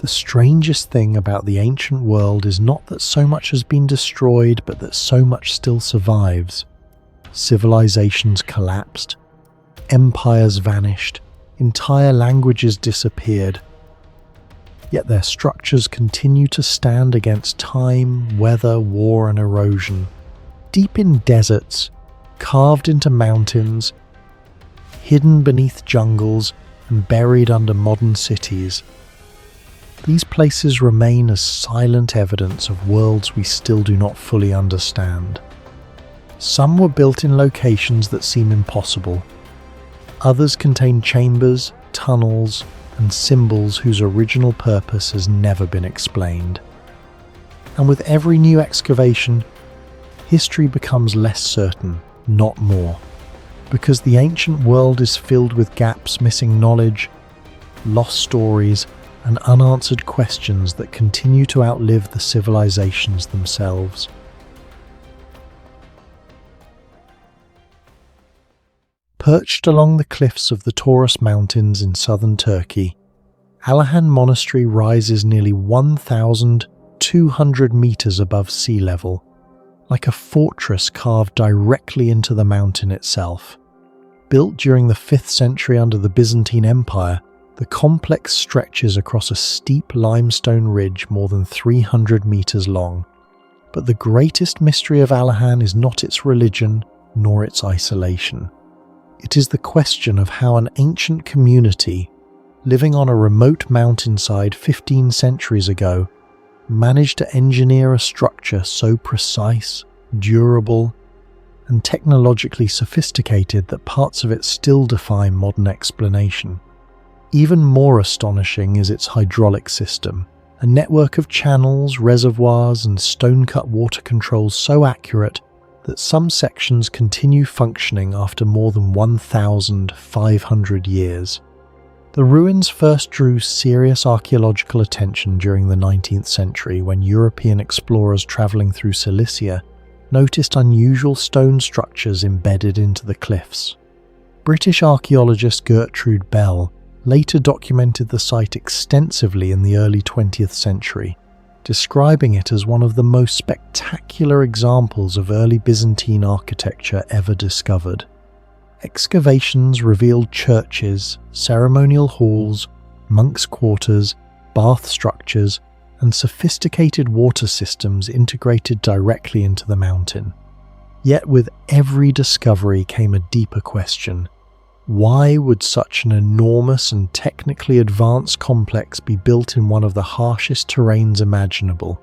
The strangest thing about the ancient world is not that so much has been destroyed, but that so much still survives. Civilizations collapsed, empires vanished, entire languages disappeared. Yet their structures continue to stand against time, weather, war, and erosion. Deep in deserts, carved into mountains, hidden beneath jungles, and buried under modern cities. These places remain as silent evidence of worlds we still do not fully understand. Some were built in locations that seem impossible. Others contain chambers, tunnels, and symbols whose original purpose has never been explained. And with every new excavation, history becomes less certain, not more. Because the ancient world is filled with gaps, missing knowledge, lost stories, and unanswered questions that continue to outlive the civilizations themselves. Perched along the cliffs of the Taurus Mountains in southern Turkey, Alahan Monastery rises nearly 1,200 meters above sea level, like a fortress carved directly into the mountain itself. Built during the 5th century under the Byzantine Empire, the complex stretches across a steep limestone ridge more than 300 meters long. But the greatest mystery of Alahan is not its religion nor its isolation. It is the question of how an ancient community, living on a remote mountainside 15 centuries ago, managed to engineer a structure so precise, durable, and technologically sophisticated that parts of it still defy modern explanation. Even more astonishing is its hydraulic system, a network of channels, reservoirs, and stone-cut water controls so accurate that some sections continue functioning after more than 1,500 years. The ruins first drew serious archaeological attention during the 19th century when European explorers travelling through Cilicia noticed unusual stone structures embedded into the cliffs. British archaeologist Gertrude Bell later documented the site extensively in the early 20th century, describing it as one of the most spectacular examples of early Byzantine architecture ever discovered. Excavations revealed churches, ceremonial halls, monks' quarters, bath structures, and sophisticated water systems integrated directly into the mountain. Yet with every discovery came a deeper question. Why would such an enormous and technically advanced complex be built in one of the harshest terrains imaginable?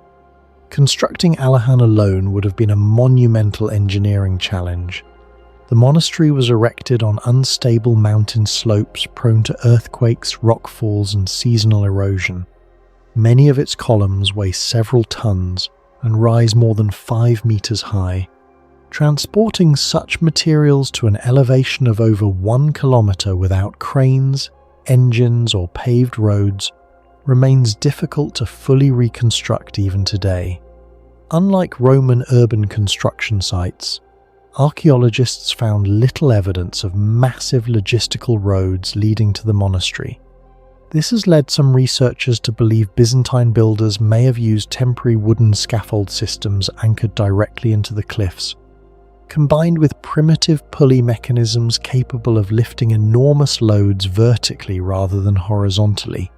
Constructing Alahan alone would have been a monumental engineering challenge. The monastery was erected on unstable mountain slopes prone to earthquakes, rockfalls, and seasonal erosion. Many of its columns weigh several tons and rise more than 5 meters high. Transporting such materials to an elevation of over 1 kilometer without cranes, engines, or paved roads remains difficult to fully reconstruct even today. Unlike Roman urban construction sites, archaeologists found little evidence of massive logistical roads leading to the monastery. This has led some researchers to believe Byzantine builders may have used temporary wooden scaffold systems anchored directly into the cliffs, combined with primitive pulley mechanisms capable of lifting enormous loads vertically rather than horizontally.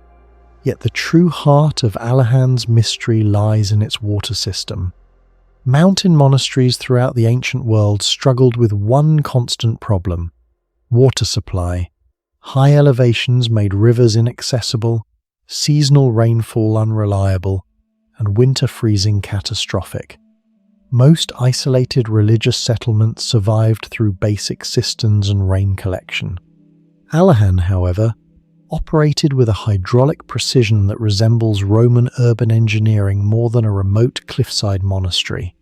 Yet the true heart of Alahan's mystery lies in its water system. Mountain monasteries throughout the ancient world struggled with one constant problem: water supply. High elevations made rivers inaccessible, seasonal rainfall unreliable, and winter freezing catastrophic. Most isolated religious settlements survived through basic cisterns and rain collection. Alahan, however, operated with a hydraulic precision that resembles Roman urban engineering more than a remote cliffside monastery.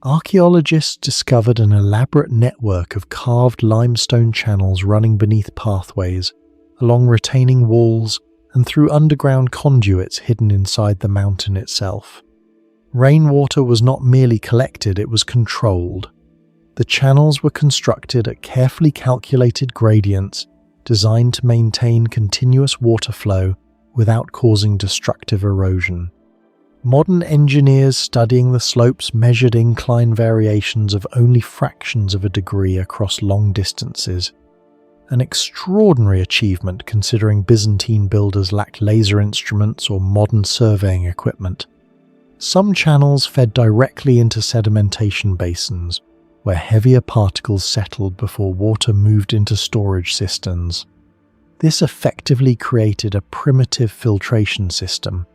Archaeologists discovered an elaborate network of carved limestone channels running beneath pathways, along retaining walls, and through underground conduits hidden inside the mountain itself. Rainwater was not merely collected, it was controlled. The channels were constructed at carefully calculated gradients designed to maintain continuous water flow without causing destructive erosion. Modern engineers studying the slopes measured incline variations of only fractions of a degree across long distances, an extraordinary achievement considering Byzantine builders lacked laser instruments or modern surveying equipment. Some channels fed directly into sedimentation basins, where heavier particles settled before water moved into storage cisterns. This effectively created a primitive filtration system.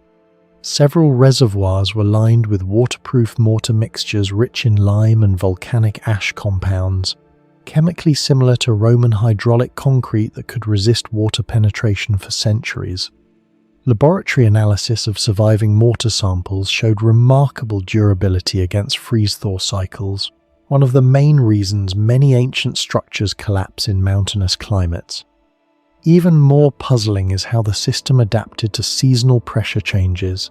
Several reservoirs were lined with waterproof mortar mixtures rich in lime and volcanic ash compounds, chemically similar to Roman hydraulic concrete that could resist water penetration for centuries. Laboratory analysis of surviving mortar samples showed remarkable durability against freeze-thaw cycles, one of the main reasons many ancient structures collapse in mountainous climates. Even more puzzling is how the system adapted to seasonal pressure changes.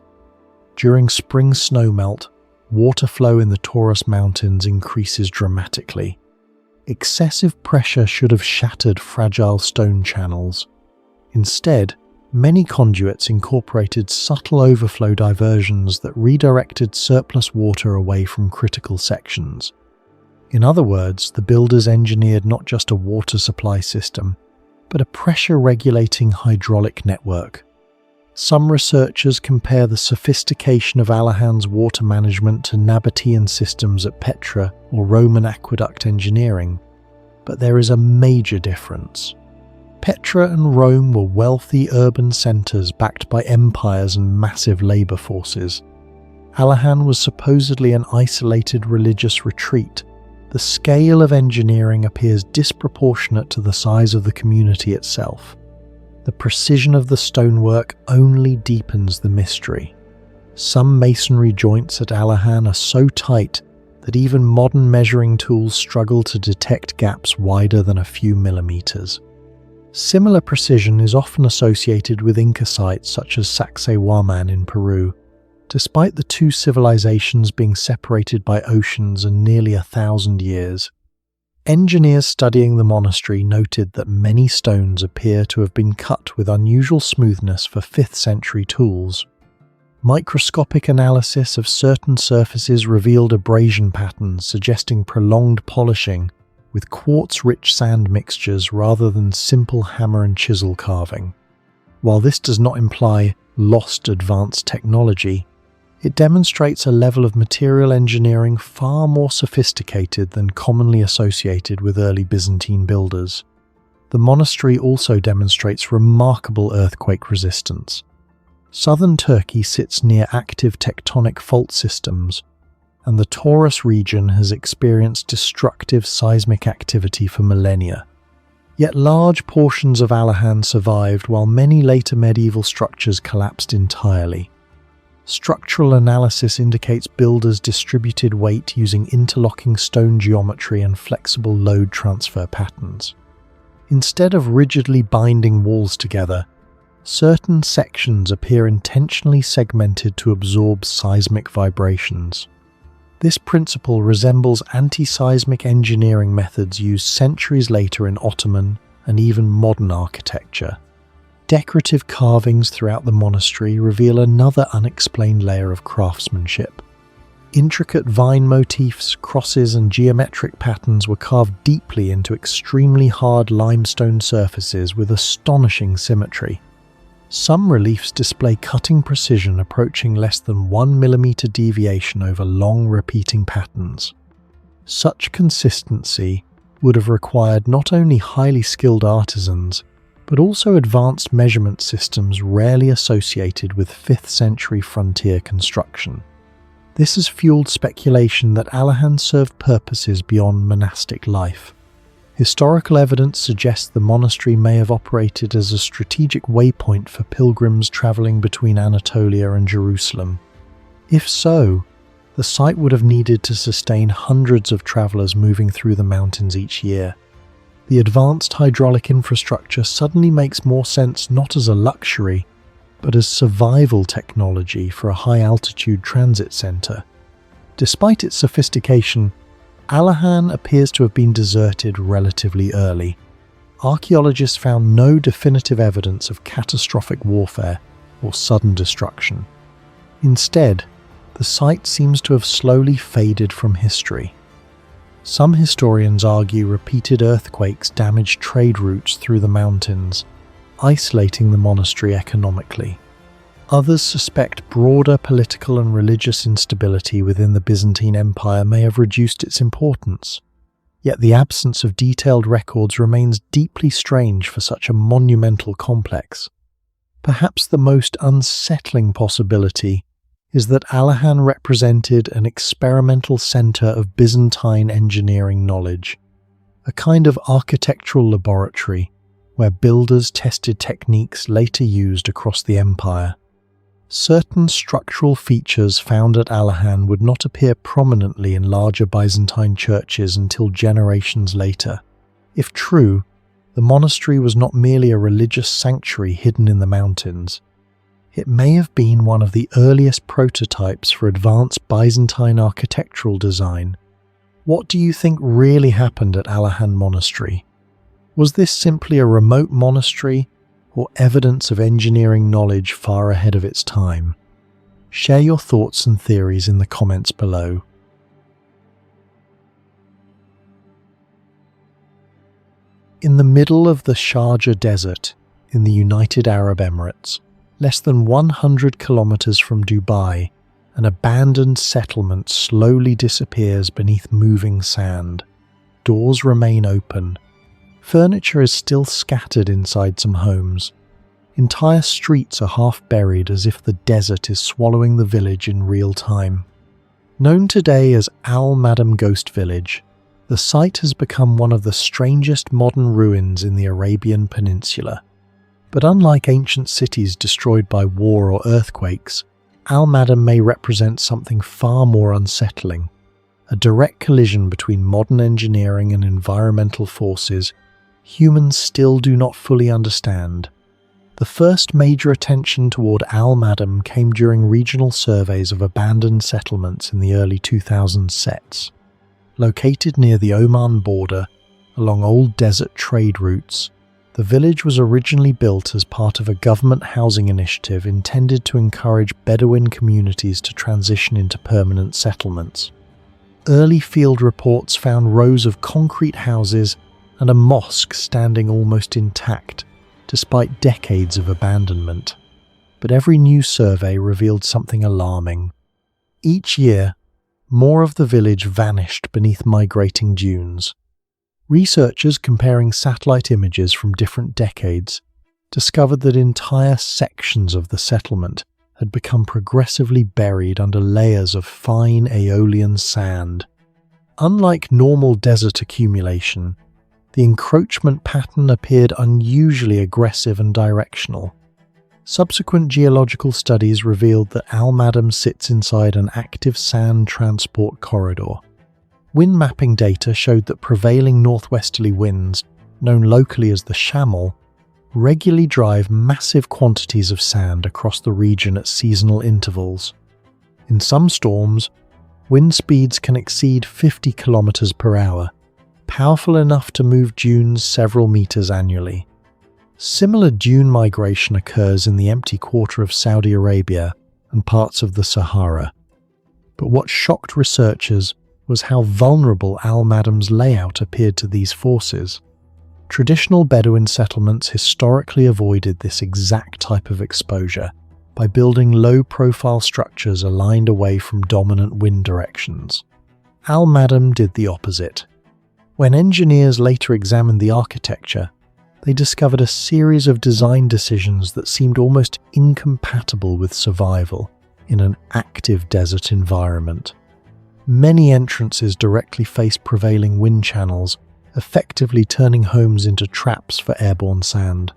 During spring snowmelt, water flow in the Taurus Mountains increases dramatically. Excessive pressure should have shattered fragile stone channels. Instead, many conduits incorporated subtle overflow diversions that redirected surplus water away from critical sections. In other words, the builders engineered not just a water supply system, but a pressure-regulating hydraulic network. Some researchers compare the sophistication of Alahan's water management to Nabatean systems at Petra or Roman aqueduct engineering, but there is a major difference. Petra and Rome were wealthy urban centres backed by empires and massive labour forces. Alahan was supposedly an isolated religious retreat. The scale of engineering appears disproportionate to the size of the community itself. The precision of the stonework only deepens the mystery. Some masonry joints at Alahan are so tight that even modern measuring tools struggle to detect gaps wider than a few millimeters. Similar precision is often associated with Inca sites such as Sacsayhuaman in Peru, despite the two civilizations being separated by oceans and nearly 1,000 years. Engineers studying the monastery noted that many stones appear to have been cut with unusual smoothness for 5th century tools. Microscopic analysis of certain surfaces revealed abrasion patterns suggesting prolonged polishing with quartz-rich sand mixtures rather than simple hammer and chisel carving. While this does not imply lost advanced technology, it demonstrates a level of material engineering far more sophisticated than commonly associated with early Byzantine builders. The monastery also demonstrates remarkable earthquake resistance. Southern Turkey sits near active tectonic fault systems, and the Taurus region has experienced destructive seismic activity for millennia. Yet large portions of Alahan survived while many later medieval structures collapsed entirely. Structural analysis indicates builders distributed weight using interlocking stone geometry and flexible load transfer patterns. Instead of rigidly binding walls together, certain sections appear intentionally segmented to absorb seismic vibrations. This principle resembles anti-seismic engineering methods used centuries later in Ottoman and even modern architecture. Decorative carvings throughout the monastery reveal another unexplained layer of craftsmanship. Intricate vine motifs, crosses, and geometric patterns were carved deeply into extremely hard limestone surfaces with astonishing symmetry. Some reliefs display cutting precision approaching less than 1 millimeter deviation over long repeating patterns. Such consistency would have required not only highly skilled artisans, but also advanced measurement systems rarely associated with 5th century frontier construction. This has fueled speculation that Alahan served purposes beyond monastic life. Historical evidence suggests the monastery may have operated as a strategic waypoint for pilgrims travelling between Anatolia and Jerusalem. If so, the site would have needed to sustain hundreds of travellers moving through the mountains each year. The advanced hydraulic infrastructure suddenly makes more sense not as a luxury, but as survival technology for a high-altitude transit centre. Despite its sophistication, Alahan appears to have been deserted relatively early. Archaeologists found no definitive evidence of catastrophic warfare, or sudden destruction. Instead, the site seems to have slowly faded from history. Some historians argue repeated earthquakes damaged trade routes through the mountains, isolating the monastery economically. Others suspect broader political and religious instability within the Byzantine Empire may have reduced its importance. Yet the absence of detailed records remains deeply strange for such a monumental complex. Perhaps the most unsettling possibility is that Alahan represented an experimental centre of Byzantine engineering knowledge, a kind of architectural laboratory where builders tested techniques later used across the empire. Certain structural features found at Alahan would not appear prominently in larger Byzantine churches until generations later. If true, the monastery was not merely a religious sanctuary hidden in the mountains. It may have been one of the earliest prototypes for advanced Byzantine architectural design. What do you think really happened at Alahan Monastery? Was this simply a remote monastery, or evidence of engineering knowledge far ahead of its time? Share your thoughts and theories in the comments below. In the middle of the Sharjah Desert, in the United Arab Emirates, less than 100 kilometers from Dubai, an abandoned settlement slowly disappears beneath moving sand. Doors remain open. Furniture is still scattered inside some homes. Entire streets are half buried as if the desert is swallowing the village in real time. Known today as Al-Madam Ghost Village, the site has become one of the strangest modern ruins in the Arabian Peninsula. But unlike ancient cities destroyed by war or earthquakes, Al-Madam may represent something far more unsettling, a direct collision between modern engineering and environmental forces humans still do not fully understand. The first major attention toward Al-Madam came during regional surveys of abandoned settlements in the early 2000s sets. Located near the Oman border, along old desert trade routes, the village was originally built as part of a government housing initiative intended to encourage Bedouin communities to transition into permanent settlements. Early field reports found rows of concrete houses and a mosque standing almost intact, despite decades of abandonment. But every new survey revealed something alarming. Each year, more of the village vanished beneath migrating dunes. Researchers comparing satellite images from different decades discovered that entire sections of the settlement had become progressively buried under layers of fine Aeolian sand. Unlike normal desert accumulation, the encroachment pattern appeared unusually aggressive and directional. Subsequent geological studies revealed that Al-Madam sits inside an active sand transport corridor. Wind mapping data showed that prevailing northwesterly winds, known locally as the Shamal, regularly drive massive quantities of sand across the region at seasonal intervals. In some storms, wind speeds can exceed 50 kilometers per hour, powerful enough to move dunes several meters annually. Similar dune migration occurs in the empty quarter of Saudi Arabia and parts of the Sahara. But what shocked researchers was how vulnerable Al-Madam's layout appeared to these forces. Traditional Bedouin settlements historically avoided this exact type of exposure by building low-profile structures aligned away from dominant wind directions. Al-Madam did the opposite. When engineers later examined the architecture, they discovered a series of design decisions that seemed almost incompatible with survival in an active desert environment. Many entrances directly faced prevailing wind channels, effectively turning homes into traps for airborne sand.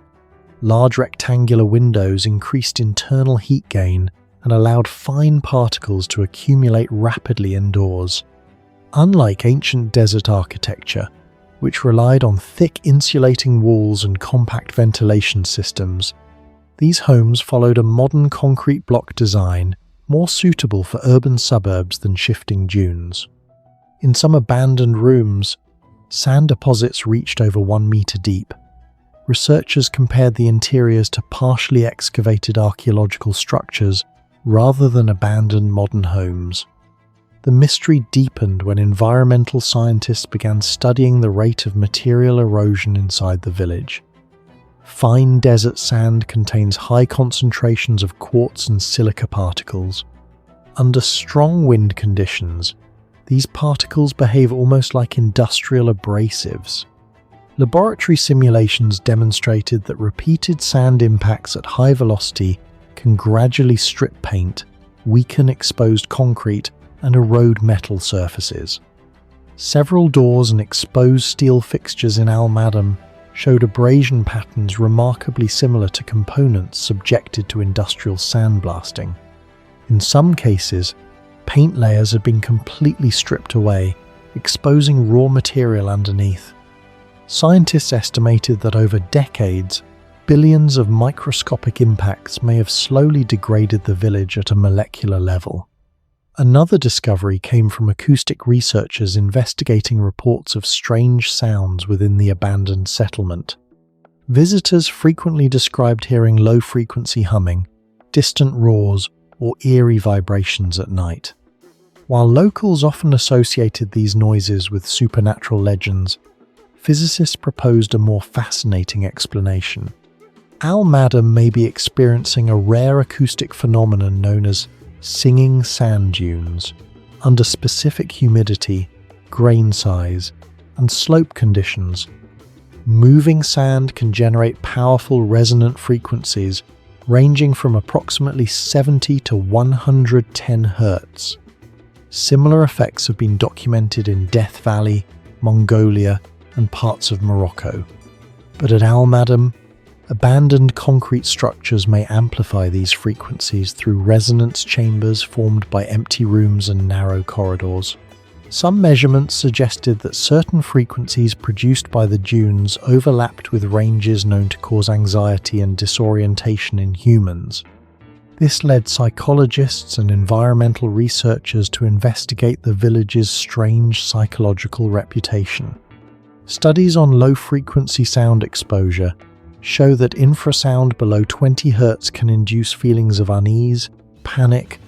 Large rectangular windows increased internal heat gain and allowed fine particles to accumulate rapidly indoors. Unlike ancient desert architecture, which relied on thick insulating walls and compact ventilation systems, these homes followed a modern concrete block design more suitable for urban suburbs than shifting dunes. In some abandoned rooms, sand deposits reached over 1 meter deep, researchers compared the interiors to partially excavated archaeological structures rather than abandoned modern homes. The mystery deepened when environmental scientists began studying the rate of material erosion inside the village. Fine desert sand contains high concentrations of quartz and silica particles. Under strong wind conditions, these particles behave almost like industrial abrasives. Laboratory simulations demonstrated that repeated sand impacts at high velocity can gradually strip paint, weaken exposed concrete, and erode metal surfaces. Several doors and exposed steel fixtures in al-Madam showed abrasion patterns remarkably similar to components subjected to industrial sandblasting. In some cases, paint layers had been completely stripped away, exposing raw material underneath. Scientists estimated that over decades, billions of microscopic impacts may have slowly degraded the village at a molecular level. Another discovery came from acoustic researchers investigating reports of strange sounds within the abandoned settlement. Visitors frequently described hearing low-frequency humming, distant roars, or eerie vibrations at night. While locals often associated these noises with supernatural legends, physicists proposed a more fascinating explanation. Al-Madam may be experiencing a rare acoustic phenomenon known as singing sand dunes. Under specific humidity, grain size, and slope conditions, moving sand can generate powerful resonant frequencies ranging from approximately 70 to 110 Hz. Similar effects have been documented in Death Valley, Mongolia, and parts of Morocco. But at al-Madam, abandoned concrete structures may amplify these frequencies through resonance chambers formed by empty rooms and narrow corridors. Some measurements suggested that certain frequencies produced by the dunes overlapped with ranges known to cause anxiety and disorientation in humans. This led psychologists and environmental researchers to investigate the village's strange psychological reputation. Studies on low-frequency sound exposure show that infrasound below 20 Hz can induce feelings of unease, panic,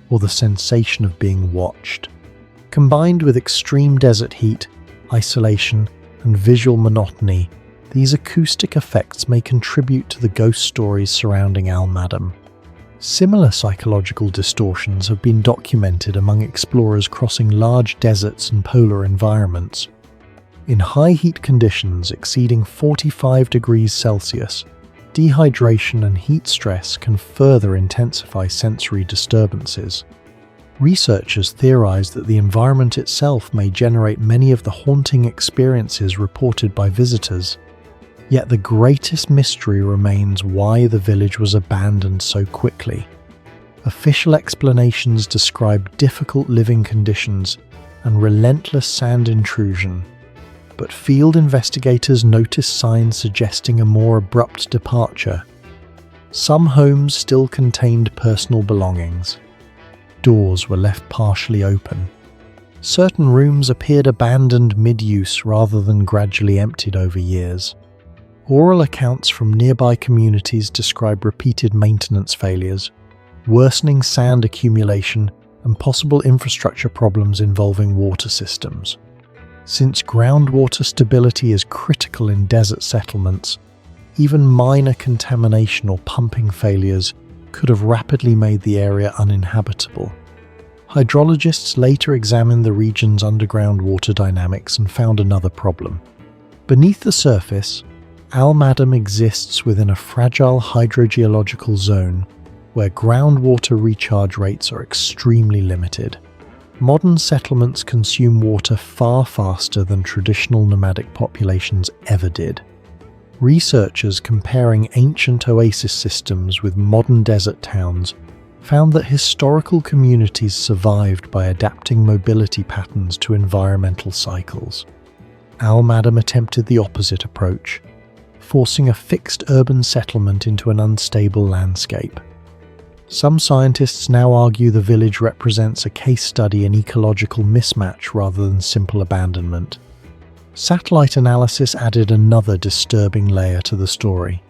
or the sensation of being watched. Combined with extreme desert heat, isolation, and visual monotony, these acoustic effects may contribute to the ghost stories surrounding al-Madam. Similar psychological distortions have been documented among explorers crossing large deserts and polar environments. In high heat conditions exceeding 45 degrees Celsius, dehydration and heat stress can further intensify sensory disturbances. Researchers theorize that the environment itself may generate many of the haunting experiences reported by visitors. Yet the greatest mystery remains why the village was abandoned so quickly. Official explanations describe difficult living conditions and relentless sand intrusion, but field investigators noticed signs suggesting a more abrupt departure. Some homes still contained personal belongings. Doors were left partially open. Certain rooms appeared abandoned mid-use rather than gradually emptied over years. Oral accounts from nearby communities describe repeated maintenance failures, worsening sand accumulation, and possible infrastructure problems involving water systems. Since groundwater stability is critical in desert settlements, even minor contamination or pumping failures could have rapidly made the area uninhabitable. Hydrologists later examined the region's underground water dynamics and found another problem. Beneath the surface, al-Madam exists within a fragile hydrogeological zone where groundwater recharge rates are extremely limited. Modern settlements consume water far faster than traditional nomadic populations ever did. Researchers comparing ancient oasis systems with modern desert towns found that historical communities survived by adapting mobility patterns to environmental cycles. Al-Madam attempted the opposite approach, forcing a fixed urban settlement into an unstable landscape. Some scientists now argue the village represents a case study in ecological mismatch rather than simple abandonment. Satellite analysis added another disturbing layer to the story.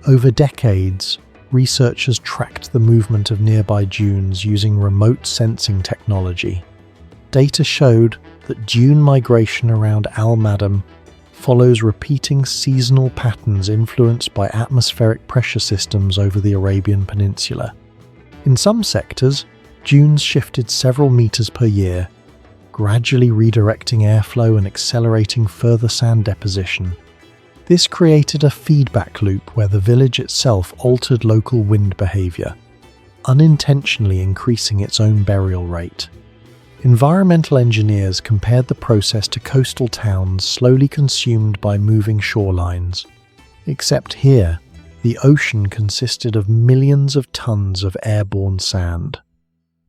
Over decades, researchers tracked the movement of nearby dunes using remote sensing technology. Data showed that dune migration around Al-Madam follows repeating seasonal patterns influenced by atmospheric pressure systems over the Arabian Peninsula. In some sectors, dunes shifted several meters per year, gradually redirecting airflow and accelerating further sand deposition. This created a feedback loop where the village itself altered local wind behavior, unintentionally increasing its own burial rate. Environmental engineers compared the process to coastal towns slowly consumed by moving shorelines. Except here, the ocean consisted of millions of tons of airborne sand.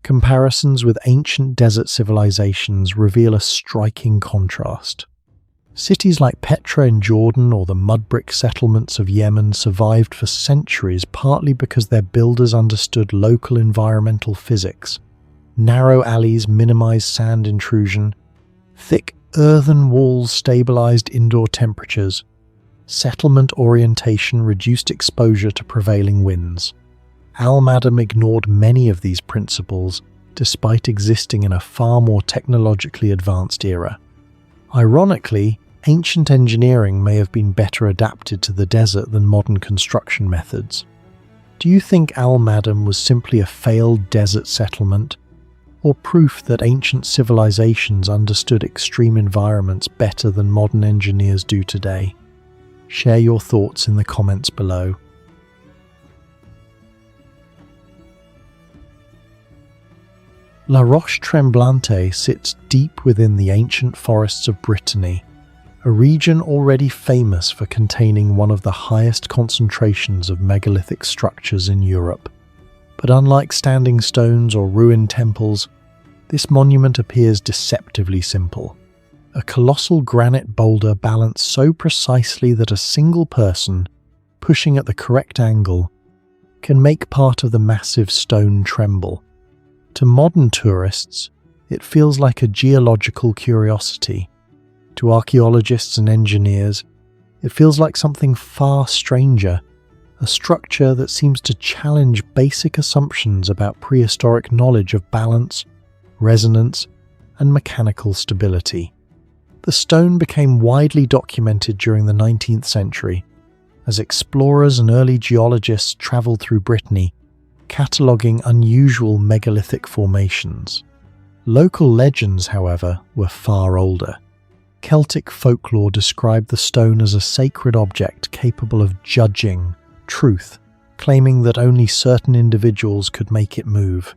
Comparisons with ancient desert civilizations reveal a striking contrast. Cities like Petra in Jordan or the mud-brick settlements of Yemen survived for centuries partly because their builders understood local environmental physics. Narrow alleys minimized sand intrusion, thick earthen walls stabilized indoor temperatures, settlement orientation reduced exposure to prevailing winds. Al-Madam ignored many of these principles despite existing in a far more technologically advanced era. Ironically, ancient engineering may have been better adapted to the desert than modern construction methods. Do you think Al-Madam was simply a failed desert settlement, or proof that ancient civilizations understood extreme environments better than modern engineers do today? Share your thoughts in the comments below. La Roche Tremblante sits deep within the ancient forests of Brittany, a region already famous for containing one of the highest concentrations of megalithic structures in Europe. But unlike standing stones or ruined temples, this monument appears deceptively simple. A colossal granite boulder balanced so precisely that a single person, pushing at the correct angle, can make part of the massive stone tremble. To modern tourists, it feels like a geological curiosity. To archaeologists and engineers, it feels like something far stranger, a structure that seems to challenge basic assumptions about prehistoric knowledge of balance, resonance, and mechanical stability. The stone became widely documented during the 19th century, as explorers and early geologists travelled through Brittany, cataloguing unusual megalithic formations. Local legends, however, were far older. Celtic folklore described the stone as a sacred object capable of judging truth, claiming that only certain individuals could make it move.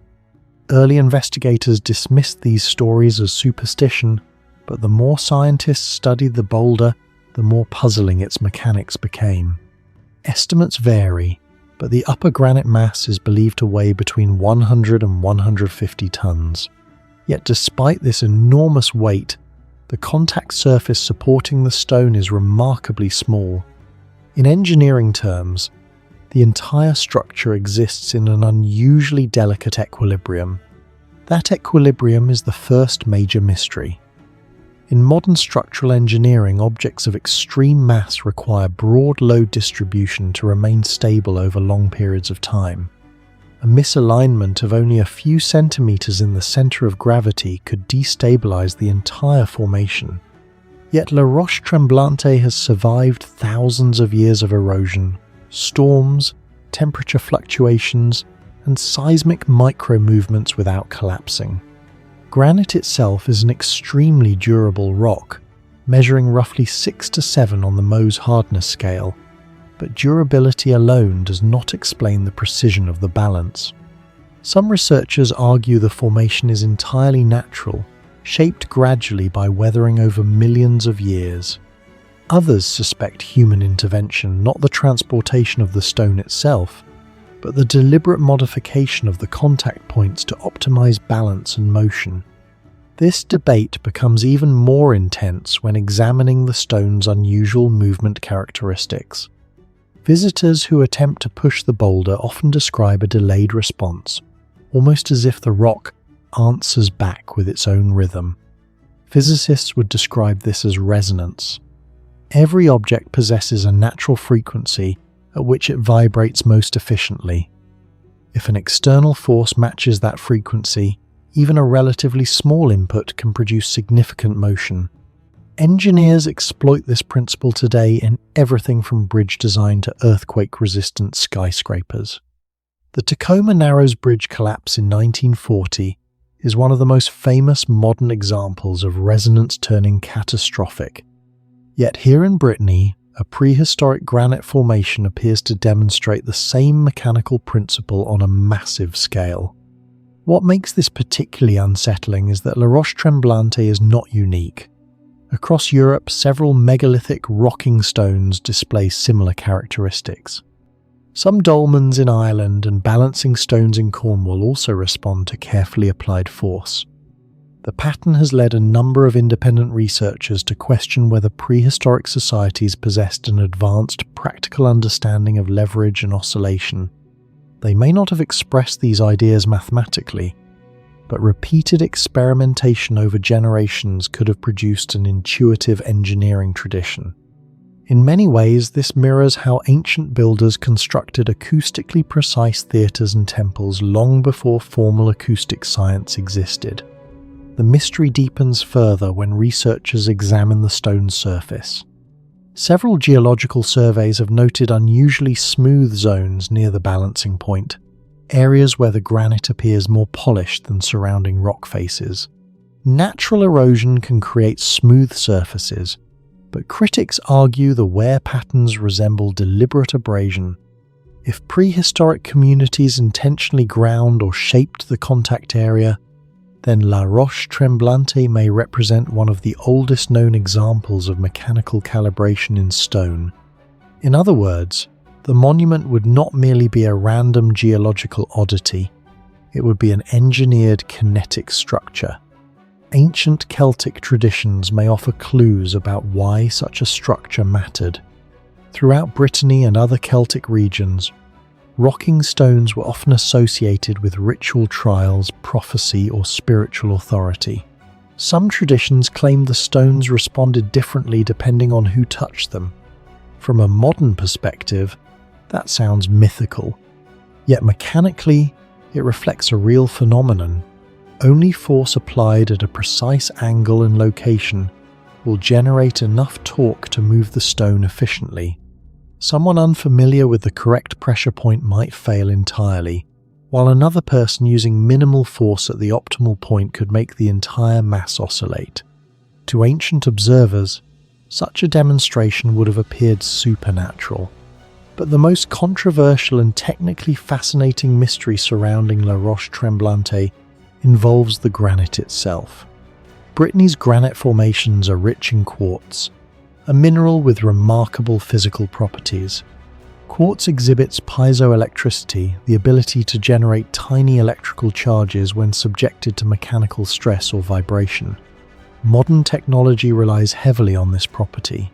Early investigators dismissed these stories as superstition, but the more scientists studied the boulder, the more puzzling its mechanics became. Estimates vary, but the upper granite mass is believed to weigh between 100 and 150 tons. Yet despite this enormous weight, the contact surface supporting the stone is remarkably small. In engineering terms, the entire structure exists in an unusually delicate equilibrium. That equilibrium is the first major mystery. In modern structural engineering, objects of extreme mass require broad load distribution to remain stable over long periods of time. A misalignment of only a few centimeters in the center of gravity could destabilize the entire formation. Yet La Roche Tremblante has survived thousands of years of erosion, storms, temperature fluctuations, and seismic micro-movements without collapsing. Granite itself is an extremely durable rock, measuring roughly 6 to 7 on the Mohs hardness scale, but durability alone does not explain the precision of the balance. Some researchers argue the formation is entirely natural, shaped gradually by weathering over millions of years. Others suspect human intervention, not the transportation of the stone itself, but the deliberate modification of the contact points to optimize balance and motion. This debate becomes even more intense when examining the stone's unusual movement characteristics. Visitors who attempt to push the boulder often describe a delayed response, almost as if the rock answers back with its own rhythm. Physicists would describe this as resonance. Every object possesses a natural frequency at which it vibrates most efficiently. If an external force matches that frequency, even a relatively small input can produce significant motion. Engineers exploit this principle today in everything from bridge design to earthquake-resistant skyscrapers. The Tacoma Narrows Bridge collapse in 1940 is one of the most famous modern examples of resonance turning catastrophic. Yet here in Brittany, a prehistoric granite formation appears to demonstrate the same mechanical principle on a massive scale. What makes this particularly unsettling is that Roche Tremblante is not unique. Across Europe, several megalithic rocking stones display similar characteristics. Some dolmens in Ireland and balancing stones in Cornwall also respond to carefully applied force. The pattern has led a number of independent researchers to question whether prehistoric societies possessed an advanced practical understanding of leverage and oscillation. They may not have expressed these ideas mathematically, but repeated experimentation over generations could have produced an intuitive engineering tradition. In many ways, this mirrors how ancient builders constructed acoustically precise theatres and temples long before formal acoustic science existed. The mystery deepens further when researchers examine the stone's surface. Several geological surveys have noted unusually smooth zones near the balancing point, areas where the granite appears more polished than surrounding rock faces. Natural erosion can create smooth surfaces, but critics argue the wear patterns resemble deliberate abrasion. If prehistoric communities intentionally ground or shaped the contact area, then La Roche Tremblante may represent one of the oldest known examples of mechanical calibration in stone. In other words, the monument would not merely be a random geological oddity, it would be an engineered kinetic structure. Ancient Celtic traditions may offer clues about why such a structure mattered. Throughout Brittany and other Celtic regions, rocking stones were often associated with ritual trials, prophecy, or spiritual authority. Some traditions claim the stones responded differently depending on who touched them. From a modern perspective, that sounds mythical. Yet mechanically, it reflects a real phenomenon. Only force applied at a precise angle and location will generate enough torque to move the stone efficiently. Someone unfamiliar with the correct pressure point might fail entirely, while another person using minimal force at the optimal point could make the entire mass oscillate. To ancient observers, such a demonstration would have appeared supernatural. But the most controversial and technically fascinating mystery surrounding La Roche Tremblante involves the granite itself. Brittany's granite formations are rich in quartz, a mineral with remarkable physical properties. Quartz exhibits piezoelectricity, the ability to generate tiny electrical charges when subjected to mechanical stress or vibration. Modern technology relies heavily on this property.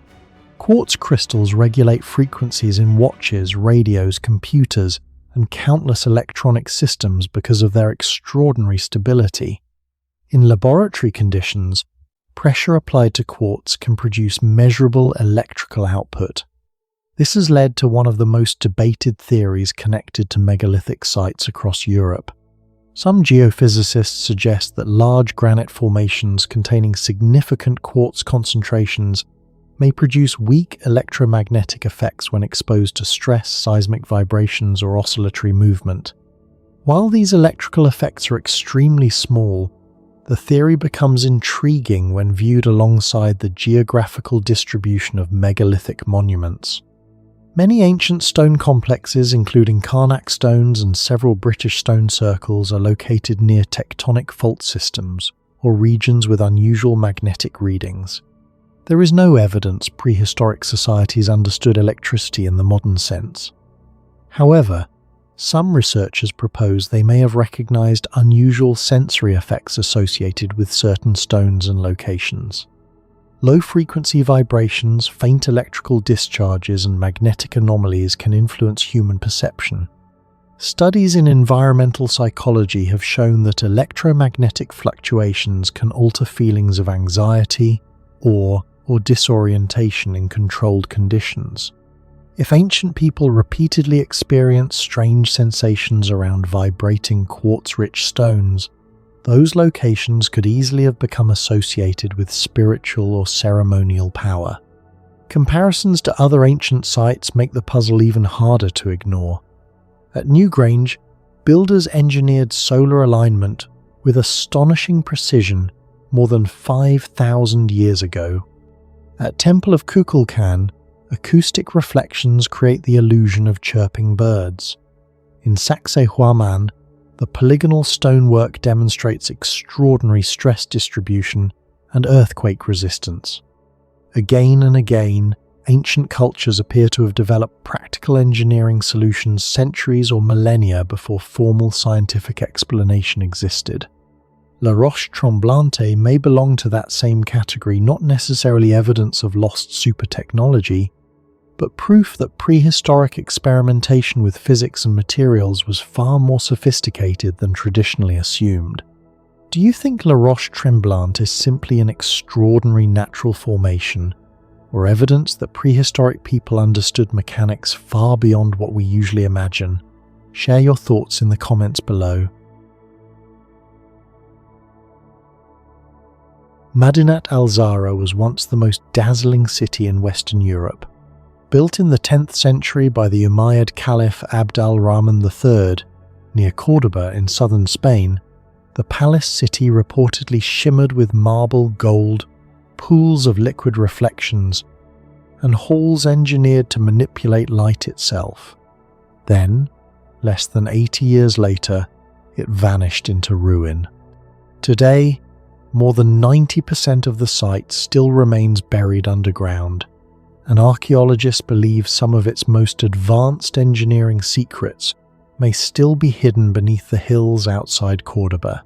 Quartz crystals regulate frequencies in watches, radios, computers, and countless electronic systems because of their extraordinary stability. In laboratory conditions, pressure applied to quartz can produce measurable electrical output. This has led to one of the most debated theories connected to megalithic sites across Europe. Some geophysicists suggest that large granite formations containing significant quartz concentrations may produce weak electromagnetic effects when exposed to stress, seismic vibrations, or oscillatory movement. While these electrical effects are extremely small, the theory becomes intriguing when viewed alongside the geographical distribution of megalithic monuments. Many ancient stone complexes, including Carnac stones and several British stone circles, are located near tectonic fault systems or regions with unusual magnetic readings. There is no evidence prehistoric societies understood electricity in the modern sense. However, some researchers propose they may have recognized unusual sensory effects associated with certain stones and locations. Low-frequency vibrations, faint electrical discharges, and magnetic anomalies can influence human perception. Studies in environmental psychology have shown that electromagnetic fluctuations can alter feelings of anxiety, awe, or disorientation in controlled conditions. If ancient people repeatedly experienced strange sensations around vibrating quartz-rich stones, those locations could easily have become associated with spiritual or ceremonial power. Comparisons to other ancient sites make the puzzle even harder to ignore. At Newgrange, builders engineered solar alignment with astonishing precision more than 5,000 years ago. At Temple of Kukulkan, acoustic reflections create the illusion of chirping birds. In Sacsayhuaman, the polygonal stonework demonstrates extraordinary stress distribution and earthquake resistance. Again and again, ancient cultures appear to have developed practical engineering solutions centuries or millennia before formal scientific explanation existed. La Roche Tremblante may belong to that same category, not necessarily evidence of lost super technology, but proof that prehistoric experimentation with physics and materials was far more sophisticated than traditionally assumed. Do you think La Roche Tremblante is simply an extraordinary natural formation, or evidence that prehistoric people understood mechanics far beyond what we usually imagine? Share your thoughts in the comments below. Madinat al-Zahra was once the most dazzling city in Western Europe. Built in the 10th century by the Umayyad Caliph Abd al-Rahman III, near Cordoba in southern Spain, the palace city reportedly shimmered with marble gold, pools of liquid reflections, and halls engineered to manipulate light itself. Then, less than 80 years later, it vanished into ruin. Today, more than 90% of the site still remains buried underground, and archaeologists believe some of its most advanced engineering secrets may still be hidden beneath the hills outside Cordoba.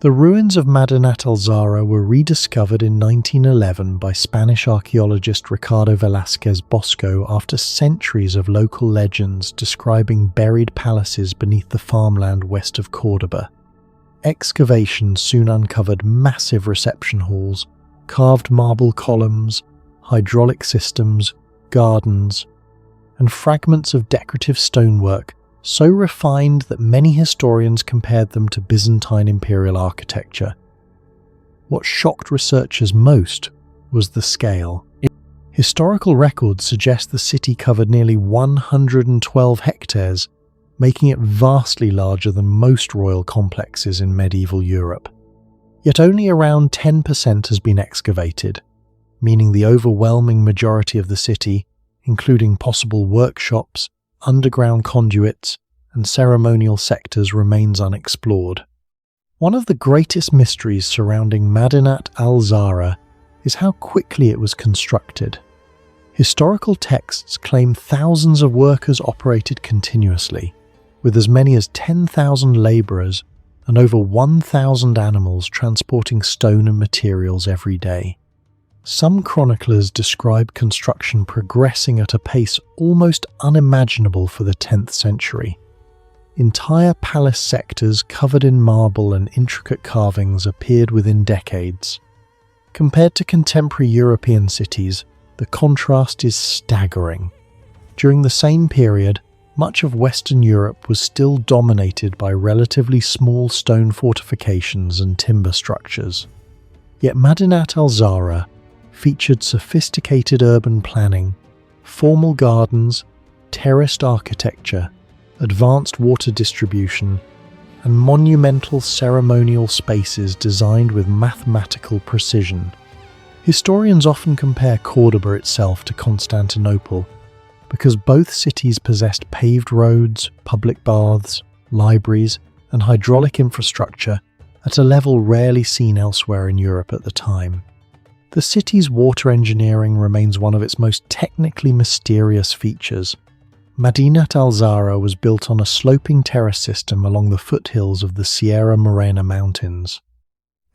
The ruins of Madinat al-Zahra were rediscovered in 1911 by Spanish archaeologist Ricardo Velázquez Bosco after centuries of local legends describing buried palaces beneath the farmland west of Cordoba. Excavations soon uncovered massive reception halls, carved marble columns, hydraulic systems, gardens, and fragments of decorative stonework so refined that many historians compared them to Byzantine imperial architecture. What shocked researchers most was the scale. Historical records suggest the city covered nearly 112 hectares, making it vastly larger than most royal complexes in medieval Europe. Yet only around 10% has been excavated, meaning the overwhelming majority of the city, including possible workshops, underground conduits, and ceremonial sectors, remains unexplored. One of the greatest mysteries surrounding Madinat al-Zahra is how quickly it was constructed. Historical texts claim thousands of workers operated continuously, with as many as 10,000 labourers and over 1,000 animals transporting stone and materials every day. Some chroniclers describe construction progressing at a pace almost unimaginable for the 10th century. Entire palace sectors covered in marble and intricate carvings appeared within decades. Compared to contemporary European cities, the contrast is staggering. During the same period, much of Western Europe was still dominated by relatively small stone fortifications and timber structures. Yet Madinat al-Zahra featured sophisticated urban planning, formal gardens, terraced architecture, advanced water distribution, and monumental ceremonial spaces designed with mathematical precision. Historians often compare Cordoba itself to Constantinople because both cities possessed paved roads, public baths, libraries, and hydraulic infrastructure at a level rarely seen elsewhere in Europe at the time. The city's water engineering remains one of its most technically mysterious features. Madinat al-Zahra was built on a sloping terrace system along the foothills of the Sierra Morena Mountains.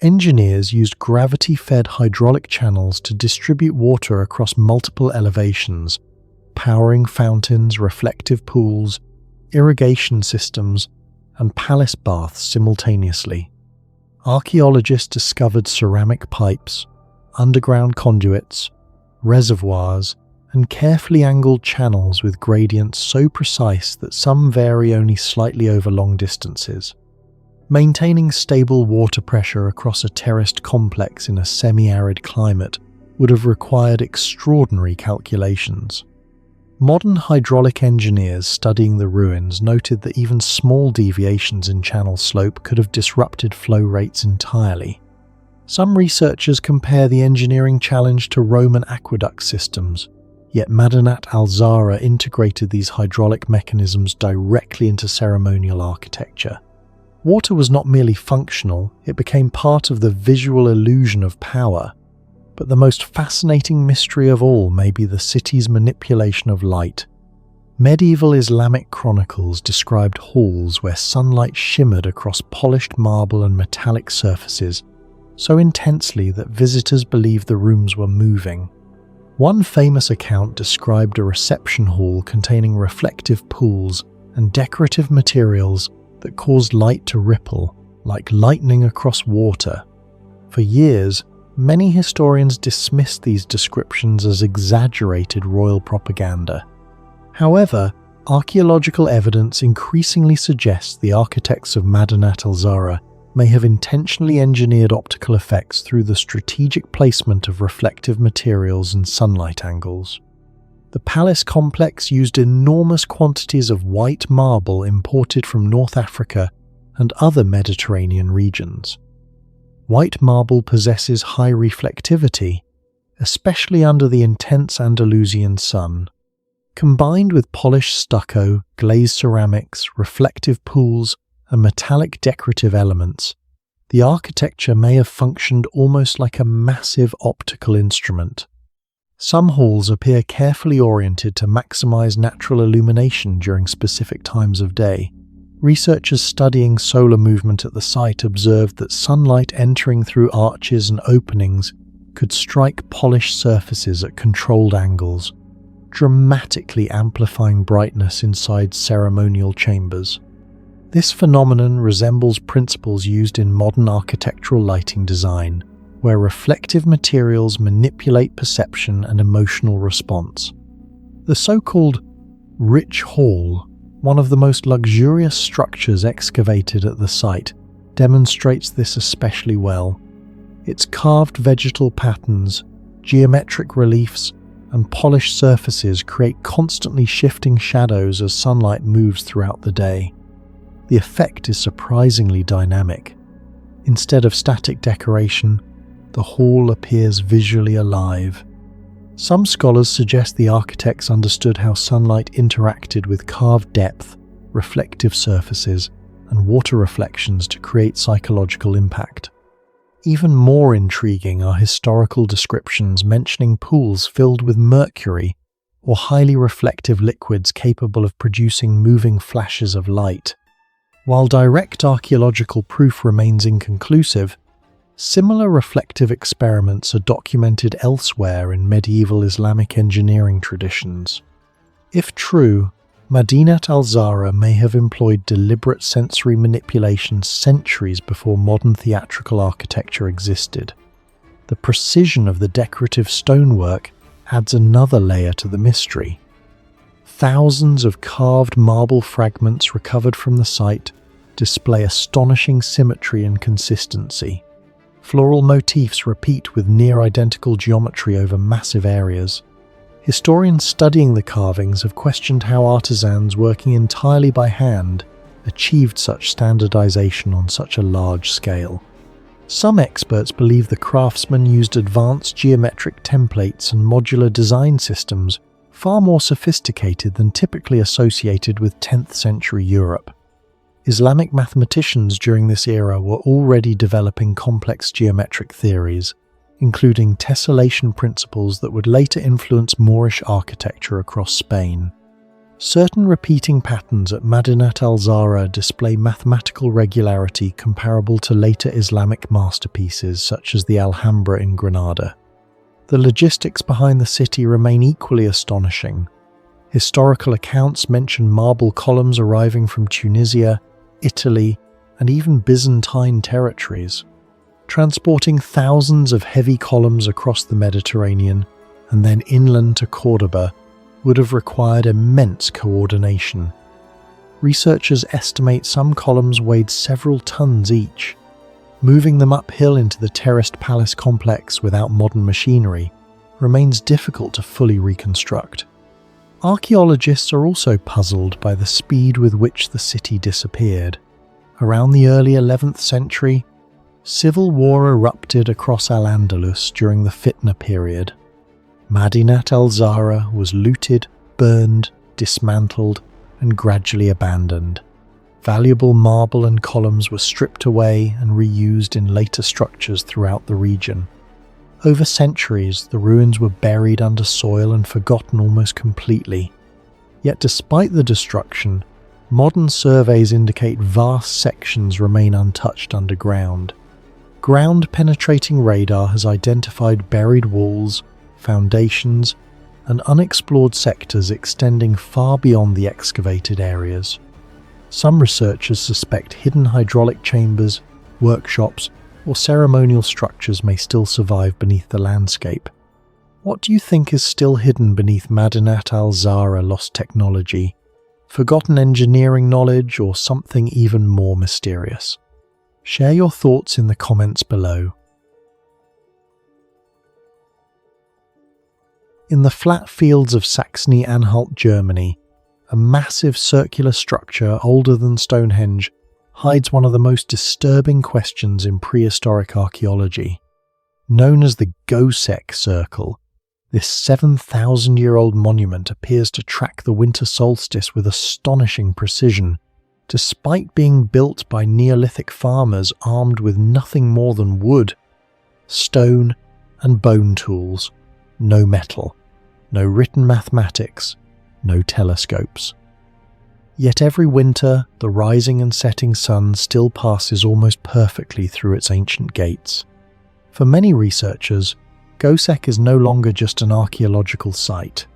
Engineers used gravity-fed hydraulic channels to distribute water across multiple elevations, powering fountains, reflective pools, irrigation systems, and palace baths simultaneously. Archaeologists discovered ceramic pipes, underground conduits, reservoirs, and carefully angled channels with gradients so precise that some vary only slightly over long distances. Maintaining stable water pressure across a terraced complex in a semi-arid climate would have required extraordinary calculations. Modern hydraulic engineers studying the ruins noted that even small deviations in channel slope could have disrupted flow rates entirely. Some researchers compare the engineering challenge to Roman aqueduct systems, yet Madinat al-Zahra integrated these hydraulic mechanisms directly into ceremonial architecture. Water was not merely functional, it became part of the visual illusion of power. But the most fascinating mystery of all may be the city's manipulation of light. Medieval Islamic chronicles described halls where sunlight shimmered across polished marble and metallic surfaces so intensely that visitors believed the rooms were moving. One famous account described a reception hall containing reflective pools and decorative materials that caused light to ripple, like lightning across water. For years, many historians dismissed these descriptions as exaggerated royal propaganda. However, archaeological evidence increasingly suggests the architects of Madinat al-Zahra may have intentionally engineered optical effects through the strategic placement of reflective materials and sunlight angles. The palace complex used enormous quantities of white marble imported from North Africa and other Mediterranean regions. White marble possesses high reflectivity, especially under the intense Andalusian sun. Combined with polished stucco, glazed ceramics, reflective pools, and metallic decorative elements, the architecture may have functioned almost like a massive optical instrument. Some halls appear carefully oriented to maximize natural illumination during specific times of day. Researchers studying solar movement at the site observed that sunlight entering through arches and openings could strike polished surfaces at controlled angles, dramatically amplifying brightness inside ceremonial chambers. This phenomenon resembles principles used in modern architectural lighting design, where reflective materials manipulate perception and emotional response. The so-called Rich Hall, one of the most luxurious structures excavated at the site, demonstrates this especially well. Its carved vegetal patterns, geometric reliefs, and polished surfaces create constantly shifting shadows as sunlight moves throughout the day. The effect is surprisingly dynamic. Instead of static decoration, the hall appears visually alive. Some scholars suggest the architects understood how sunlight interacted with carved depth, reflective surfaces, and water reflections to create psychological impact. Even more intriguing are historical descriptions mentioning pools filled with mercury or highly reflective liquids capable of producing moving flashes of light. While direct archaeological proof remains inconclusive, similar reflective experiments are documented elsewhere in medieval Islamic engineering traditions. If true, Madinat al-Zahra may have employed deliberate sensory manipulation centuries before modern theatrical architecture existed. The precision of the decorative stonework adds another layer to the mystery. Thousands of carved marble fragments recovered from the site display astonishing symmetry and consistency. Floral motifs repeat with near-identical geometry over massive areas. Historians studying the carvings have questioned how artisans working entirely by hand achieved such standardization on such a large scale. Some experts believe the craftsmen used advanced geometric templates and modular design systems far more sophisticated than typically associated with 10th century Europe. Islamic mathematicians during this era were already developing complex geometric theories, including tessellation principles that would later influence Moorish architecture across Spain. Certain repeating patterns at Madinat al-Zahra display mathematical regularity comparable to later Islamic masterpieces such as the Alhambra in Granada. The logistics behind the city remain equally astonishing. Historical accounts mention marble columns arriving from Tunisia, Italy, and even Byzantine territories, transporting thousands of heavy columns across the Mediterranean and then inland to Cordoba would have required immense coordination. Researchers estimate some columns weighed several tons each. Moving them uphill into the terraced palace complex without modern machinery remains difficult to fully reconstruct. Archaeologists are also puzzled by the speed with which the city disappeared. Around the early 11th century, civil war erupted across Al-Andalus during the Fitna period. Madinat al-Zahra was looted, burned, dismantled, and gradually abandoned. Valuable marble and columns were stripped away and reused in later structures throughout the region. Over centuries, the ruins were buried under soil and forgotten almost completely. Yet despite the destruction, modern surveys indicate vast sections remain untouched underground. Ground-penetrating radar has identified buried walls, foundations, and unexplored sectors extending far beyond the excavated areas. Some researchers suspect hidden hydraulic chambers, workshops, or ceremonial structures may still survive beneath the landscape. What do you think is still hidden beneath Madinat al-Zahra lost technology? Forgotten engineering knowledge, or something even more mysterious? Share your thoughts in the comments below. In the flat fields of Saxony-Anhalt, Germany, a massive circular structure older than Stonehenge hides one of the most disturbing questions in prehistoric archaeology. Known as the Goseck Circle, this 7,000-year-old monument appears to track the winter solstice with astonishing precision, despite being built by Neolithic farmers armed with nothing more than wood, stone, and bone tools. No metal, no written mathematics, no telescopes. Yet every winter, the rising and setting sun still passes almost perfectly through its ancient gates. For many researchers, Goseck is no longer just an archaeological site.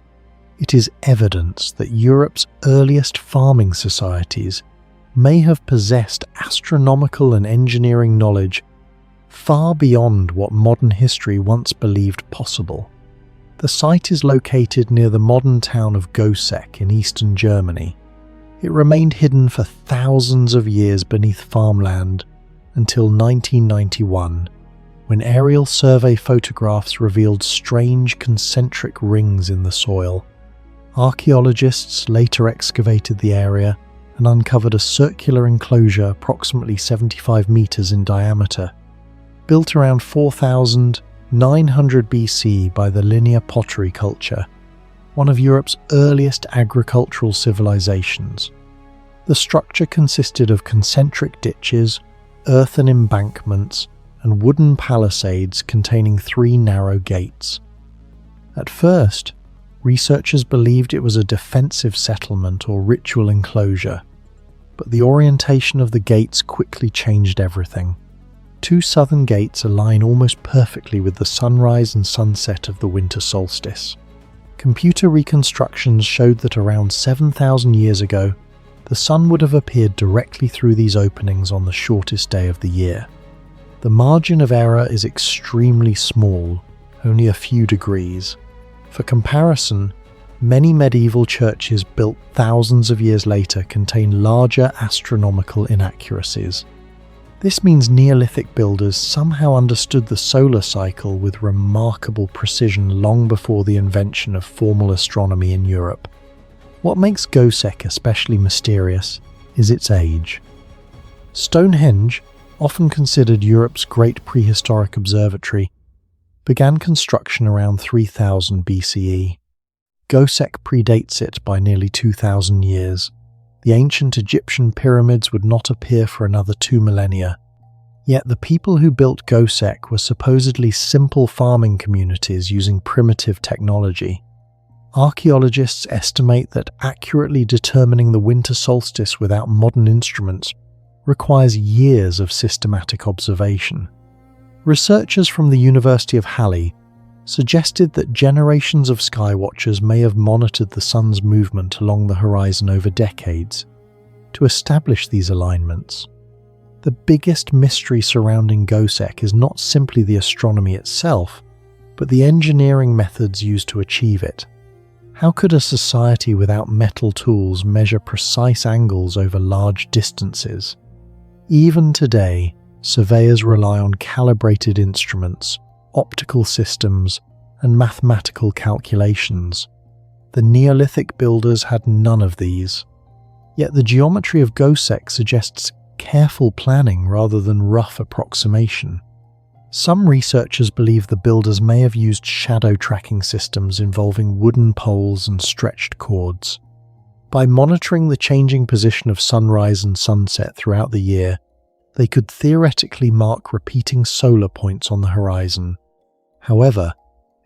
It is evidence that Europe's earliest farming societies may have possessed astronomical and engineering knowledge far beyond what modern history once believed possible. The site is located near the modern town of Goseck in eastern Germany. It remained hidden for thousands of years beneath farmland until 1991, when aerial survey photographs revealed strange concentric rings in the soil. Archaeologists later excavated the area and uncovered a circular enclosure approximately 75 meters in diameter, built around 4,900 BC by the linear pottery culture, one of Europe's earliest agricultural civilizations. The structure consisted of concentric ditches, earthen embankments, and wooden palisades containing 3 narrow gates. At first, researchers believed it was a defensive settlement or ritual enclosure, but the orientation of the gates quickly changed everything. 2 southern gates align almost perfectly with the sunrise and sunset of the winter solstice. Computer reconstructions showed that around 7,000 years ago, the sun would have appeared directly through these openings on the shortest day of the year. The margin of error is extremely small, only a few degrees. For comparison, many medieval churches built thousands of years later contain larger astronomical inaccuracies. This means Neolithic builders somehow understood the solar cycle with remarkable precision long before the invention of formal astronomy in Europe. What makes Goseck especially mysterious is its age. Stonehenge, often considered Europe's great prehistoric observatory, began construction around 3000 BCE. Goseck predates it by nearly 2,000 years. The ancient Egyptian pyramids would not appear for another 2 millennia. Yet the people who built Goseck were supposedly simple farming communities using primitive technology. Archaeologists estimate that accurately determining the winter solstice without modern instruments requires years of systematic observation. Researchers from the University of Halle suggested that generations of skywatchers may have monitored the sun's movement along the horizon over decades to establish these alignments. The biggest mystery surrounding Goseck is not simply the astronomy itself, but the engineering methods used to achieve it. How could a society without metal tools measure precise angles over large distances? Even today, surveyors rely on calibrated instruments, optical systems, and mathematical calculations. The Neolithic builders had none of these. Yet the geometry of Goseck suggests careful planning rather than rough approximation. Some researchers believe the builders may have used shadow tracking systems involving wooden poles and stretched cords. By monitoring the changing position of sunrise and sunset throughout the year, they could theoretically mark repeating solar points on the horizon. However,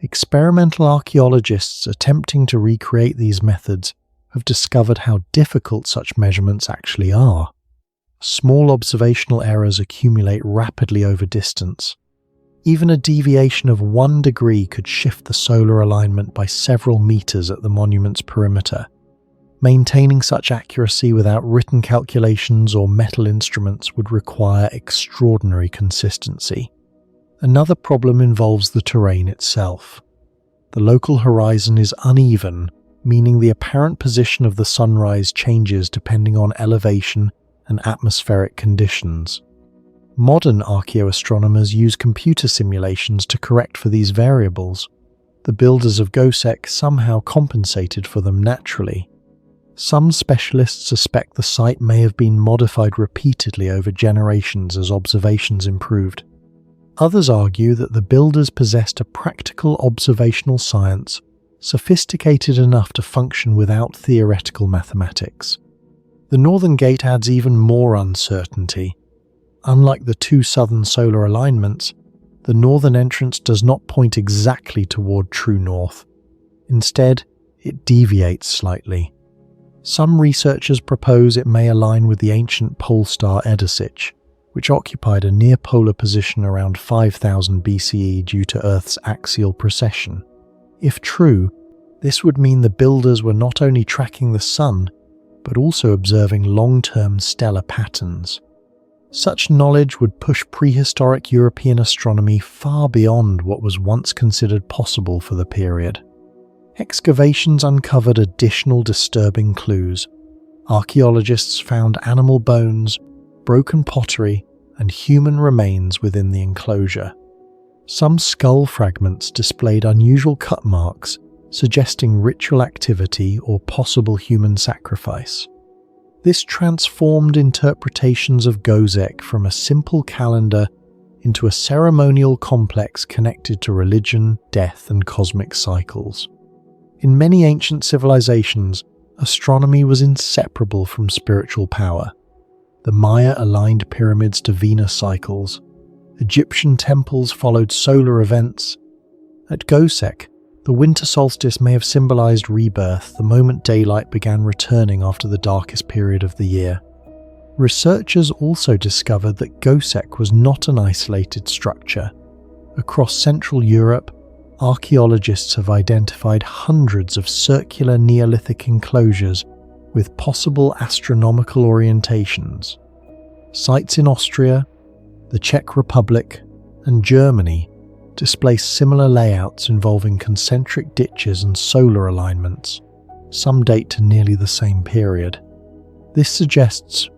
experimental archaeologists attempting to recreate these methods have discovered how difficult such measurements actually are. Small observational errors accumulate rapidly over distance. Even a deviation of 1 degree could shift the solar alignment by several meters at the monument's perimeter. Maintaining such accuracy without written calculations or metal instruments would require extraordinary consistency. Another problem involves the terrain itself. The local horizon is uneven, meaning the apparent position of the sunrise changes depending on elevation and atmospheric conditions. Modern archaeoastronomers use computer simulations to correct for these variables. The builders of Goseck somehow compensated for them naturally. Some specialists suspect the site may have been modified repeatedly over generations as observations improved. Others argue that the builders possessed a practical observational science sophisticated enough to function without theoretical mathematics. The northern gate adds even more uncertainty. Unlike the two southern solar alignments, the northern entrance does not point exactly toward true north. Instead, it deviates slightly. Some researchers propose it may align with the ancient pole star Edasich, which occupied a near-polar position around 5000 BCE due to Earth's axial precession. If true, this would mean the builders were not only tracking the sun, but also observing long-term stellar patterns. Such knowledge would push prehistoric European astronomy far beyond what was once considered possible for the period. Excavations uncovered additional disturbing clues. Archaeologists found animal bones, broken pottery, and human remains within the enclosure. Some skull fragments displayed unusual cut marks, suggesting ritual activity or possible human sacrifice. This transformed interpretations of Goseck from a simple calendar into a ceremonial complex connected to religion, death, and cosmic cycles. In many ancient civilizations, astronomy was inseparable from spiritual power. The Maya aligned pyramids to Venus cycles. Egyptian temples followed solar events. At Goseck, the winter solstice may have symbolized rebirth, the moment daylight began returning after the darkest period of the year. Researchers also discovered that Goseck was not an isolated structure. Across Central Europe, archaeologists have identified hundreds of circular Neolithic enclosures with possible astronomical orientations. Sites in Austria, the Czech Republic, and Germany display similar layouts involving concentric ditches and solar alignments. Some date to nearly the same period. This suggests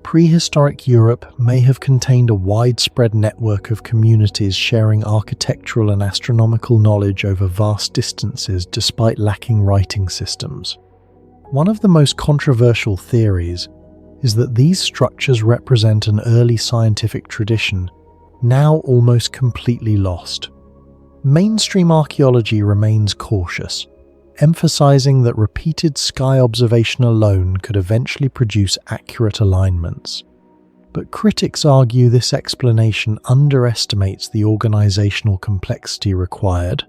prehistoric Europe may have contained a widespread network of communities sharing architectural and astronomical knowledge over vast distances despite lacking writing systems. One of the most controversial theories is that these structures represent an early scientific tradition, now almost completely lost. Mainstream archaeology remains cautious, emphasizing that repeated sky observation alone could eventually produce accurate alignments. But critics argue this explanation underestimates the organizational complexity required.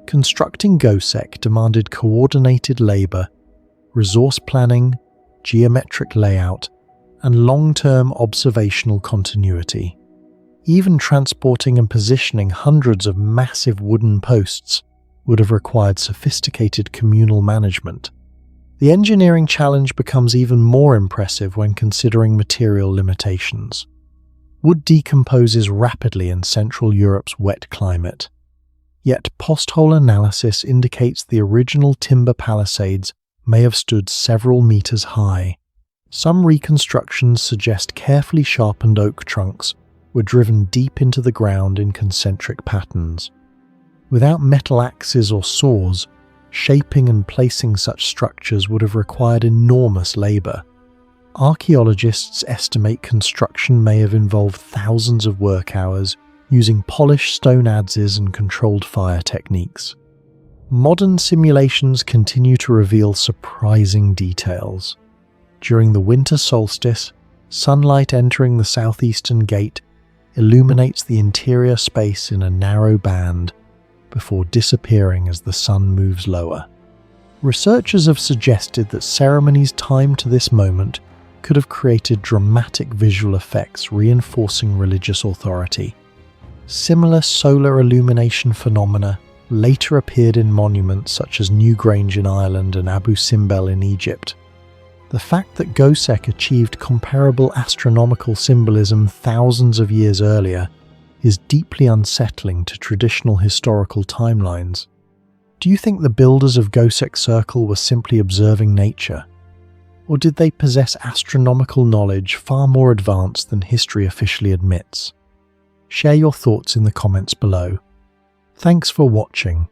Constructing Goseck demanded coordinated labor, resource planning, geometric layout, and long-term observational continuity. Even transporting and positioning hundreds of massive wooden posts would have required sophisticated communal management. The engineering challenge becomes even more impressive when considering material limitations. Wood decomposes rapidly in Central Europe's wet climate. Yet post-hole analysis indicates the original timber palisades may have stood several meters high. Some reconstructions suggest carefully sharpened oak trunks were driven deep into the ground in concentric patterns. Without metal axes or saws, shaping and placing such structures would have required enormous labor. Archaeologists estimate construction may have involved thousands of work hours using polished stone adzes and controlled fire techniques. Modern simulations continue to reveal surprising details. During the winter solstice, sunlight entering the southeastern gate illuminates the interior space in a narrow band before disappearing as the sun moves lower. Researchers have suggested that ceremonies timed to this moment could have created dramatic visual effects reinforcing religious authority. Similar solar illumination phenomena later appeared in monuments such as Newgrange in Ireland and Abu Simbel in Egypt. The fact that Goseck achieved comparable astronomical symbolism thousands of years earlier is deeply unsettling to traditional historical timelines. Do you think the builders of Goseck Circle were simply observing nature? Or did they possess astronomical knowledge far more advanced than history officially admits? Share your thoughts in the comments below. Thanks for watching.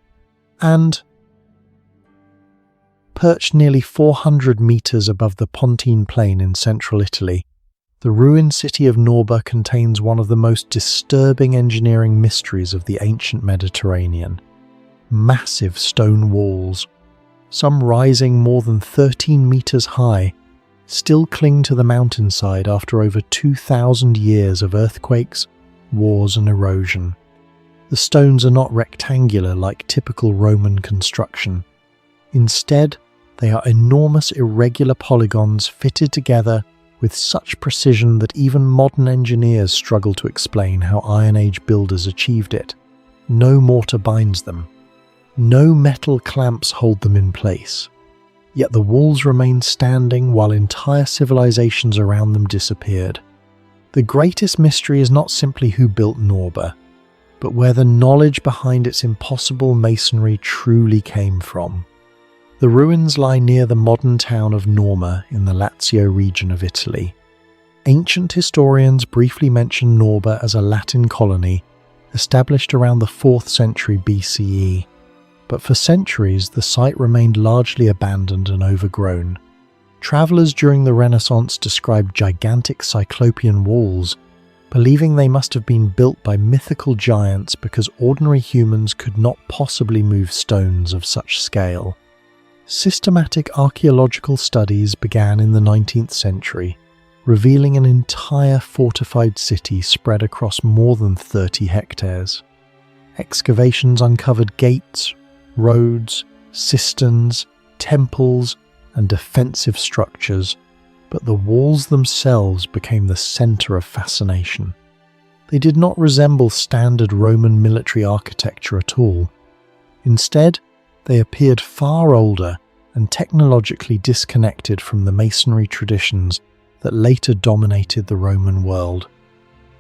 And perched nearly 400 meters above the Pontine Plain in central Italy, the ruined city of Norba contains one of the most disturbing engineering mysteries of the ancient Mediterranean. Massive stone walls, some rising more than 13 meters high, still cling to the mountainside after over 2,000 years of earthquakes, wars and erosion. The stones are not rectangular like typical Roman construction. Instead, they are enormous irregular polygons fitted together with such precision that even modern engineers struggle to explain how Iron Age builders achieved it. No mortar binds them. No metal clamps hold them in place. Yet the walls remain standing while entire civilizations around them disappeared. The greatest mystery is not simply who built Norba, but where the knowledge behind its impossible masonry truly came from. The ruins lie near the modern town of Norma in the Lazio region of Italy. Ancient historians briefly mention Norba as a Latin colony established around the 4th century BCE, but for centuries the site remained largely abandoned and overgrown. Travellers during the Renaissance described gigantic cyclopean walls, believing they must have been built by mythical giants because ordinary humans could not possibly move stones of such scale. Systematic archaeological studies began in the 19th century, revealing an entire fortified city spread across more than 30 hectares. Excavations uncovered gates, roads, cisterns, temples, and defensive structures, but the walls themselves became the center of fascination. They did not resemble standard Roman military architecture at all. Instead, they appeared far older and technologically disconnected from the masonry traditions that later dominated the Roman world.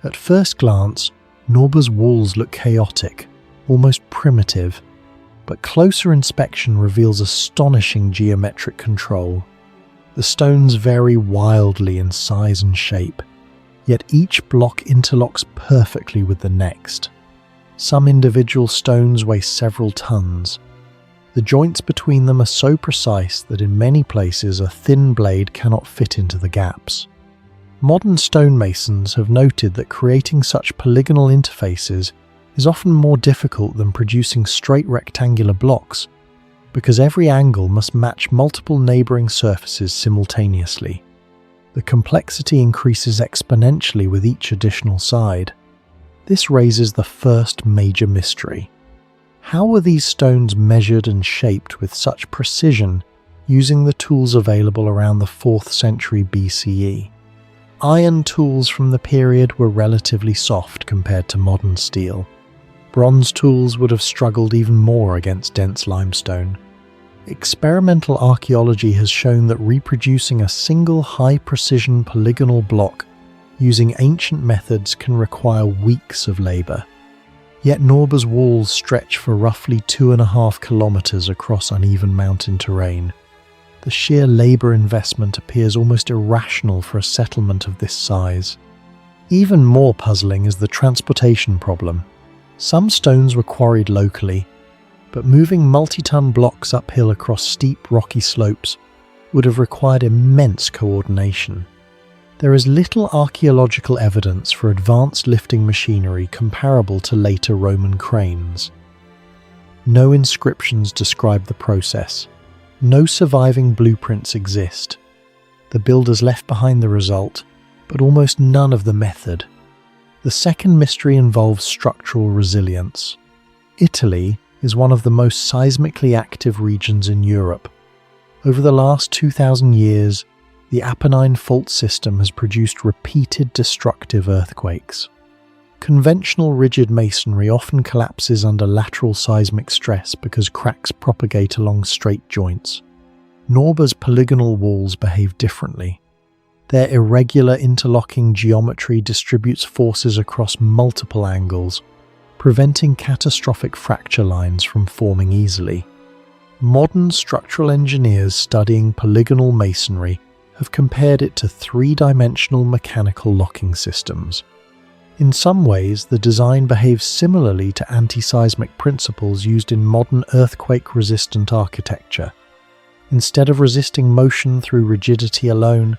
At first glance, Norba's walls look chaotic, almost primitive, but closer inspection reveals astonishing geometric control. The stones vary wildly in size and shape, yet each block interlocks perfectly with the next. Some individual stones weigh several tons. The joints between them are so precise that in many places a thin blade cannot fit into the gaps. Modern stonemasons have noted that creating such polygonal interfaces is often more difficult than producing straight rectangular blocks, because every angle must match multiple neighbouring surfaces simultaneously. The complexity increases exponentially with each additional side. This raises the first major mystery. How were these stones measured and shaped with such precision using the tools available around the 4th century BCE? Iron tools from the period were relatively soft compared to modern steel. Bronze tools would have struggled even more against dense limestone. Experimental archaeology has shown that reproducing a single high-precision polygonal block using ancient methods can require weeks of labour. Yet Norba's walls stretch for roughly 2.5 kilometres across uneven mountain terrain. The sheer labour investment appears almost irrational for a settlement of this size. Even more puzzling is the transportation problem. Some stones were quarried locally, but moving multi-ton blocks uphill across steep rocky slopes would have required immense coordination. There is little archaeological evidence for advanced lifting machinery comparable to later Roman cranes. No inscriptions describe the process. No surviving blueprints exist. The builders left behind the result, but almost none of the method. The second mystery involves structural resilience. Italy is one of the most seismically active regions in Europe. Over the last 2,000 years, the Apennine fault system has produced repeated destructive earthquakes. Conventional rigid masonry often collapses under lateral seismic stress because cracks propagate along straight joints. Norba's polygonal walls behave differently. Their irregular interlocking geometry distributes forces across multiple angles, preventing catastrophic fracture lines from forming easily. Modern structural engineers studying polygonal masonry have compared it to three-dimensional mechanical locking systems. In some ways, the design behaves similarly to anti-seismic principles used in modern earthquake-resistant architecture. Instead of resisting motion through rigidity alone,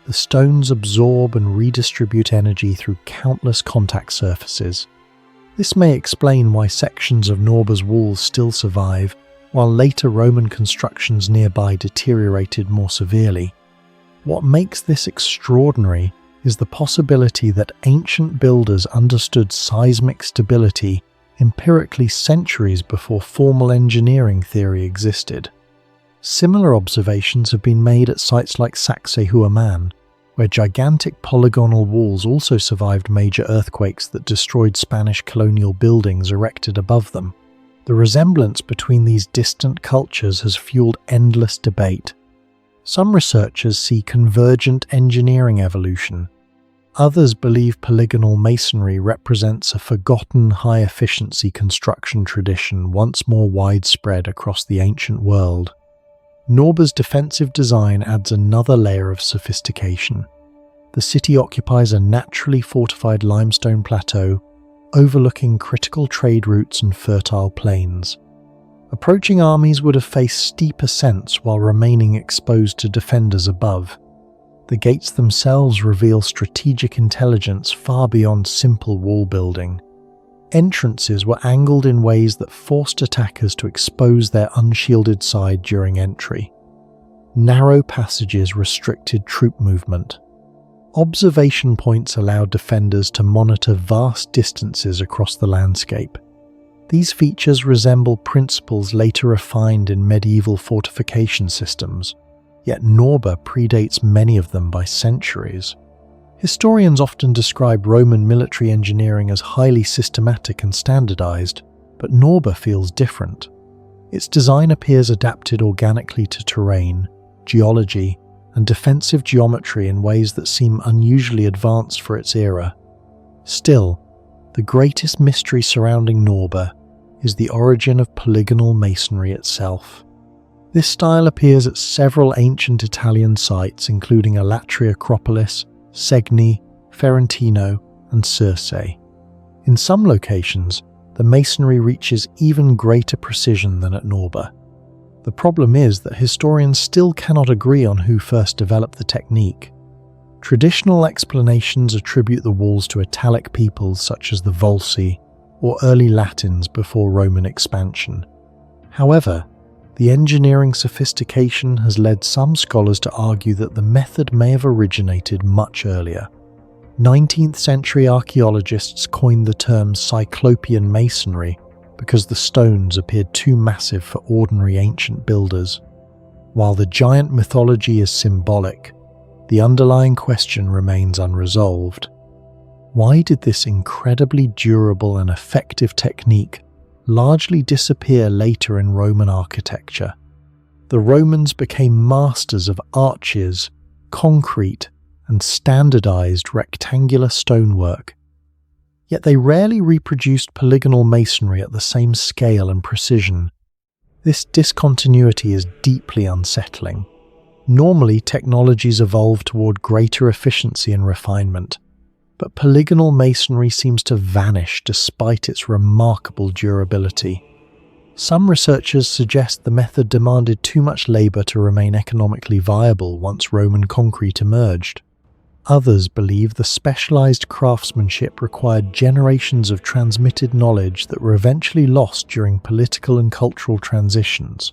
the stones absorb and redistribute energy through countless contact surfaces. This may explain why sections of Norba's walls still survive, while later Roman constructions nearby deteriorated more severely. What makes this extraordinary is the possibility that ancient builders understood seismic stability empirically centuries before formal engineering theory existed. Similar observations have been made at sites like Sacsayhuaman, where gigantic polygonal walls also survived major earthquakes that destroyed Spanish colonial buildings erected above them. The resemblance between these distant cultures has fueled endless debate. Some researchers see convergent engineering evolution. Others believe polygonal masonry represents a forgotten high-efficiency construction tradition once more widespread across the ancient world. Norba's defensive design adds another layer of sophistication. The city occupies a naturally fortified limestone plateau, overlooking critical trade routes and fertile plains. Approaching armies would have faced steep ascents while remaining exposed to defenders above. The gates themselves reveal strategic intelligence far beyond simple wall building. Entrances were angled in ways that forced attackers to expose their unshielded side during entry. Narrow passages restricted troop movement. Observation points allowed defenders to monitor vast distances across the landscape. These features resemble principles later refined in medieval fortification systems, yet Norba predates many of them by centuries. Historians often describe Roman military engineering as highly systematic and standardized, but Norba feels different. Its design appears adapted organically to terrain, geology, and defensive geometry in ways that seem unusually advanced for its era. Still, the greatest mystery surrounding Norba is the origin of polygonal masonry itself. This style appears at several ancient Italian sites including Alatri Acropolis, Segni, Ferentino, and Circe. In some locations, the masonry reaches even greater precision than at Norba. The problem is that historians still cannot agree on who first developed the technique. Traditional explanations attribute the walls to Italic peoples such as the Volsci or early Latins before Roman expansion. However, the engineering sophistication has led some scholars to argue that the method may have originated much earlier. 19th century archaeologists coined the term Cyclopean masonry because the stones appeared too massive for ordinary ancient builders. While the giant mythology is symbolic, the underlying question remains unresolved. Why did this incredibly durable and effective technique largely disappear later in Roman architecture? The Romans became masters of arches, concrete, and standardized rectangular stonework. Yet they rarely reproduced polygonal masonry at the same scale and precision. This discontinuity is deeply unsettling. Normally, technologies evolve toward greater efficiency and refinement, but polygonal masonry seems to vanish despite its remarkable durability. Some researchers suggest the method demanded too much labor to remain economically viable once Roman concrete emerged. Others believe the specialized craftsmanship required generations of transmitted knowledge that were eventually lost during political and cultural transitions.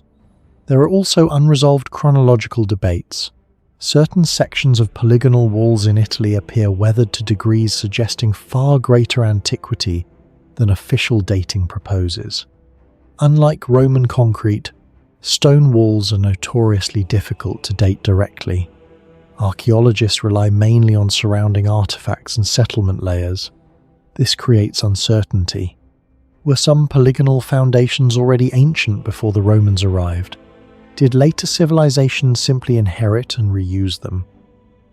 There are also unresolved chronological debates. Certain sections of polygonal walls in Italy appear weathered to degrees suggesting far greater antiquity than official dating proposes. Unlike Roman concrete, stone walls are notoriously difficult to date directly. Archaeologists rely mainly on surrounding artifacts and settlement layers. This creates uncertainty. Were some polygonal foundations already ancient before the Romans arrived? Did later civilizations simply inherit and reuse them?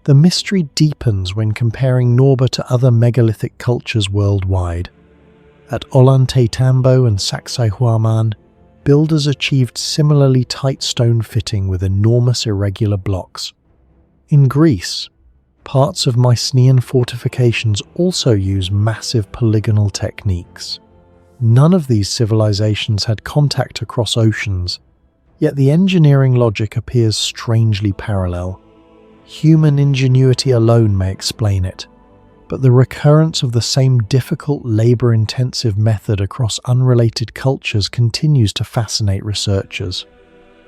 The mystery deepens when comparing Norba to other megalithic cultures worldwide. At Ollantaytambo and Sacsayhuaman, builders achieved similarly tight stone fitting with enormous irregular blocks. In Greece, parts of Mycenaean fortifications also use massive polygonal techniques. None of these civilizations had contact across oceans, yet the engineering logic appears strangely parallel. Human ingenuity alone may explain it, but the recurrence of the same difficult, labor-intensive method across unrelated cultures continues to fascinate researchers.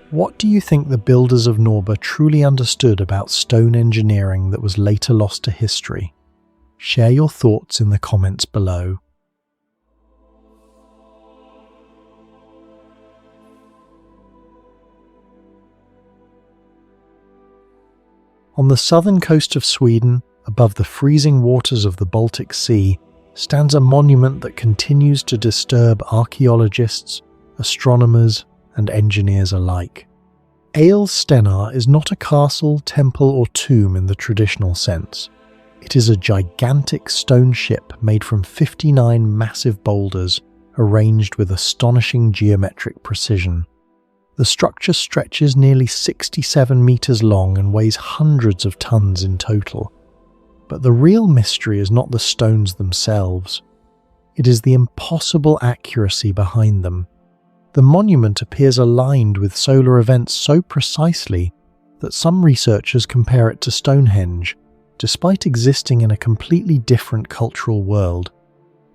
What do you think the builders of Norba truly understood about stone engineering that was later lost to history? Share your thoughts in the comments below. On the southern coast of Sweden, above the freezing waters of the Baltic Sea, stands a monument that continues to disturb archaeologists, astronomers, and engineers alike. Stenar is not a castle, temple, or tomb in the traditional sense. It is a gigantic stone ship made from 59 massive boulders arranged with astonishing geometric precision. The structure stretches nearly 67 meters long and weighs hundreds of tons in total. But the real mystery is not the stones themselves. It is the impossible accuracy behind them. The monument appears aligned with solar events so precisely that some researchers compare it to Stonehenge, despite existing in a completely different cultural world.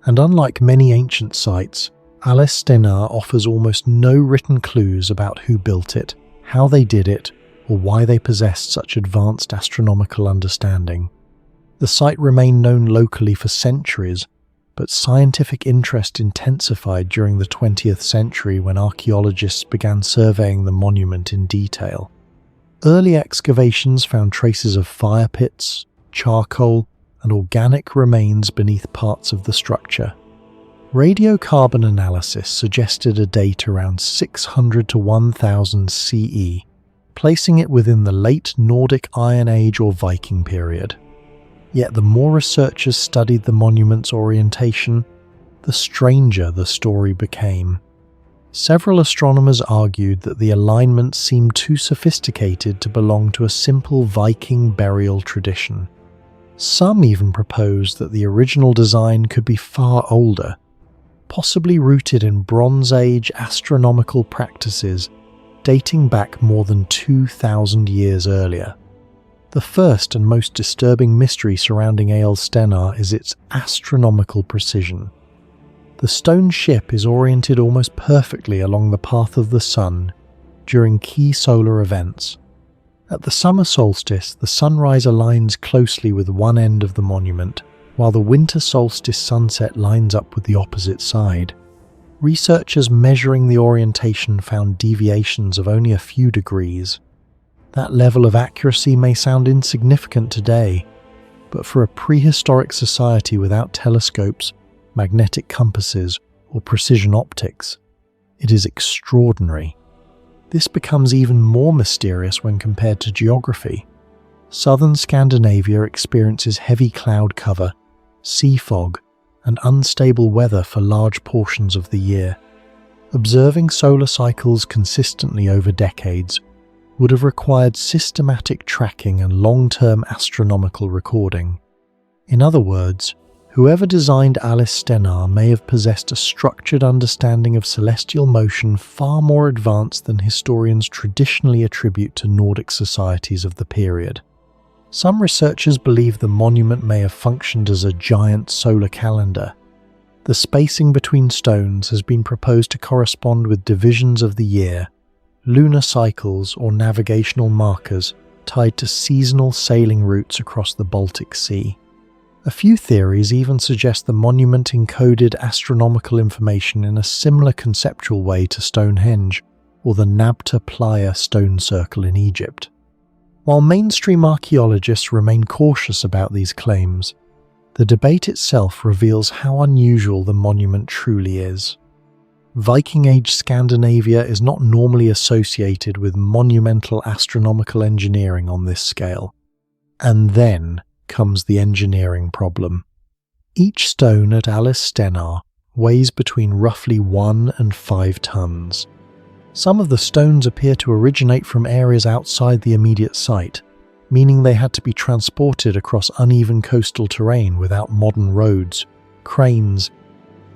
And unlike many ancient sites, Stenar offers almost no written clues about who built it, how they did it, or why they possessed such advanced astronomical understanding. The site remained known locally for centuries, but scientific interest intensified during the 20th century when archaeologists began surveying the monument in detail. Early excavations found traces of fire pits, charcoal, and organic remains beneath parts of the structure. Radiocarbon analysis suggested a date around 600 to 1000 CE, placing it within the late Nordic Iron Age or Viking period. Yet the more researchers studied the monument's orientation, the stranger the story became. Several astronomers argued that the alignment seemed too sophisticated to belong to a simple Viking burial tradition. Some even proposed that the original design could be far older, possibly rooted in Bronze Age astronomical practices dating back more than 2,000 years earlier. The first and most disturbing mystery surrounding Stenar is its astronomical precision. The stone ship is oriented almost perfectly along the path of the sun during key solar events. At the summer solstice, the sunrise aligns closely with one end of the monument, while the winter solstice sunset lines up with the opposite side. Researchers measuring the orientation found deviations of only a few degrees. That level of accuracy may sound insignificant today, but for a prehistoric society without telescopes, magnetic compasses, or precision optics, it is extraordinary. This becomes even more mysterious when compared to geography. Southern Scandinavia experiences heavy cloud cover, sea fog, and unstable weather for large portions of the year. Observing solar cycles consistently over decades would have required systematic tracking and long-term astronomical recording. In other words, whoever designed Stenar may have possessed a structured understanding of celestial motion far more advanced than historians traditionally attribute to Nordic societies of the period. Some researchers believe the monument may have functioned as a giant solar calendar. The spacing between stones has been proposed to correspond with divisions of the year, lunar cycles, or navigational markers tied to seasonal sailing routes across the Baltic Sea. A few theories even suggest the monument encoded astronomical information in a similar conceptual way to Stonehenge or the Nabta Playa stone circle in Egypt. While mainstream archaeologists remain cautious about these claims, the debate itself reveals how unusual the monument truly is. Viking Age Scandinavia is not normally associated with monumental astronomical engineering on this scale. And then comes the engineering problem. Each stone at Stenar weighs between roughly 1 and 5 tons. Some of the stones appear to originate from areas outside the immediate site, meaning they had to be transported across uneven coastal terrain without modern roads, cranes,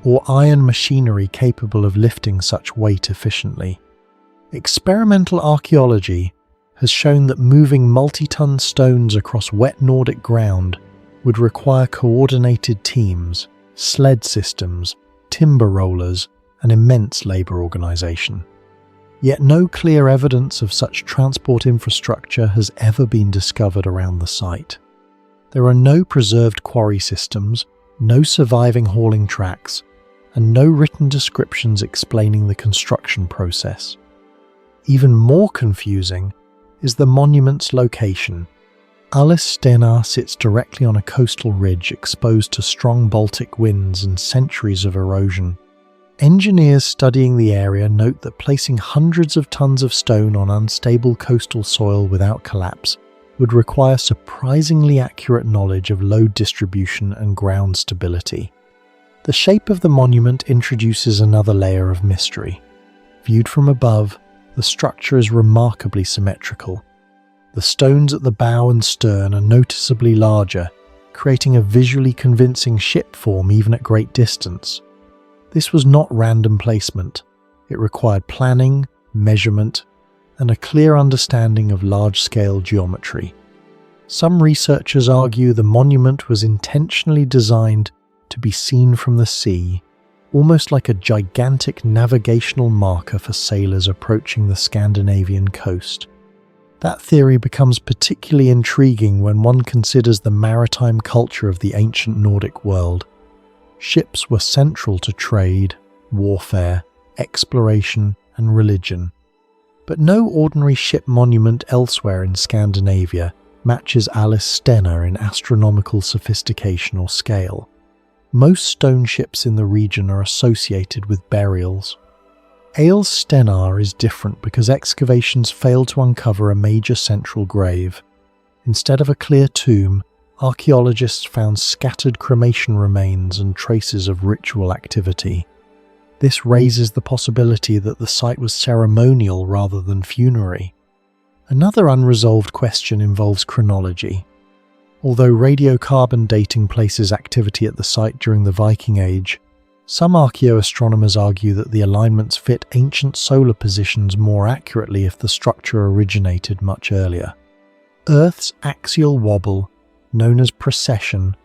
or iron machinery capable of lifting such weight efficiently. Experimental archaeology has shown that moving multi-ton stones across wet Nordic ground would require coordinated teams, sled systems, timber rollers, and immense labour organisation. Yet no clear evidence of such transport infrastructure has ever been discovered around the site. There are no preserved quarry systems, no surviving hauling tracks, and no written descriptions explaining the construction process. Even more confusing is the monument's location. Stenar sits directly on a coastal ridge exposed to strong Baltic winds and centuries of erosion. Engineers studying the area note that placing hundreds of tons of stone on unstable coastal soil without collapse would require surprisingly accurate knowledge of load distribution and ground stability. The shape of the monument introduces another layer of mystery. Viewed from above, the structure is remarkably symmetrical. The stones at the bow and stern are noticeably larger, creating a visually convincing ship form even at great distance. This was not random placement. It required planning, measurement, and a clear understanding of large-scale geometry. Some researchers argue the monument was intentionally designed to be seen from the sea, almost like a gigantic navigational marker for sailors approaching the Scandinavian coast. That theory becomes particularly intriguing when one considers the maritime culture of the ancient Nordic world. Ships were central to trade, warfare, exploration, and religion. But no ordinary ship monument elsewhere in Scandinavia matches Stenar in astronomical sophistication or scale. Most stone ships in the region are associated with burials. Stenar is different because excavations failed to uncover a major central grave. Instead of a clear tomb, archaeologists found scattered cremation remains and traces of ritual activity. This raises the possibility that the site was ceremonial rather than funerary. Another unresolved question involves chronology. Although radiocarbon dating places activity at the site during the Viking Age, some archaeoastronomers argue that the alignments fit ancient solar positions more accurately if the structure originated much earlier. Earth's axial wobble, known as precession,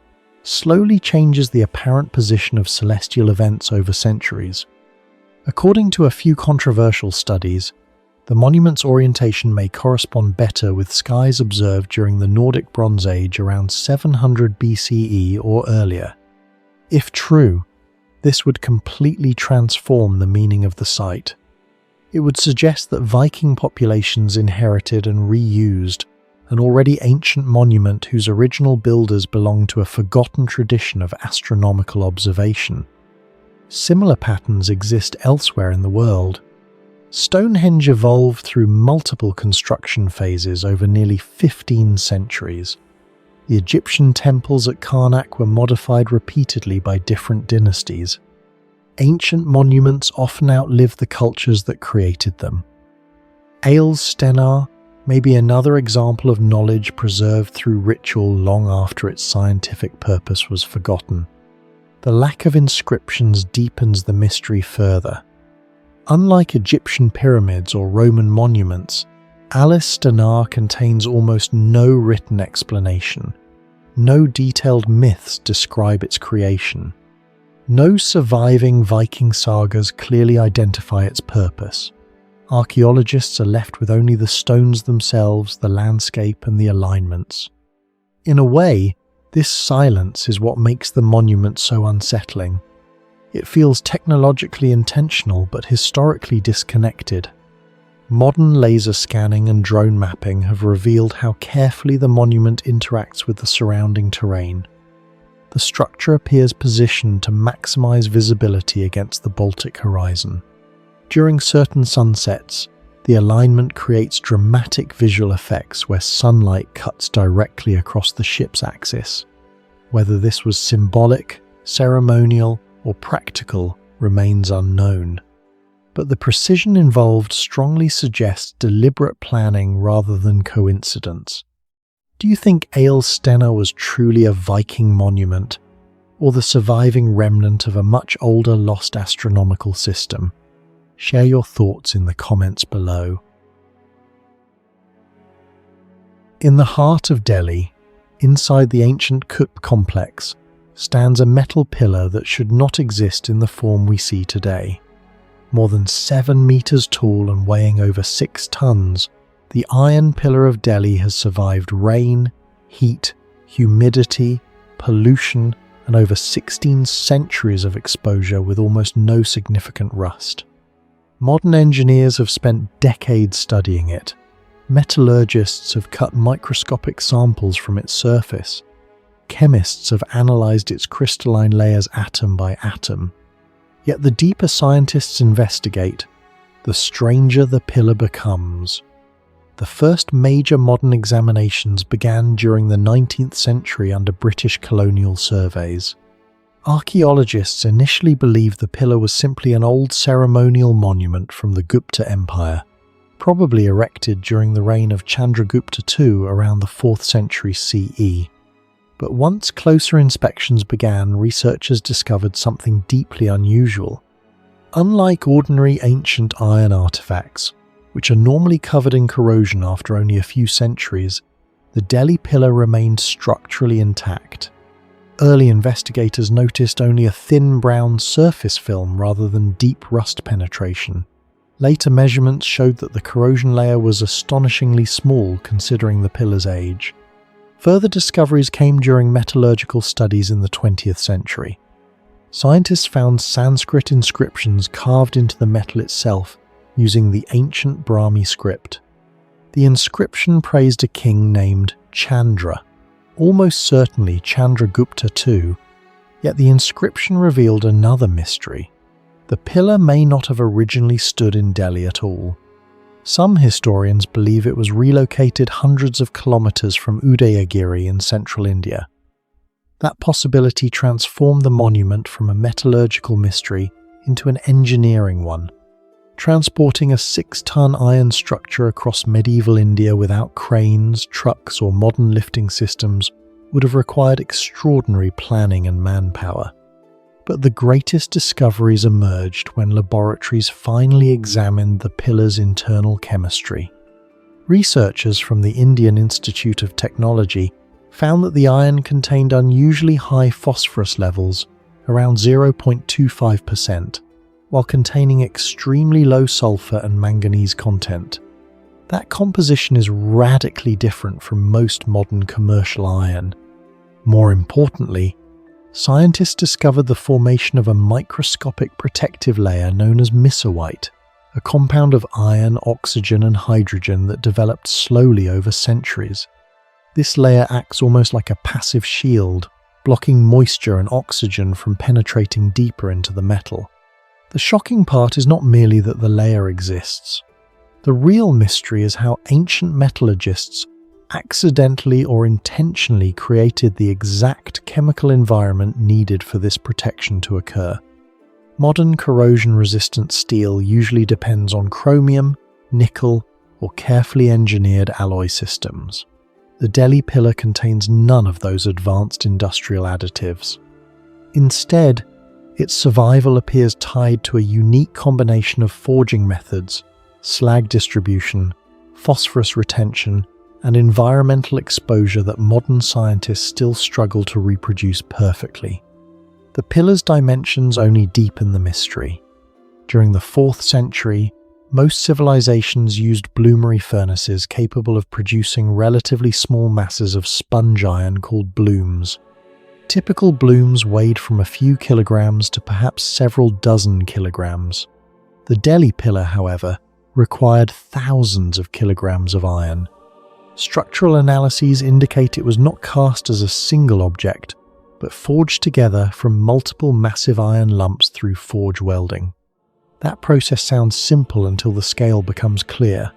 slowly changes the apparent position of celestial events over centuries. According to a few controversial studies, the monument's orientation may correspond better with skies observed during the Nordic Bronze Age around 700 BCE or earlier. If true, this would completely transform the meaning of the site. It would suggest that Viking populations inherited and reused an already ancient monument whose original builders belonged to a forgotten tradition of astronomical observation. Similar patterns exist elsewhere in the world. Stonehenge evolved through multiple construction phases over nearly 15 centuries. The Egyptian temples at Karnak were modified repeatedly by different dynasties. Ancient monuments often outlive the cultures that created them. Stenar may be another example of knowledge preserved through ritual long after its scientific purpose was forgotten. The lack of inscriptions deepens the mystery further. Unlike Egyptian pyramids or Roman monuments, Stenar contains almost no written explanation. No detailed myths describe its creation. No surviving Viking sagas clearly identify its purpose. Archaeologists are left with only the stones themselves, the landscape, and the alignments. In a way, this silence is what makes the monument so unsettling. It feels technologically intentional but historically disconnected. Modern laser scanning and drone mapping have revealed how carefully the monument interacts with the surrounding terrain. The structure appears positioned to maximize visibility against the Baltic horizon. During certain sunsets, the alignment creates dramatic visual effects where sunlight cuts directly across the ship's axis. Whether this was symbolic, ceremonial, or practical remains unknown. But the precision involved strongly suggests deliberate planning rather than coincidence. Do you think Stenar was truly a Viking monument, or the surviving remnant of a much older lost astronomical system? Share your thoughts in the comments below. In the heart of Delhi, inside the ancient Qutb complex, stands a metal pillar that should not exist in the form we see today. More than 7 meters tall and weighing over 6 tons, the Iron Pillar of Delhi has survived rain, heat, humidity, pollution, and over 16 centuries of exposure with almost no significant rust. Modern engineers have spent decades studying it. Metallurgists have cut microscopic samples from its surface. Chemists have analyzed its crystalline layers atom by atom. Yet the deeper scientists investigate, the stranger the pillar becomes. The first major modern examinations began during the 19th century under British colonial surveys. Archaeologists initially believed the pillar was simply an old ceremonial monument from the Gupta Empire, probably erected during the reign of Chandragupta II around the 4th century CE. But once closer inspections began, researchers discovered something deeply unusual. Unlike ordinary ancient iron artifacts, which are normally covered in corrosion after only a few centuries, the Delhi pillar remained structurally intact. Early investigators noticed only a thin brown surface film rather than deep rust penetration. Later measurements showed that the corrosion layer was astonishingly small considering the pillar's age. Further discoveries came during metallurgical studies in the 20th century. Scientists found Sanskrit inscriptions carved into the metal itself using the ancient Brahmi script. The inscription praised a king named Chandra, almost certainly Chandragupta II, yet the inscription revealed another mystery. The pillar may not have originally stood in Delhi at all. Some historians believe it was relocated hundreds of kilometers from Udayagiri in central India. That possibility transformed the monument from a metallurgical mystery into an engineering one. Transporting a 6-ton iron structure across medieval India without cranes, trucks, or modern lifting systems would have required extraordinary planning and manpower. But the greatest discoveries emerged when laboratories finally examined the pillar's internal chemistry. Researchers from the Indian Institute of Technology found that the iron contained unusually high phosphorus levels, around 0.25%, while containing extremely low sulfur and manganese content. That composition is radically different from most modern commercial iron. More importantly, scientists discovered the formation of a microscopic protective layer known as misoite. a compound of iron, oxygen and hydrogen that developed slowly over centuries. This layer acts almost like a passive shield, blocking moisture and oxygen from penetrating deeper into the metal. The shocking part is not merely that the layer exists. The real mystery is how ancient metallurgists accidentally or intentionally created the exact chemical environment needed for this protection to occur. Modern corrosion-resistant steel usually depends on chromium, nickel, or carefully engineered alloy systems. The Delhi pillar contains none of those advanced industrial additives. Instead, its survival appears tied to a unique combination of forging methods, slag distribution, phosphorus retention, and environmental exposure that modern scientists still struggle to reproduce perfectly. The pillar's dimensions only deepen the mystery. During the 4th century, most civilizations used bloomery furnaces capable of producing relatively small masses of sponge iron called blooms. Typical blooms weighed from a few kilograms to perhaps several dozen kilograms. The Delhi pillar, however, required thousands of kilograms of iron. Structural analyses indicate it was not cast as a single object, but forged together from multiple massive iron lumps through forge welding. That process sounds simple until the scale becomes clear.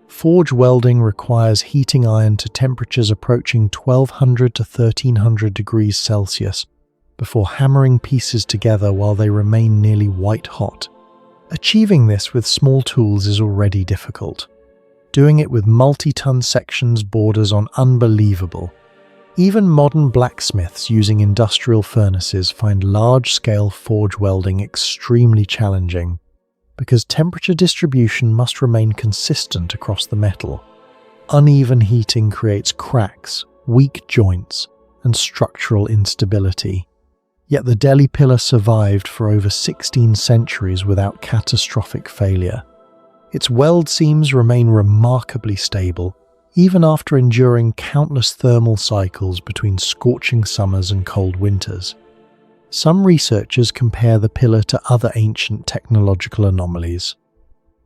Forge welding requires heating iron to temperatures approaching 1200 to 1300 degrees Celsius before hammering pieces together while they remain nearly white hot. Achieving this with small tools is already difficult. Doing it with multi-ton sections borders on unbelievable. Even modern blacksmiths using industrial furnaces find large-scale forge welding extremely challenging, because temperature distribution must remain consistent across the metal. Uneven heating creates cracks, weak joints, and structural instability. Yet the Delhi pillar survived for over 16 centuries without catastrophic failure. Its weld seams remain remarkably stable, even after enduring countless thermal cycles between scorching summers and cold winters. Some researchers compare the pillar to other ancient technological anomalies.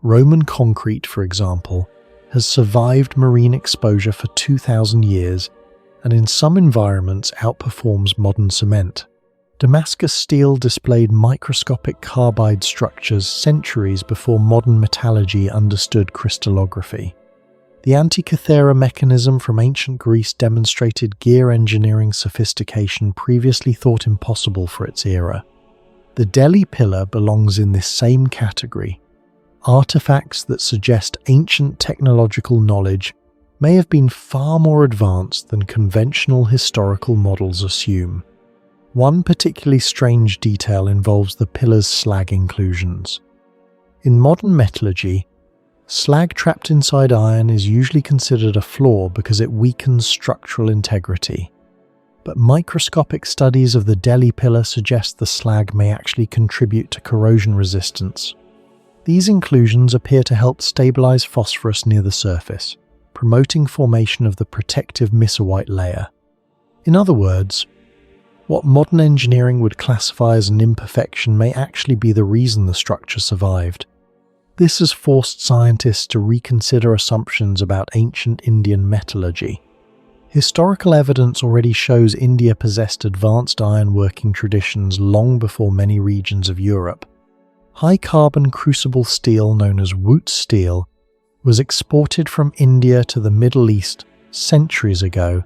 Roman concrete, for example, has survived marine exposure for 2,000 years and in some environments outperforms modern cement. Damascus steel displayed microscopic carbide structures centuries before modern metallurgy understood crystallography. The Antikythera mechanism from ancient Greece demonstrated gear engineering sophistication previously thought impossible for its era. The Delhi pillar belongs in this same category. Artifacts that suggest ancient technological knowledge may have been far more advanced than conventional historical models assume. One particularly strange detail involves the pillar's slag inclusions. In modern metallurgy, slag trapped inside iron is usually considered a flaw because it weakens structural integrity. But microscopic studies of the Delhi pillar suggest the slag may actually contribute to corrosion resistance. These inclusions appear to help stabilize phosphorus near the surface, promoting formation of the protective mica-white layer. In other words, what modern engineering would classify as an imperfection may actually be the reason the structure survived. This has forced scientists to reconsider assumptions about ancient Indian metallurgy. Historical evidence already shows India possessed advanced ironworking traditions long before many regions of Europe. High-carbon crucible steel known as Wootz steel was exported from India to the Middle East centuries ago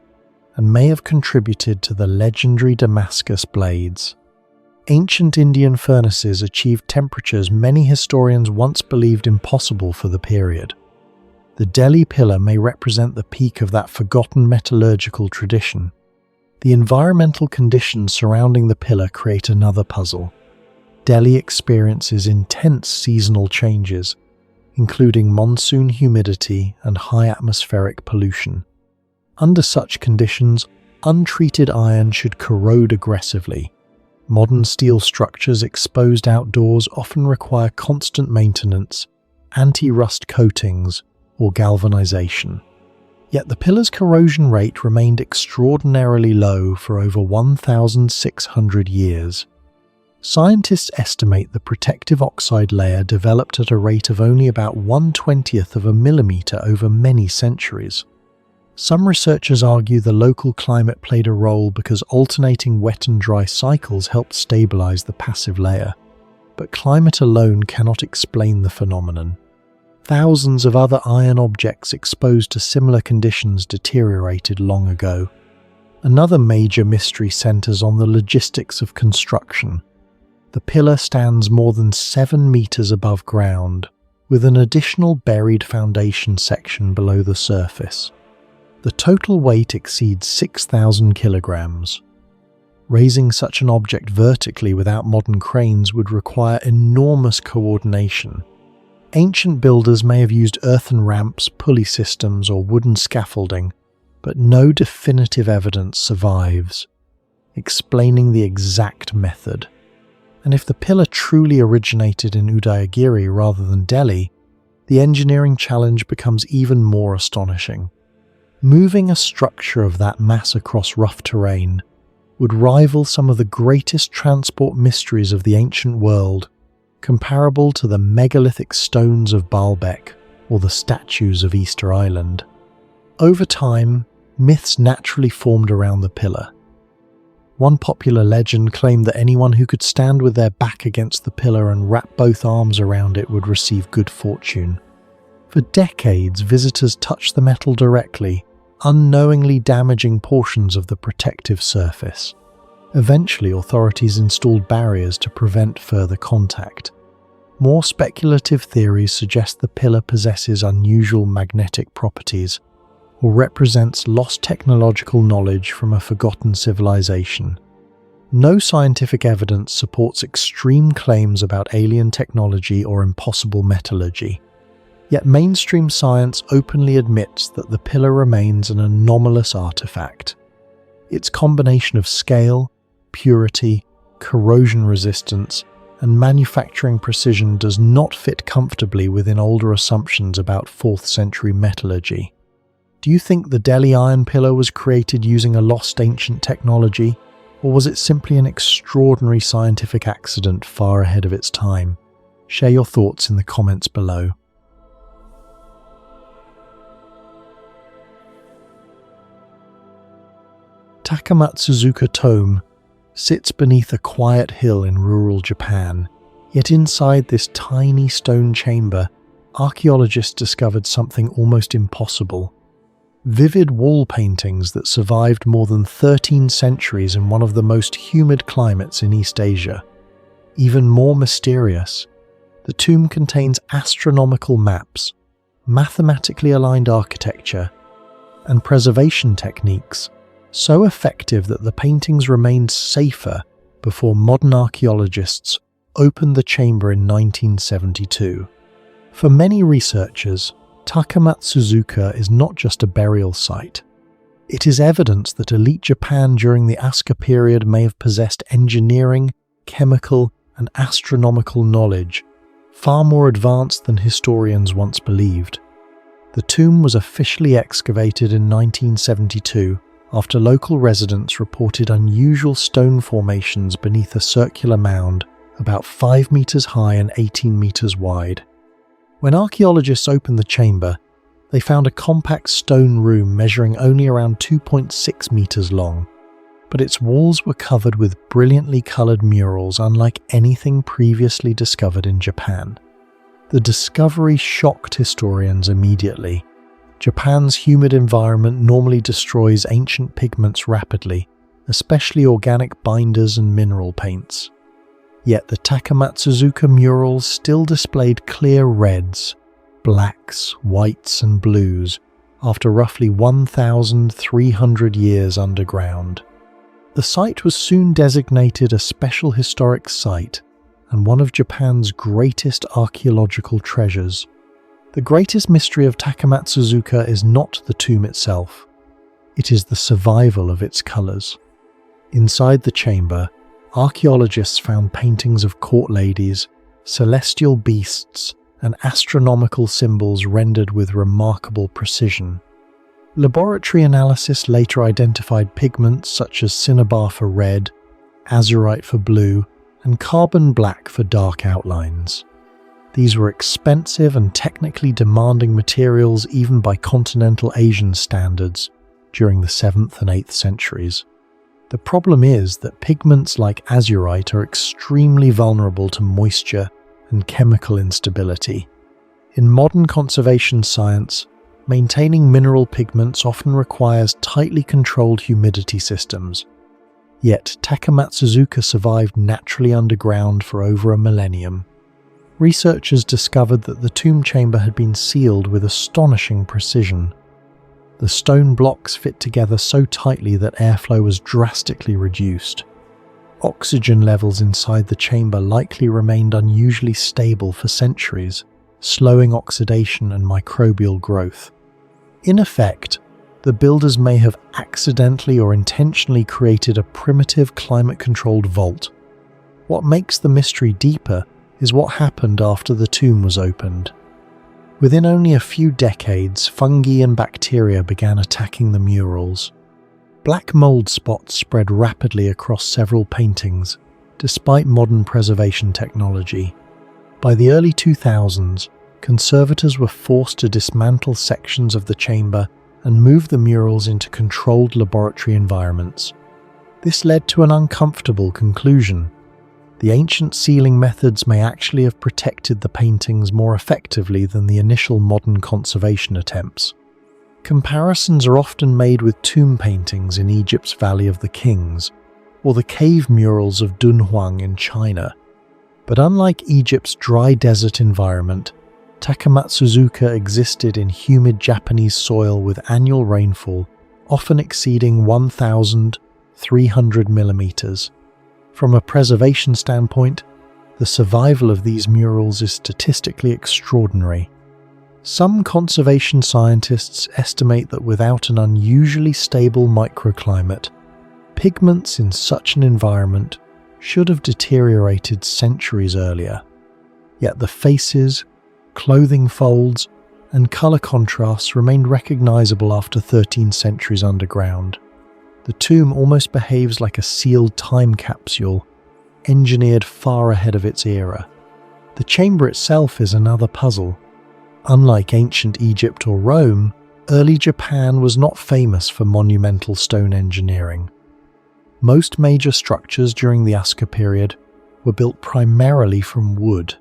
and may have contributed to the legendary Damascus blades. Ancient Indian furnaces achieved temperatures many historians once believed impossible for the period. The Delhi pillar may represent the peak of that forgotten metallurgical tradition. The environmental conditions surrounding the pillar create another puzzle. Delhi experiences intense seasonal changes, including monsoon humidity and high atmospheric pollution. Under such conditions, untreated iron should corrode aggressively. Modern steel structures exposed outdoors often require constant maintenance, anti-rust coatings, or galvanization. Yet the pillar's corrosion rate remained extraordinarily low for over 1,600 years. Scientists estimate the protective oxide layer developed at a rate of only about 1/20th of a millimeter over many centuries. Some researchers argue the local climate played a role because alternating wet and dry cycles helped stabilize the passive layer. But climate alone cannot explain the phenomenon. Thousands of other iron objects exposed to similar conditions deteriorated long ago. Another major mystery centers on the logistics of construction. The pillar stands more than 7 meters above ground, with an additional buried foundation section below the surface. The total weight exceeds 6,000 kilograms. Raising such an object vertically without modern cranes would require enormous coordination. Ancient builders may have used earthen ramps, pulley systems, or wooden scaffolding, but no definitive evidence survives, explaining the exact method. And if the pillar truly originated in Udayagiri rather than Delhi, the engineering challenge becomes even more astonishing. Moving a structure of that mass across rough terrain would rival some of the greatest transport mysteries of the ancient world, comparable to the megalithic stones of Baalbek or the statues of Easter Island. Over time, myths naturally formed around the pillar. One popular legend claimed that anyone who could stand with their back against the pillar and wrap both arms around it would receive good fortune. For decades, visitors touched the metal directly, unknowingly damaging portions of the protective surface. Eventually, authorities installed barriers to prevent further contact. More speculative theories suggest the pillar possesses unusual magnetic properties, or represents lost technological knowledge from a forgotten civilization. No scientific evidence supports extreme claims about alien technology or impossible metallurgy. Yet mainstream science openly admits that the pillar remains an anomalous artifact. Its combination of scale, purity, corrosion resistance, and manufacturing precision does not fit comfortably within older assumptions about 4th century metallurgy. Do you think the Delhi iron pillar was created using a lost ancient technology, or was it simply an extraordinary scientific accident far ahead of its time? Share your thoughts in the comments below. Takamatsuzuka tomb sits beneath a quiet hill in rural Japan, yet inside this tiny stone chamber, archaeologists discovered something almost impossible. Vivid wall paintings that survived more than 13 centuries in one of the most humid climates in East Asia. Even more mysterious, the tomb contains astronomical maps, mathematically aligned architecture, and preservation techniques so effective that the paintings remained safer before modern archaeologists opened the chamber in 1972. For many researchers, Takamatsuzuka is not just a burial site. It is evidence that elite Japan during the Asuka period may have possessed engineering, chemical, and astronomical knowledge far more advanced than historians once believed. The tomb was officially excavated in 1972 after local residents reported unusual stone formations beneath a circular mound about 5 meters high and 18 meters wide. When archaeologists opened the chamber, they found a compact stone room measuring only around 2.6 meters long, but its walls were covered with brilliantly colored murals unlike anything previously discovered in Japan. The discovery shocked historians immediately. Japan's humid environment normally destroys ancient pigments rapidly, especially organic binders and mineral paints. Yet the Takamatsuzuka murals still displayed clear reds, blacks, whites and blues after roughly 1,300 years underground. The site was soon designated a special historic site and one of Japan's greatest archaeological treasures. The greatest mystery of Takamatsuzuka is not the tomb itself. It is the survival of its colors. Inside the chamber, archaeologists found paintings of court ladies, celestial beasts, and astronomical symbols rendered with remarkable precision. Laboratory analysis later identified pigments such as cinnabar for red, azurite for blue, and carbon black for dark outlines. These were expensive and technically demanding materials even by continental Asian standards during the 7th and 8th centuries. The problem is that pigments like azurite are extremely vulnerable to moisture and chemical instability. In modern conservation science, maintaining mineral pigments often requires tightly controlled humidity systems. Yet Takamatsuzuka survived naturally underground for over a millennium. Researchers discovered that the tomb chamber had been sealed with astonishing precision. The stone blocks fit together so tightly that airflow was drastically reduced. Oxygen levels inside the chamber likely remained unusually stable for centuries, slowing oxidation and microbial growth. In effect, the builders may have accidentally or intentionally created a primitive climate-controlled vault. What makes the mystery deeper is what happened after the tomb was opened. Within only a few decades, fungi and bacteria began attacking the murals. Black mold spots spread rapidly across several paintings, despite modern preservation technology. By the early 2000s, conservators were forced to dismantle sections of the chamber and move the murals into controlled laboratory environments. This led to an uncomfortable conclusion. The ancient sealing methods may actually have protected the paintings more effectively than the initial modern conservation attempts. Comparisons are often made with tomb paintings in Egypt's Valley of the Kings, or the cave murals of Dunhuang in China. But unlike Egypt's dry desert environment, Takamatsuzuka existed in humid Japanese soil with annual rainfall often exceeding 1,300 millimeters. From a preservation standpoint, the survival of these murals is statistically extraordinary. Some conservation scientists estimate that without an unusually stable microclimate, pigments in such an environment should have deteriorated centuries earlier. Yet the faces, clothing folds, and color contrasts remained recognizable after 13 centuries underground. The tomb almost behaves like a sealed time capsule, engineered far ahead of its era. The chamber itself is another puzzle. Unlike ancient Egypt or Rome, early Japan was not famous for monumental stone engineering. Most major structures during the Asuka period were built primarily from wood.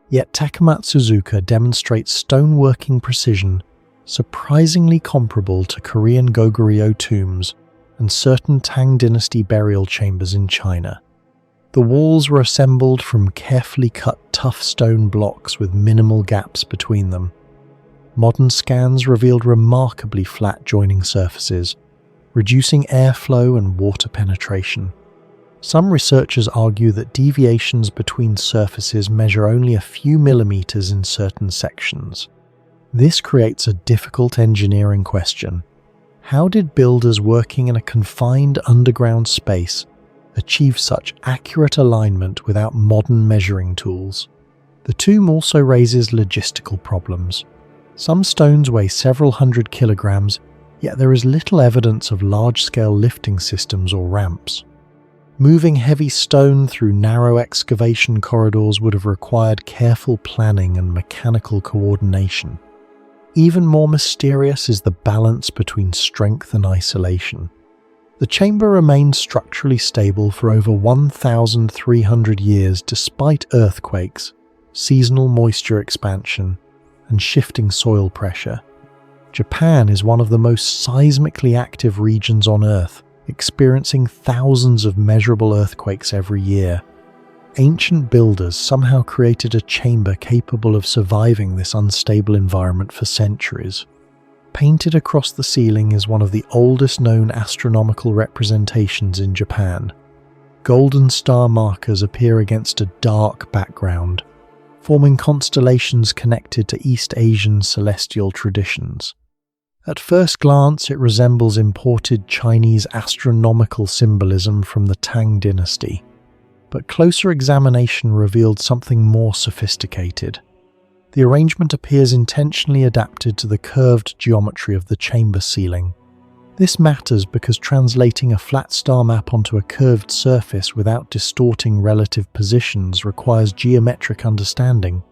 Yet Takamatsuzuka demonstrates stoneworking precision surprisingly comparable to Korean Goguryeo tombs and certain Tang dynasty burial chambers in China. The walls were assembled from carefully cut tough stone blocks with minimal gaps between them. Modern scans revealed remarkably flat joining surfaces, reducing airflow and water penetration. Some researchers argue that deviations between surfaces measure only a few millimeters in certain sections. This creates a difficult engineering question. How did builders working in a confined underground space achieve such accurate alignment without modern measuring tools? The tomb also raises logistical problems. Some stones weigh several hundred kilograms, yet there is little evidence of large-scale lifting systems or ramps. Moving heavy stone through narrow excavation corridors would have required careful planning and mechanical coordination. Even more mysterious is the balance between strength and isolation. The chamber remained structurally stable for over 1,300 years despite earthquakes, seasonal moisture expansion, and shifting soil pressure. Japan is one of the most seismically active regions on Earth, experiencing thousands of measurable earthquakes every year. Ancient builders somehow created a chamber capable of surviving this unstable environment for centuries. Painted across the ceiling is one of the oldest known astronomical representations in Japan. Golden star markers appear against a dark background, forming constellations connected to East Asian celestial traditions. At first glance, it resembles imported Chinese astronomical symbolism from the Tang dynasty, but closer examination revealed something more sophisticated. The arrangement appears intentionally adapted to the curved geometry of the chamber ceiling. This matters because translating a flat star map onto a curved surface without distorting relative positions requires geometric understanding.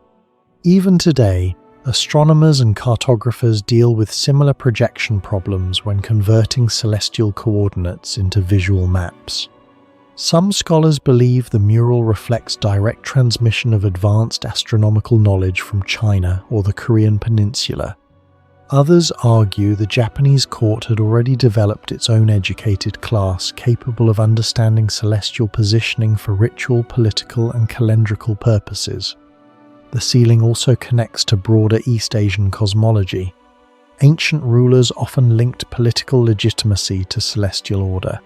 Even today, astronomers and cartographers deal with similar projection problems when converting celestial coordinates into visual maps. Some scholars believe the mural reflects direct transmission of advanced astronomical knowledge from China or the Korean peninsula. Others argue the Japanese court had already developed its own educated class capable of understanding celestial positioning for ritual, political, and calendrical purposes. The ceiling also connects to broader East Asian cosmology. Ancient rulers often linked political legitimacy to celestial order.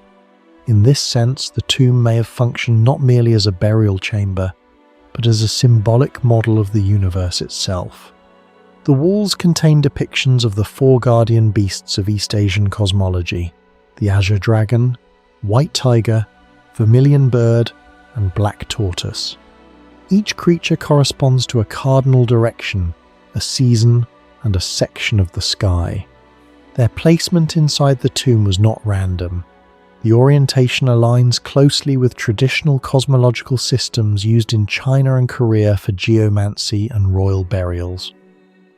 In this sense, the tomb may have functioned not merely as a burial chamber, but as a symbolic model of the universe itself. The walls contain depictions of the four guardian beasts of East Asian cosmology: the azure dragon, white tiger, vermilion bird, and black tortoise. Each creature corresponds to a cardinal direction, a season, and a section of the sky. Their placement inside the tomb was not random. The orientation aligns closely with traditional cosmological systems used in China and Korea for geomancy and royal burials.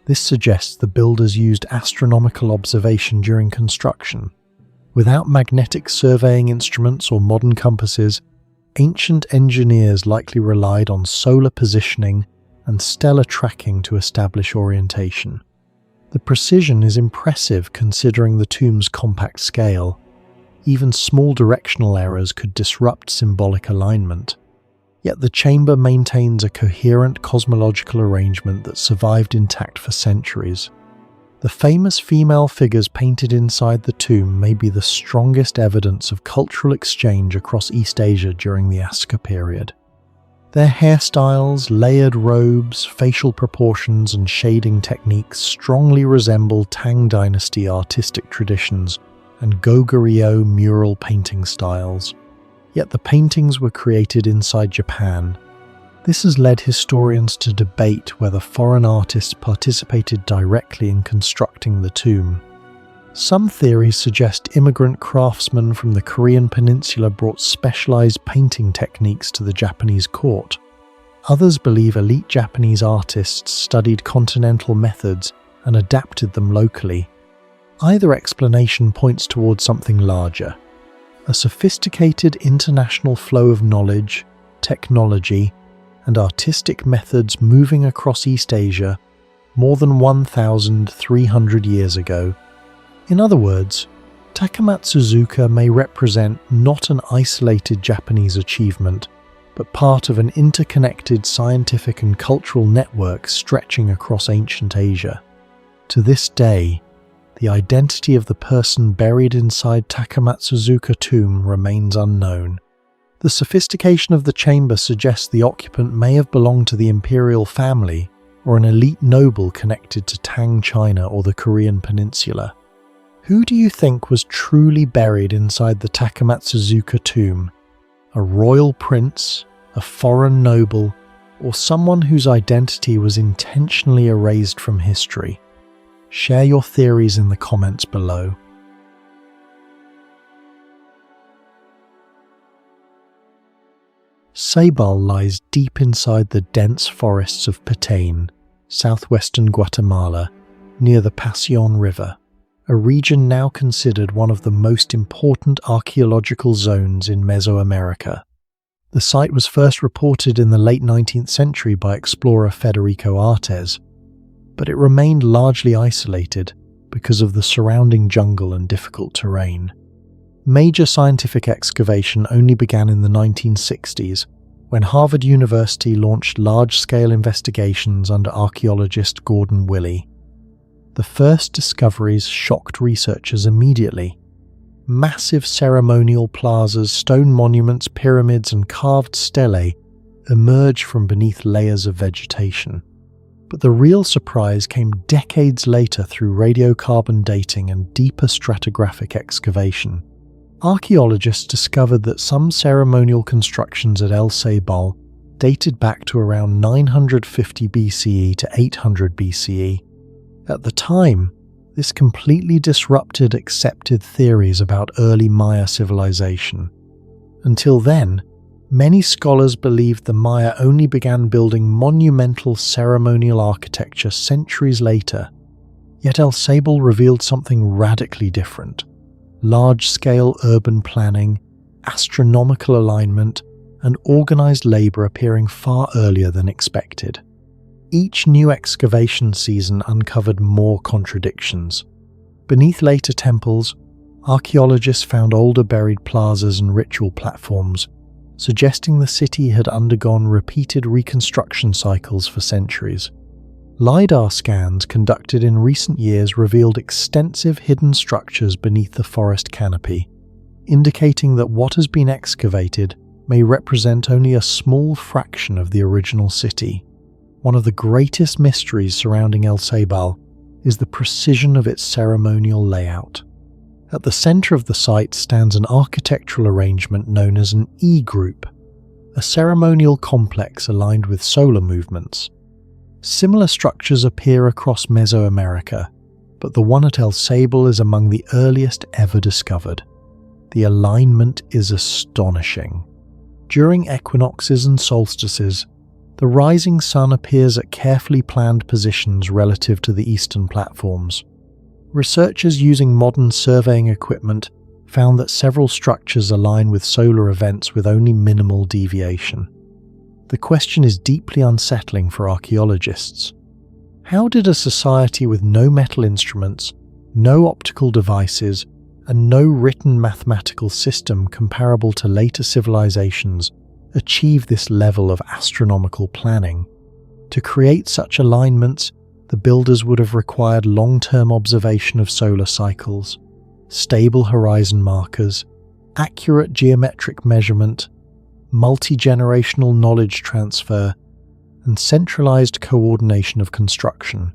This suggests the builders used astronomical observation during construction. Without magnetic surveying instruments or modern compasses, ancient engineers likely relied on solar positioning and stellar tracking to establish orientation. The precision is impressive considering the tomb's compact scale. Even small directional errors could disrupt symbolic alignment. Yet the chamber maintains a coherent cosmological arrangement that survived intact for centuries. The famous female figures painted inside the tomb may be the strongest evidence of cultural exchange across East Asia during the Asuka period. Their hairstyles, layered robes, facial proportions, and shading techniques strongly resemble Tang Dynasty artistic traditions and Goguryeo mural painting styles. Yet the paintings were created inside Japan. This has led historians to debate whether foreign artists participated directly in constructing the tomb. Some theories suggest immigrant craftsmen from the Korean peninsula brought specialized painting techniques to the Japanese court. Others believe elite Japanese artists studied continental methods and adapted them locally. Either explanation points towards something larger: a sophisticated international flow of knowledge, technology, and artistic methods moving across East Asia more than 1,300 years ago. In other words, Takamatsuzuka may represent not an isolated Japanese achievement, but part of an interconnected scientific and cultural network stretching across ancient Asia. To this day, the identity of the person buried inside Takamatsuzuka tomb remains unknown. The sophistication of the chamber suggests the occupant may have belonged to the imperial family or an elite noble connected to Tang China or the Korean peninsula. Who do you think was truly buried inside the Takamatsuzuka tomb? A royal prince, a foreign noble, or someone whose identity was intentionally erased from history? Share your theories in the comments below. Ceibal lies deep inside the dense forests of Petén, southwestern Guatemala, near the Pasión River, a region now considered one of the most important archaeological zones in Mesoamerica. The site was first reported in the late 19th century by explorer Federico Artes, but it remained largely isolated because of the surrounding jungle and difficult terrain. Major scientific excavation only began in the 1960s, when Harvard University launched large-scale investigations under archaeologist Gordon Willey. The first discoveries shocked researchers immediately. Massive ceremonial plazas, stone monuments, pyramids, and carved stelae emerged from beneath layers of vegetation. But the real surprise came decades later through radiocarbon dating and deeper stratigraphic excavation. Archaeologists discovered that some ceremonial constructions at El Ceibal dated back to around 950 BCE to 800 BCE. At the time, This completely disrupted accepted theories about early Maya civilization. Until then, many scholars believed the Maya only began building monumental ceremonial architecture centuries later. Yet Ceibal revealed something radically different: large-scale urban planning, astronomical alignment, and organized labor appearing far earlier than expected. Each new excavation season uncovered more contradictions. Beneath later temples, archaeologists found older buried plazas and ritual platforms, suggesting the city had undergone repeated reconstruction cycles for centuries. LiDAR scans conducted in recent years revealed extensive hidden structures beneath the forest canopy, indicating that what has been excavated may represent only a small fraction of the original city. One of the greatest mysteries surrounding Ceibal is the precision of its ceremonial layout. At the center of the site stands an architectural arrangement known as an E-group, a ceremonial complex aligned with solar movements. Similar structures appear across Mesoamerica, but the one at Ceibal is among the earliest ever discovered. The alignment is astonishing. During equinoxes and solstices, the rising sun appears at carefully planned positions relative to the eastern platforms. Researchers using modern surveying equipment found that several structures align with solar events with only minimal deviation. The question is deeply unsettling for archaeologists. How did a society with no metal instruments, no optical devices, and no written mathematical system comparable to later civilizations achieve this level of astronomical planning? To create such alignments, the builders would have required long-term observation of solar cycles, stable horizon markers, accurate geometric measurement, multi-generational knowledge transfer, and centralized coordination of construction.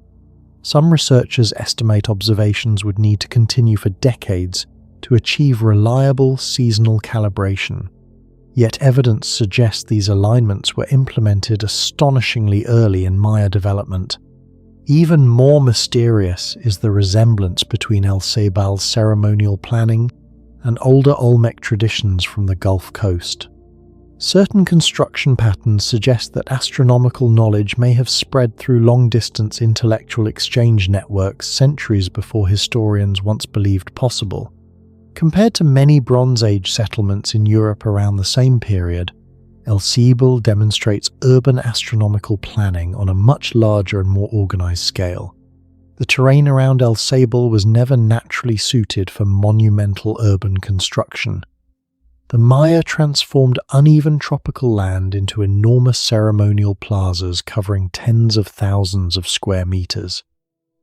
Some researchers estimate observations would need to continue for decades to achieve reliable seasonal calibration. Yet evidence suggests these alignments were implemented astonishingly early in Maya development. Even more mysterious is the resemblance between Ceibal's ceremonial planning and older Olmec traditions from the Gulf Coast. Certain construction patterns suggest that astronomical knowledge may have spread through long-distance intellectual exchange networks centuries before historians once believed possible. Compared to many Bronze Age settlements in Europe around the same period, Ceibal demonstrates urban astronomical planning on a much larger and more organized scale. The terrain around Ceibal was never naturally suited for monumental urban construction. The Maya transformed uneven tropical land into enormous ceremonial plazas covering tens of thousands of square meters.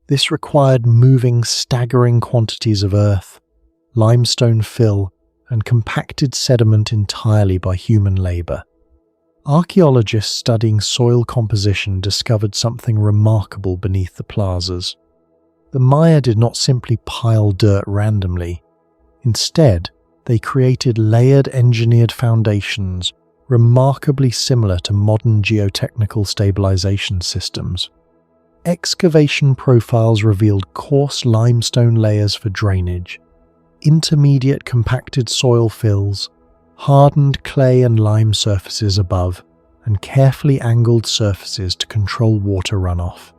This required moving staggering quantities of earth, limestone fill, and compacted sediment entirely by human labor. Archaeologists studying soil composition discovered something remarkable beneath the plazas. The Maya did not simply pile dirt randomly. Instead, they created layered engineered foundations remarkably similar to modern geotechnical stabilization systems. Excavation profiles revealed coarse limestone layers for drainage, intermediate compacted soil fills, hardened clay and lime surfaces above, and carefully angled surfaces to control water runoff.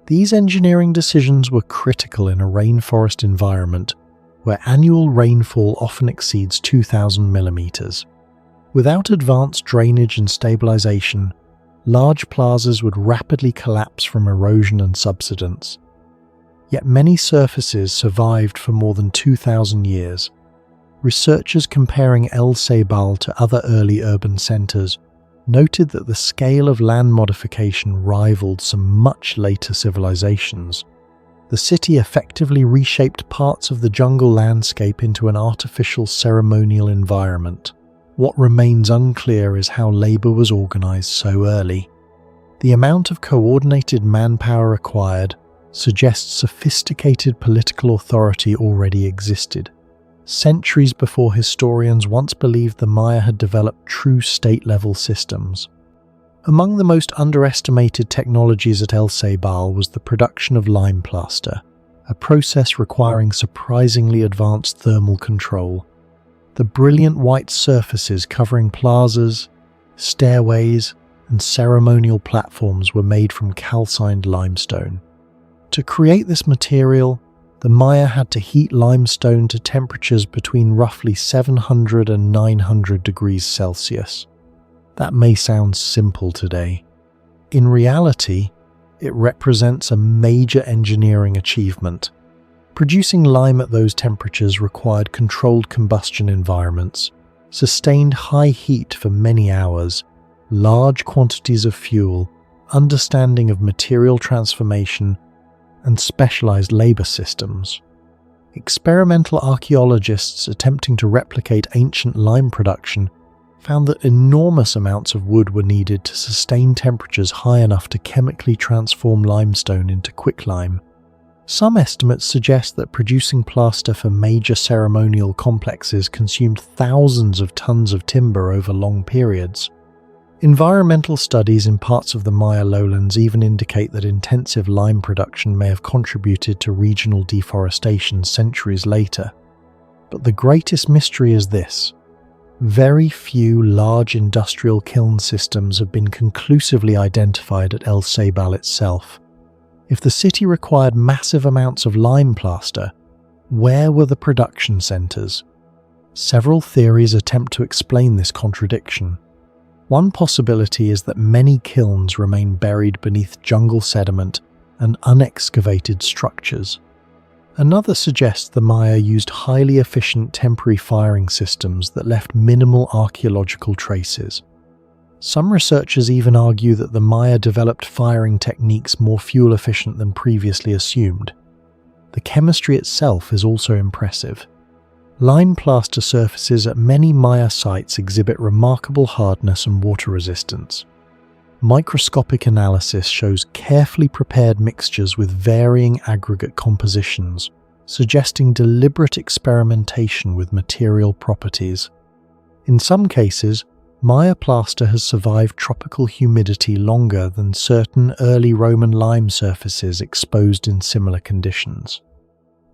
These engineering decisions were critical in a rainforest environment where annual rainfall often exceeds 2,000 millimeters. Without advanced drainage and stabilization, large plazas would rapidly collapse from erosion and subsidence. Yet many surfaces survived for more than 2,000 years. Researchers comparing Ceibal to other early urban centers noted that the scale of land modification rivaled some much later civilizations. The city effectively reshaped parts of the jungle landscape into an artificial ceremonial environment. What remains unclear is how labor was organized so early. The amount of coordinated manpower required suggests sophisticated political authority already existed, centuries before historians once believed the Maya had developed true state-level systems. Among the most underestimated technologies at Ceibal was the production of lime plaster, a process requiring surprisingly advanced thermal control. The brilliant white surfaces covering plazas, stairways, and ceremonial platforms were made from calcined limestone. To create this material, the Maya had to heat limestone to temperatures between roughly 700 and 900 degrees Celsius. That may sound simple today. In reality, it represents a major engineering achievement. Producing lime at those temperatures required controlled combustion environments, sustained high heat for many hours, large quantities of fuel, understanding of material transformation, and specialized labor systems. Experimental archaeologists attempting to replicate ancient lime production found that enormous amounts of wood were needed to sustain temperatures high enough to chemically transform limestone into quicklime. Some estimates suggest that producing plaster for major ceremonial complexes consumed thousands of tons of timber over long periods. Environmental studies in parts of the Maya lowlands even indicate that intensive lime production may have contributed to regional deforestation centuries later. But the greatest mystery is this: very few large industrial kiln systems have been conclusively identified at El Ceibal itself. If the city required massive amounts of lime plaster, where were the production centers? Several theories attempt to explain this contradiction. One possibility is that many kilns remain buried beneath jungle sediment and unexcavated structures. Another suggests the Maya used highly efficient temporary firing systems that left minimal archaeological traces. Some researchers even argue that the Maya developed firing techniques more fuel efficient than previously assumed. The chemistry itself is also impressive. Lime plaster surfaces at many Maya sites exhibit remarkable hardness and water resistance. Microscopic analysis shows carefully prepared mixtures with varying aggregate compositions, suggesting deliberate experimentation with material properties. In some cases, Maya plaster has survived tropical humidity longer than certain early Roman lime surfaces exposed in similar conditions.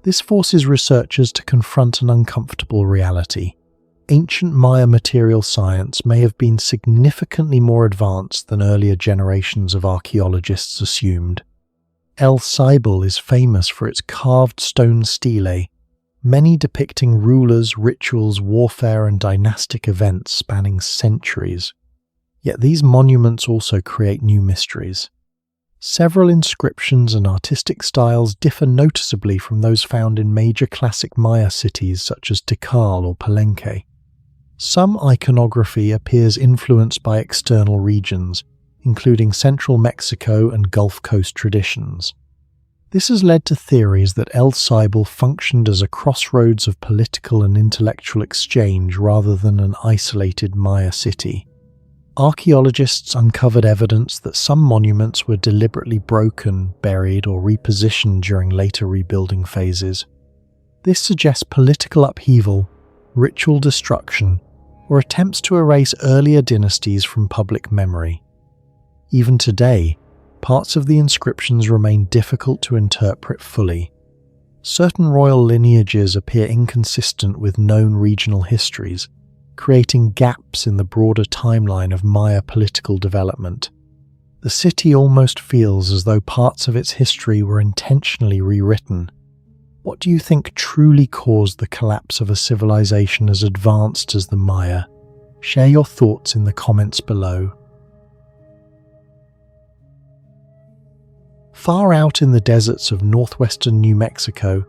This forces researchers to confront an uncomfortable reality. Ancient Maya material science may have been significantly more advanced than earlier generations of archaeologists assumed. El Ceibal is famous for its carved stone stelae, many depicting rulers, rituals, warfare, and dynastic events spanning centuries. Yet these monuments also create new mysteries. Several inscriptions and artistic styles differ noticeably from those found in major classic Maya cities such as Tikal or Palenque. Some iconography appears influenced by external regions, including central Mexico and Gulf Coast traditions. This has led to theories that El Ceibal functioned as a crossroads of political and intellectual exchange rather than an isolated Maya city. Archaeologists uncovered evidence that some monuments were deliberately broken, buried, or repositioned during later rebuilding phases. This suggests political upheaval, ritual destruction, or attempts to erase earlier dynasties from public memory. Even today, parts of the inscriptions remain difficult to interpret fully. Certain royal lineages appear inconsistent with known regional histories, creating gaps in the broader timeline of Maya political development. The city almost feels as though parts of its history were intentionally rewritten. What do you think truly caused the collapse of a civilization as advanced as the Maya? Share your thoughts in the comments below. Far out in the deserts of northwestern New Mexico,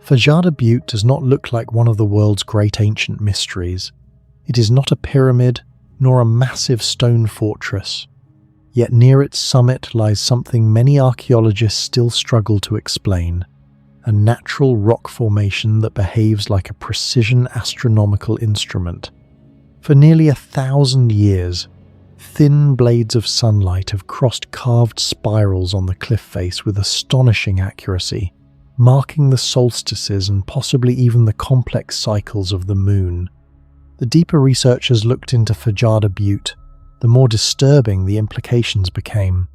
Fajada Butte does not look like one of the world's great ancient mysteries. It is not a pyramid, nor a massive stone fortress. Yet near its summit lies something many archaeologists still struggle to explain: a natural rock formation that behaves like a precision astronomical instrument. For nearly 1,000 years, thin blades of sunlight have crossed carved spirals on the cliff face with astonishing accuracy, marking the solstices and possibly even the complex cycles of the moon. The deeper researchers looked into Fajada Butte, the more disturbing the implications became.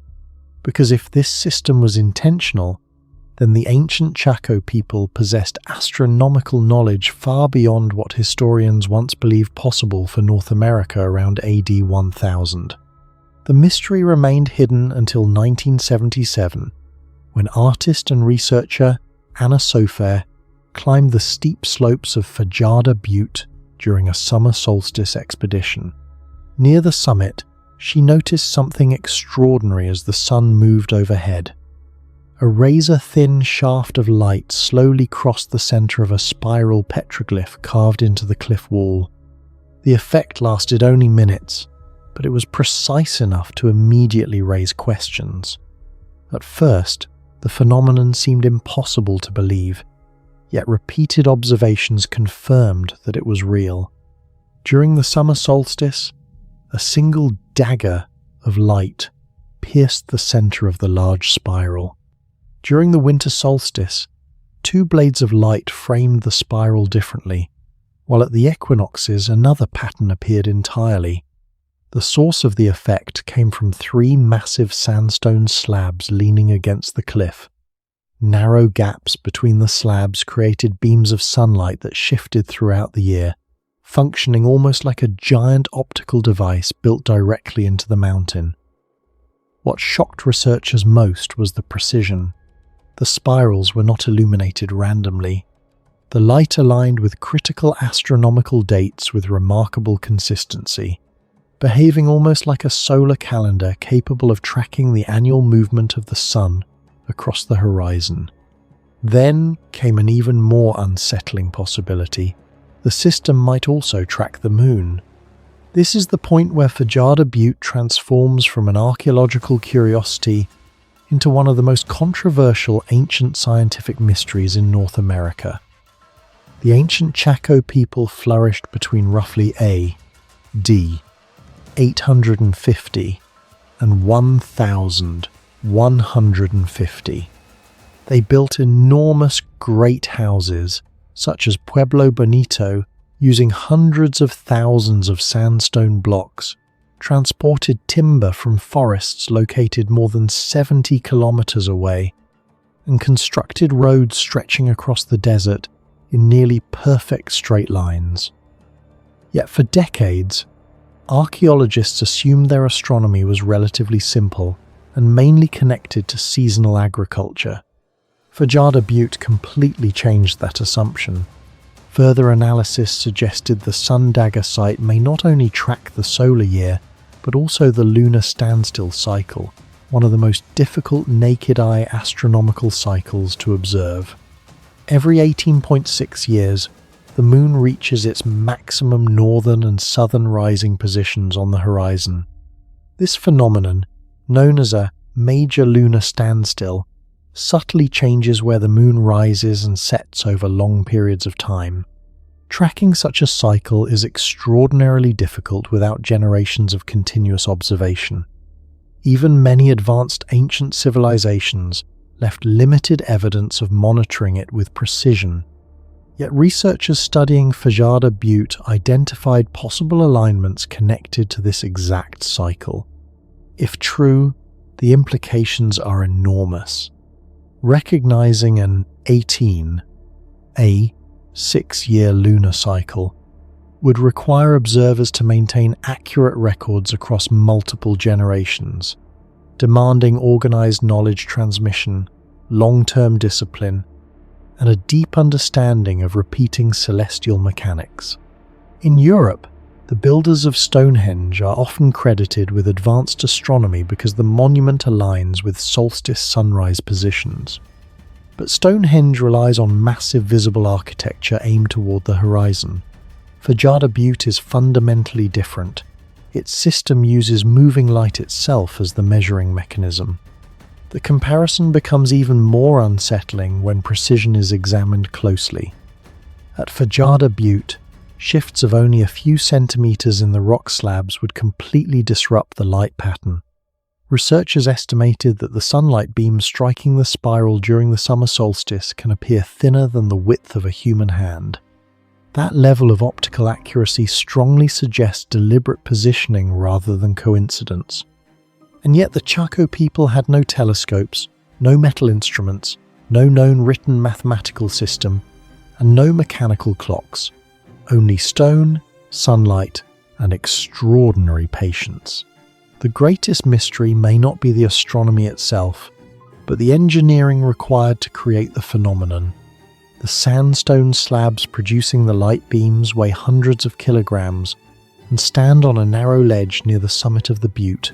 Because if this system was intentional, then the ancient Chaco people possessed astronomical knowledge far beyond what historians once believed possible for North America around AD 1000. The mystery remained hidden until 1977, when artist and researcher Anna Sofer climbed the steep slopes of Fajada Butte during a summer solstice expedition. Near the summit, she noticed something extraordinary as the sun moved overhead. A razor-thin shaft of light slowly crossed the center of a spiral petroglyph carved into the cliff wall. The effect lasted only minutes, but it was precise enough to immediately raise questions. At first, the phenomenon seemed impossible to believe, yet repeated observations confirmed that it was real. During the summer solstice, a single dagger of light pierced the center of the large spiral. During the winter solstice, two blades of light framed the spiral differently, while at the equinoxes another pattern appeared entirely. The source of the effect came from three massive sandstone slabs leaning against the cliff. Narrow gaps between the slabs created beams of sunlight that shifted throughout the year, functioning almost like a giant optical device built directly into the mountain. What shocked researchers most was the precision. The spirals were not illuminated randomly. The light aligned with critical astronomical dates with remarkable consistency, behaving almost like a solar calendar capable of tracking the annual movement of the sun across the horizon. Then came an even more unsettling possibility. The system might also track the moon. This is the point where Fajada Butte transforms from an archaeological curiosity into one of the most controversial ancient scientific mysteries in North America. The ancient Chaco people flourished between roughly A.D. 850 and 1150. They built enormous great houses, such as Pueblo Bonito, using hundreds of thousands of sandstone blocks, transported timber from forests located more than 70 kilometers away, and constructed roads stretching across the desert in nearly perfect straight lines. Yet for decades, archaeologists assumed their astronomy was relatively simple and mainly connected to seasonal agriculture. Fajada Butte completely changed that assumption. Further analysis suggested the sun dagger site may not only track the solar year, but also the lunar standstill cycle, one of the most difficult naked-eye astronomical cycles to observe. Every 18.6 years, the moon reaches its maximum northern and southern rising positions on the horizon. This phenomenon, known as a major lunar standstill, subtly changes where the moon rises and sets over long periods of time. Tracking such a cycle is extraordinarily difficult without generations of continuous observation. Even many advanced ancient civilizations left limited evidence of monitoring it with precision. Yet researchers studying Fajada Butte identified possible alignments connected to this exact cycle. If true, the implications are enormous. Recognizing an 6-year lunar cycle would require observers to maintain accurate records across multiple generations, demanding organized knowledge transmission, long-term discipline, and a deep understanding of repeating celestial mechanics. In Europe, the builders of Stonehenge are often credited with advanced astronomy because the monument aligns with solstice sunrise positions. But Stonehenge relies on massive visible architecture aimed toward the horizon. Fajada Butte is fundamentally different. Its system uses moving light itself as the measuring mechanism. The comparison becomes even more unsettling when precision is examined closely. At Fajada Butte, shifts of only a few centimeters in the rock slabs would completely disrupt the light pattern. Researchers estimated that the sunlight beams striking the spiral during the summer solstice can appear thinner than the width of a human hand. That level of optical accuracy strongly suggests deliberate positioning rather than coincidence. And yet the Chaco people had no telescopes, no metal instruments, no known written mathematical system, and no mechanical clocks, only stone, sunlight, and extraordinary patience. The greatest mystery may not be the astronomy itself, but the engineering required to create the phenomenon. The sandstone slabs producing the light beams weigh hundreds of kilograms and stand on a narrow ledge near the summit of the butte,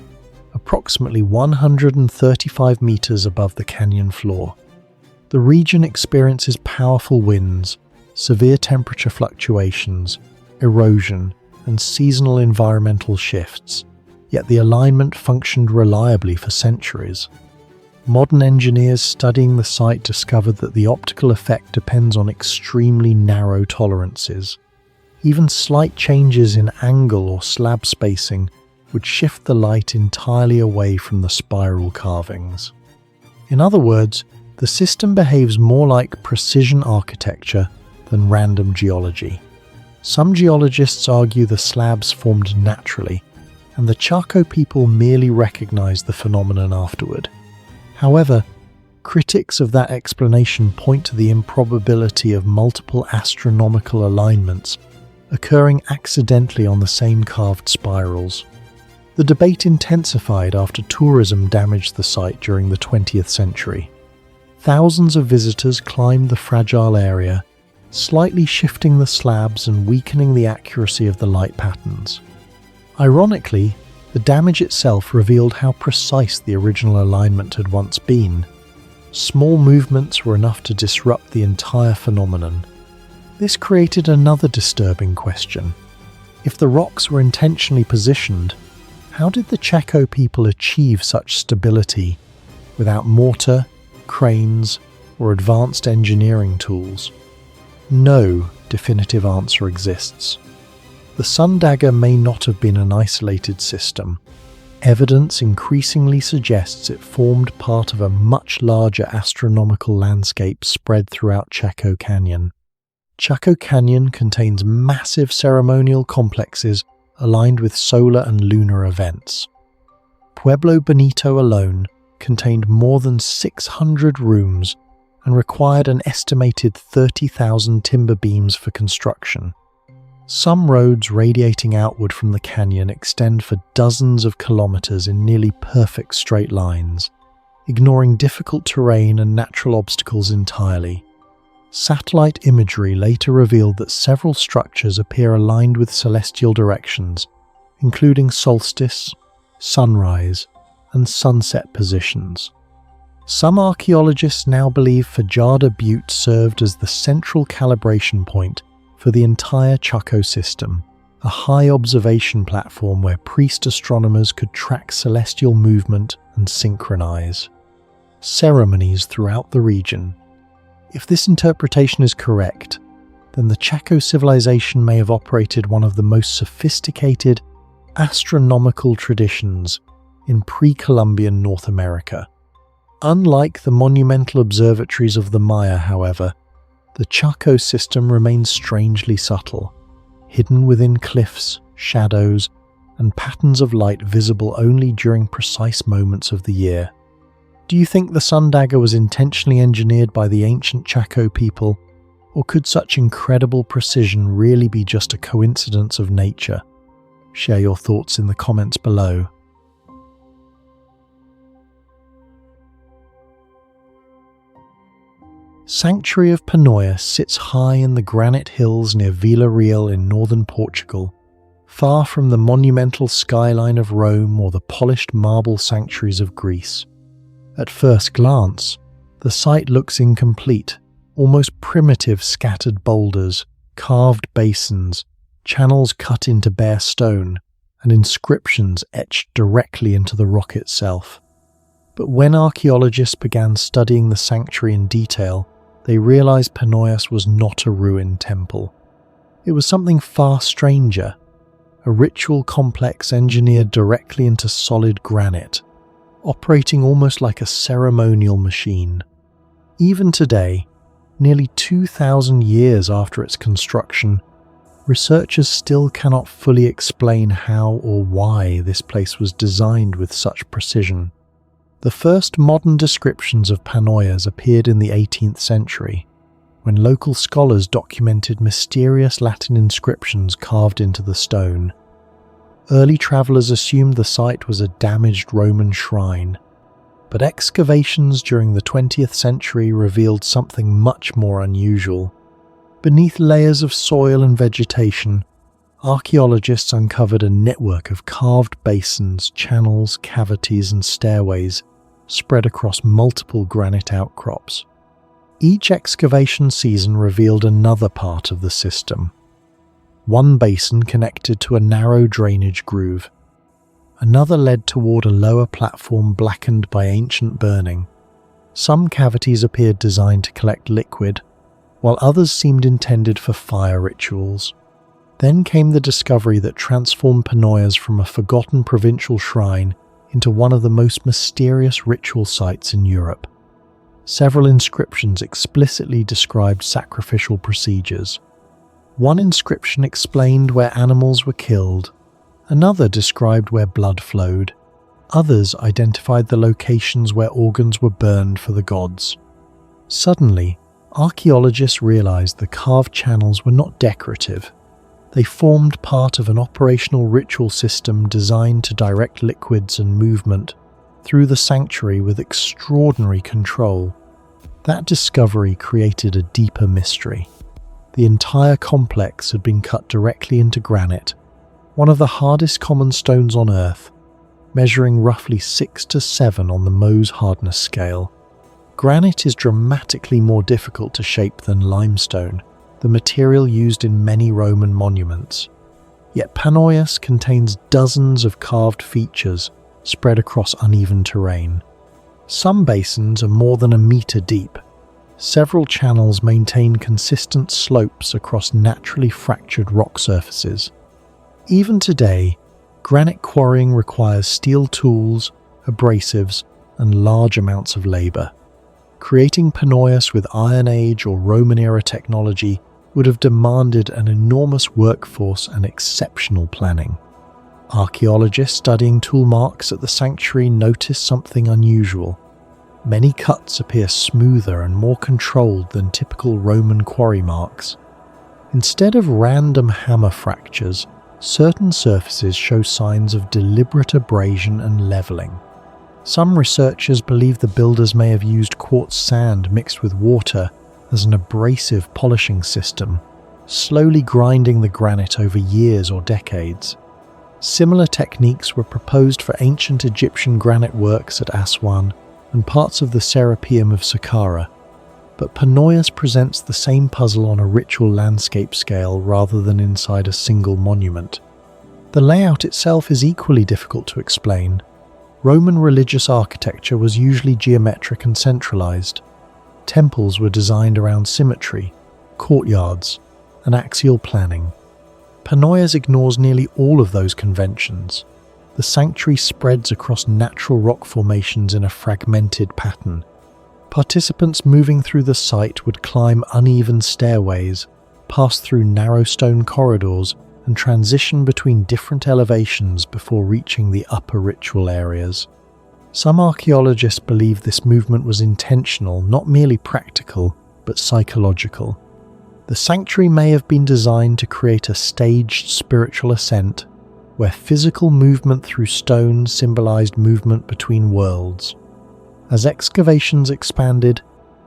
approximately 135 meters above the canyon floor. The region experiences powerful winds, severe temperature fluctuations, erosion, and seasonal environmental shifts, yet the alignment functioned reliably for centuries. Modern engineers studying the site discovered that the optical effect depends on extremely narrow tolerances. Even slight changes in angle or slab spacing would shift the light entirely away from the spiral carvings. In other words, the system behaves more like precision architecture than random geology. Some geologists argue the slabs formed naturally, and the Chaco people merely recognized the phenomenon afterward. However, critics of that explanation point to the improbability of multiple astronomical alignments occurring accidentally on the same carved spirals. The debate intensified after tourism damaged the site during the 20th century. Thousands of visitors climbed the fragile area, slightly shifting the slabs and weakening the accuracy of the light patterns. Ironically, the damage itself revealed how precise the original alignment had once been. Small movements were enough to disrupt the entire phenomenon. This created another disturbing question. If the rocks were intentionally positioned, how did the Chaco people achieve such stability without mortar, cranes, or advanced engineering tools? No definitive answer exists. The sun dagger may not have been an isolated system. Evidence increasingly suggests it formed part of a much larger astronomical landscape spread throughout Chaco Canyon. Chaco Canyon contains massive ceremonial complexes aligned with solar and lunar events. Pueblo Bonito alone contained more than 600 rooms and required an estimated 30,000 timber beams for construction. Some roads radiating outward from the canyon extend for dozens of kilometers in nearly perfect straight lines, ignoring difficult terrain and natural obstacles entirely. Satellite imagery later revealed that several structures appear aligned with celestial directions, including solstice, sunrise, and sunset positions. Some archaeologists now believe Fajada Butte served as the central calibration point for the entire Chaco system, a high observation platform where priest astronomers could track celestial movement and synchronize ceremonies throughout the region. If this interpretation is correct, then the Chaco civilization may have operated one of the most sophisticated astronomical traditions in pre-Columbian North America. Unlike the monumental observatories of the Maya, however, the Chaco system remains strangely subtle, hidden within cliffs, shadows, and patterns of light visible only during precise moments of the year. Do you think the sun dagger was intentionally engineered by the ancient Chaco people, or could such incredible precision really be just a coincidence of nature? Share your thoughts in the comments below. Sanctuary of Panoyas sits high in the granite hills near Vila Real in northern Portugal, far from the monumental skyline of Rome or the polished marble sanctuaries of Greece. At first glance, the site looks incomplete, almost primitive scattered boulders, carved basins, channels cut into bare stone, and inscriptions etched directly into the rock itself. But when archaeologists began studying the sanctuary in detail, they realized Panoyas was not a ruined temple. It was something far stranger, a ritual complex engineered directly into solid granite, operating almost like a ceremonial machine. Even today, nearly 2,000 years after its construction, researchers still cannot fully explain how or why this place was designed with such precision. The first modern descriptions of Panoyas appeared in the 18th century, when local scholars documented mysterious Latin inscriptions carved into the stone. Early travellers assumed the site was a damaged Roman shrine, but excavations during the 20th century revealed something much more unusual. Beneath layers of soil and vegetation, archaeologists uncovered a network of carved basins, channels, cavities, and stairways spread across multiple granite outcrops. Each excavation season revealed another part of the system. One basin connected to a narrow drainage groove. Another led toward a lower platform blackened by ancient burning. Some cavities appeared designed to collect liquid, while others seemed intended for fire rituals. Then came the discovery that transformed Panoyas from a forgotten provincial shrine into one of the most mysterious ritual sites in Europe. Several inscriptions explicitly described sacrificial procedures. One inscription explained where animals were killed, another described where blood flowed, others identified the locations where organs were burned for the gods. Suddenly, archaeologists realized the carved channels were not decorative. They formed part of an operational ritual system designed to direct liquids and movement through the sanctuary with extraordinary control. That discovery created a deeper mystery. The entire complex had been cut directly into granite, one of the hardest common stones on Earth, measuring roughly 6 to 7 on the Mohs hardness scale. Granite is dramatically more difficult to shape than limestone, the material used in many Roman monuments. Yet Panoyas contains dozens of carved features spread across uneven terrain. Some basins are more than a meter deep. Several channels maintain consistent slopes across naturally fractured rock surfaces. Even today, granite quarrying requires steel tools, abrasives, and large amounts of labor. Creating Panoyas with Iron Age or Roman-era technology would have demanded an enormous workforce and exceptional planning. Archaeologists studying tool marks at the sanctuary noticed something unusual. Many cuts appear smoother and more controlled than typical Roman quarry marks. Instead of random hammer fractures, certain surfaces show signs of deliberate abrasion and leveling. Some researchers believe the builders may have used quartz sand mixed with water as an abrasive polishing system, slowly grinding the granite over years or decades. Similar techniques were proposed for ancient Egyptian granite works at Aswan and parts of the Serapeum of Saqqara, but Panoyas presents the same puzzle on a ritual landscape scale rather than inside a single monument. The layout itself is equally difficult to explain. Roman religious architecture was usually geometric and centralized. Temples were designed around symmetry, courtyards, and axial planning. Panoyas ignores nearly all of those conventions. The sanctuary spreads across natural rock formations in a fragmented pattern. Participants moving through the site would climb uneven stairways, pass through narrow stone corridors, and transition between different elevations before reaching the upper ritual areas. Some archaeologists believe this movement was intentional, not merely practical, but psychological. The sanctuary may have been designed to create a staged spiritual ascent, where physical movement through stone symbolized movement between worlds. As excavations expanded,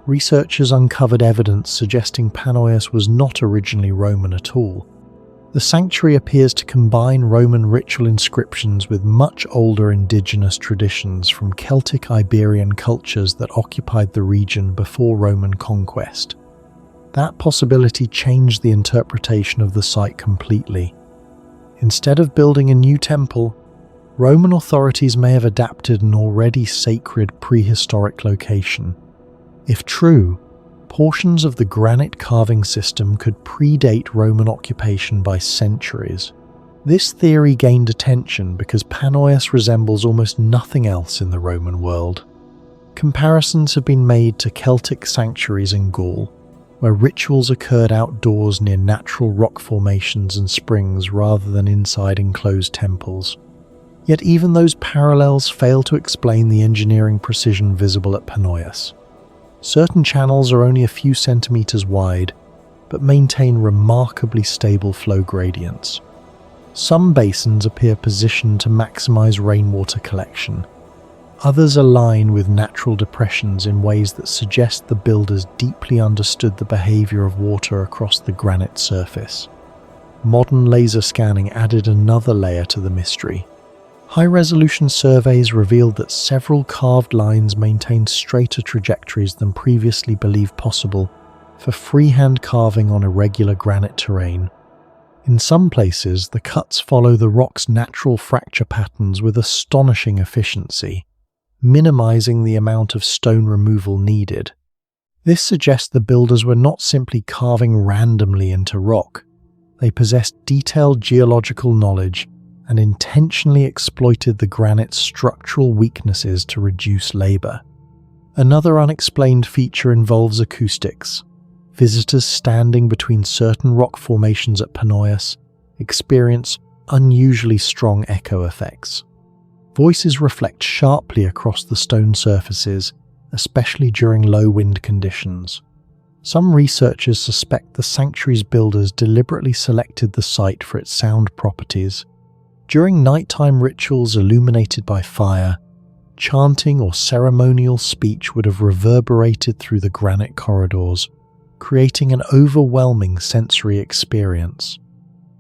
researchers uncovered evidence suggesting Panoyas was not originally Roman at all. The sanctuary appears to combine Roman ritual inscriptions with much older indigenous traditions from Celtic Iberian cultures that occupied the region before Roman conquest. That possibility changed the interpretation of the site completely. Instead of building a new temple, Roman authorities may have adapted an already sacred prehistoric location. If true, portions of the granite carving system could predate Roman occupation by centuries. This theory gained attention because Panoyas resembles almost nothing else in the Roman world. Comparisons have been made to Celtic sanctuaries in Gaul, where rituals occurred outdoors near natural rock formations and springs rather than inside enclosed temples. Yet even those parallels fail to explain the engineering precision visible at Panoyas. Certain channels are only a few centimeters wide, but maintain remarkably stable flow gradients. Some basins appear positioned to maximize rainwater collection. Others align with natural depressions in ways that suggest the builders deeply understood the behavior of water across the granite surface. Modern laser scanning added another layer to the mystery. High-resolution surveys revealed that several carved lines maintained straighter trajectories than previously believed possible for freehand carving on irregular granite terrain. In some places, the cuts follow the rock's natural fracture patterns with astonishing efficiency, minimizing the amount of stone removal needed. This suggests the builders were not simply carving randomly into rock. They possessed detailed geological knowledge and intentionally exploited the granite's structural weaknesses to reduce labor. Another unexplained feature involves acoustics. Visitors standing between certain rock formations at Panoyas experience unusually strong echo effects. Voices reflect sharply across the stone surfaces, especially during low wind conditions. Some researchers suspect the sanctuary's builders deliberately selected the site for its sound properties. During nighttime rituals illuminated by fire, chanting or ceremonial speech would have reverberated through the granite corridors, creating an overwhelming sensory experience.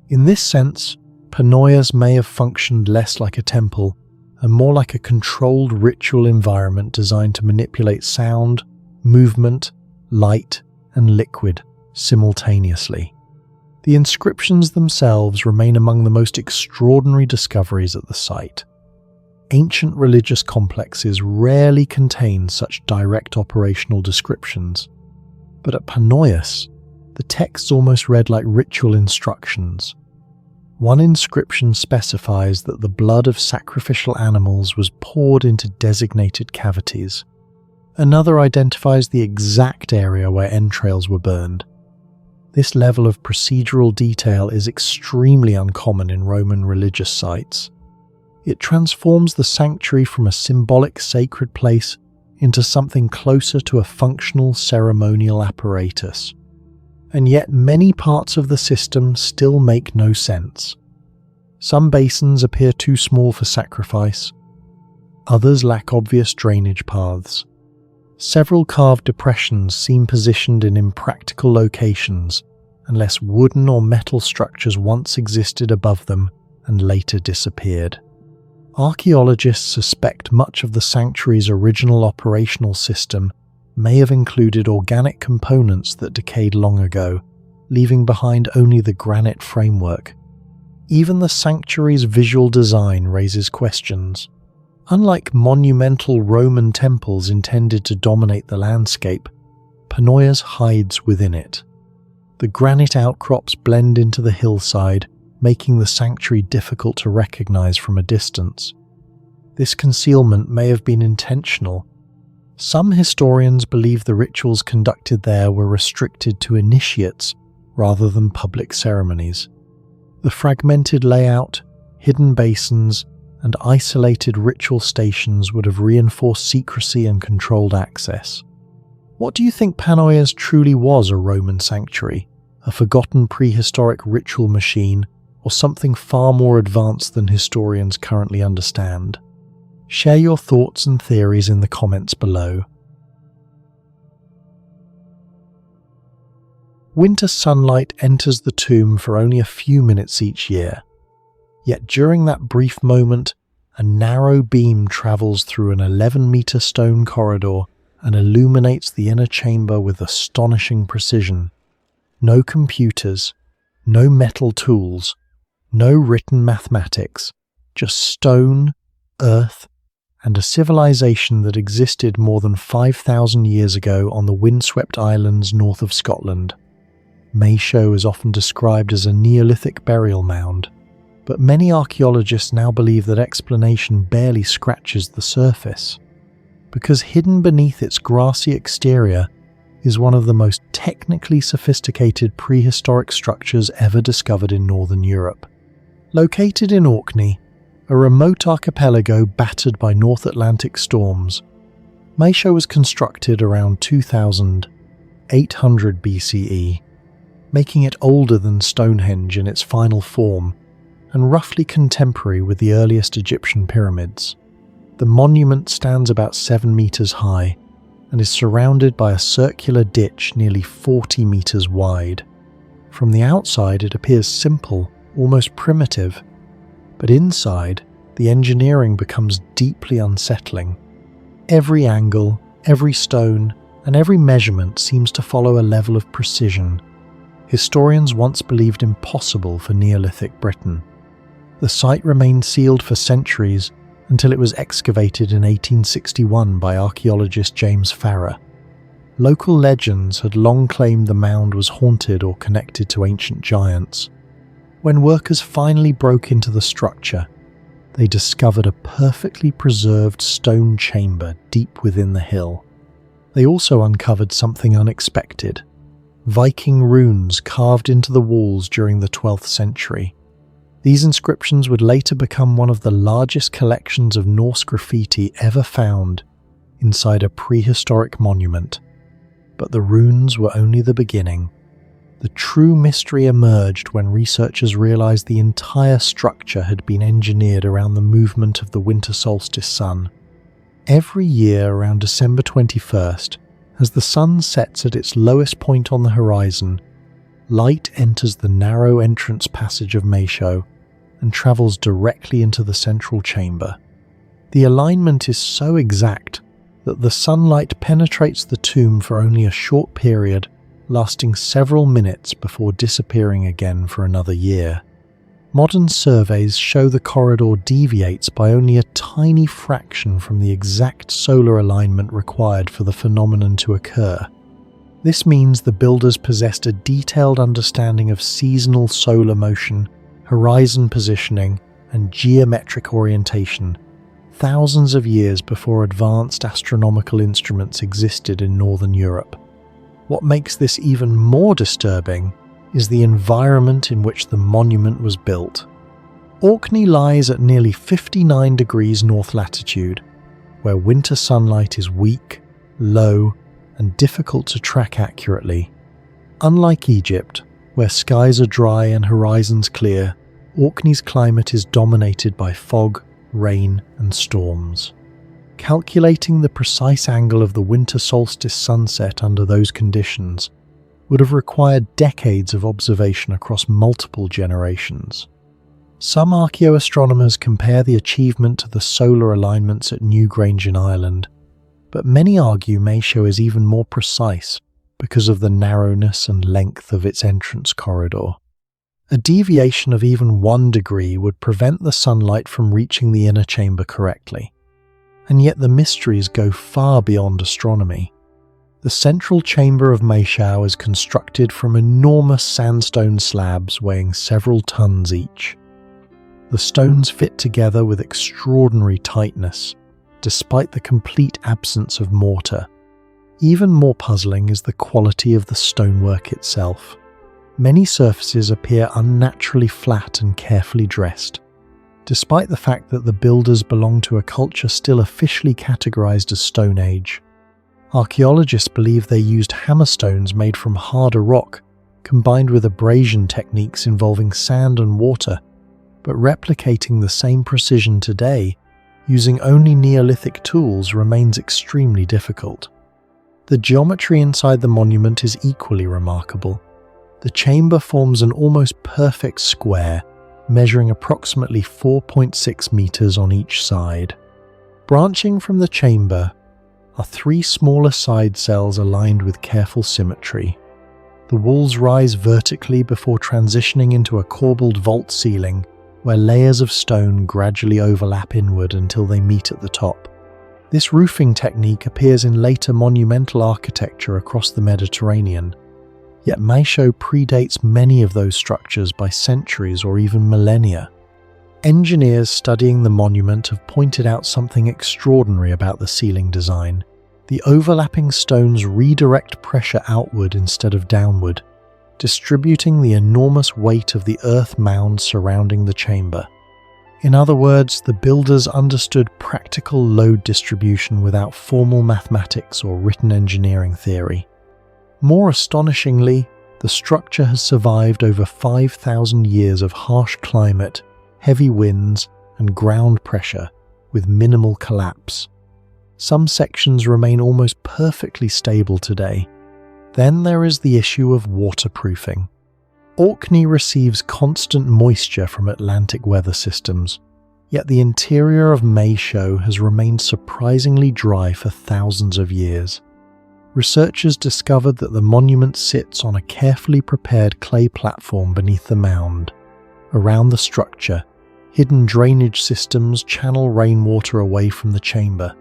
In this sense, Panoyas may have functioned less like a temple and more like a controlled ritual environment designed to manipulate sound, movement, light, and liquid simultaneously. The inscriptions themselves remain among the most extraordinary discoveries at the site. Ancient religious complexes rarely contain such direct operational descriptions, but at Panoyas, the texts almost read like ritual instructions. One inscription specifies that the blood of sacrificial animals was poured into designated cavities. Another identifies the exact area where entrails were burned. This level of procedural detail is extremely uncommon in Roman religious sites. It transforms the sanctuary from a symbolic sacred place into something closer to a functional ceremonial apparatus. And yet many parts of the system still make no sense. Some basins appear too small for sacrifice. Others lack obvious drainage paths. Several carved depressions seem positioned in impractical locations unless wooden or metal structures once existed above them and later disappeared. Archaeologists suspect much of the sanctuary's original operational system may have included organic components that decayed long ago, leaving behind only the granite framework. Even the sanctuary's visual design raises questions. Unlike monumental Roman temples intended to dominate the landscape, Panoyas hides within it. The granite outcrops blend into the hillside, making the sanctuary difficult to recognize from a distance. This concealment may have been intentional. Some historians believe the rituals conducted there were restricted to initiates rather than public ceremonies. The fragmented layout, hidden basins, and isolated ritual stations would have reinforced secrecy and controlled access. What do you think Panoyas truly was, a Roman sanctuary, a forgotten prehistoric ritual machine, or something far more advanced than historians currently understand? Share your thoughts and theories in the comments below. Winter sunlight enters the tomb for only a few minutes each year. Yet during that brief moment, a narrow beam travels through an 11-meter stone corridor and illuminates the inner chamber with astonishing precision. No computers, no metal tools, no written mathematics, just stone, earth, and a civilization that existed more than 5,000 years ago on the windswept islands north of Scotland. Maeshowe is often described as a Neolithic burial mound, but many archaeologists now believe that explanation barely scratches the surface, because hidden beneath its grassy exterior is one of the most technically sophisticated prehistoric structures ever discovered in northern Europe. Located in Orkney, a remote archipelago battered by North Atlantic storms, Maeshowe was constructed around 2800 BCE, making it older than Stonehenge in its final form and roughly contemporary with the earliest Egyptian pyramids. The monument stands about 7 meters high and is surrounded by a circular ditch nearly 40 meters wide. From the outside it appears simple, almost primitive, but inside the engineering becomes deeply unsettling. Every angle, every stone, and every measurement seems to follow a level of precision historians once believed impossible for Neolithic Britain. The site remained sealed for centuries until it was excavated in 1861 by archaeologist James Farrar. Local legends had long claimed the mound was haunted or connected to ancient giants. When workers finally broke into the structure, they discovered a perfectly preserved stone chamber deep within the hill. They also uncovered something unexpected: Viking runes carved into the walls during the 12th century. These inscriptions would later become one of the largest collections of Norse graffiti ever found inside a prehistoric monument. But the runes were only the beginning. The true mystery emerged when researchers realized the entire structure had been engineered around the movement of the winter solstice sun. Every year around December 21st, as the sun sets at its lowest point on the horizon, light enters the narrow entrance passage of Maeshowe and travels directly into the central chamber. The alignment is so exact that the sunlight penetrates the tomb for only a short period, lasting several minutes before disappearing again for another year. Modern surveys show the corridor deviates by only a tiny fraction from the exact solar alignment required for the phenomenon to occur. This means the builders possessed a detailed understanding of seasonal solar motion, horizon positioning, and geometric orientation, thousands of years before advanced astronomical instruments existed in Northern Europe. What makes this even more disturbing is the environment in which the monument was built. Orkney lies at nearly 59 degrees north latitude, where winter sunlight is weak, low, and difficult to track accurately. Unlike Egypt, where skies are dry and horizons clear, Orkney's climate is dominated by fog, rain, and storms. Calculating the precise angle of the winter solstice sunset under those conditions would have required decades of observation across multiple generations. Some archaeoastronomers compare the achievement to the solar alignments at Newgrange in Ireland, but many argue Maeshowe is even more precise because of the narrowness and length of its entrance corridor. A deviation of even 1 degree would prevent the sunlight from reaching the inner chamber correctly. And yet the mysteries go far beyond astronomy. The central chamber of Maeshowe is constructed from enormous sandstone slabs weighing several tons each. The stones fit together with extraordinary tightness, despite the complete absence of mortar. Even more puzzling is the quality of the stonework itself. Many surfaces appear unnaturally flat and carefully dressed, despite the fact that the builders belong to a culture still officially categorized as Stone Age. Archaeologists believe they used hammerstones made from harder rock, combined with abrasion techniques involving sand and water, but replicating the same precision today, using only Neolithic tools, remains extremely difficult. The geometry inside the monument is equally remarkable. The chamber forms an almost perfect square, measuring approximately 4.6 meters on each side. Branching from the chamber are 3 smaller side cells aligned with careful symmetry. The walls rise vertically before transitioning into a corbelled vault ceiling, where layers of stone gradually overlap inward until they meet at the top. This roofing technique appears in later monumental architecture across the Mediterranean, yet Maeshowe predates many of those structures by centuries or even millennia. Engineers studying the monument have pointed out something extraordinary about the ceiling design. The overlapping stones redirect pressure outward instead of downward, distributing the enormous weight of the earth mound surrounding the chamber. In other words, the builders understood practical load distribution without formal mathematics or written engineering theory. More astonishingly, the structure has survived over 5,000 years of harsh climate, heavy winds, and ground pressure with minimal collapse. Some sections remain almost perfectly stable today. Then there is the issue of waterproofing. Orkney receives constant moisture from Atlantic weather systems, yet the interior of Maeshowe has remained surprisingly dry for thousands of years. Researchers discovered that the monument sits on a carefully prepared clay platform beneath the mound. Around the structure, hidden drainage systems channel rainwater away from the chamber.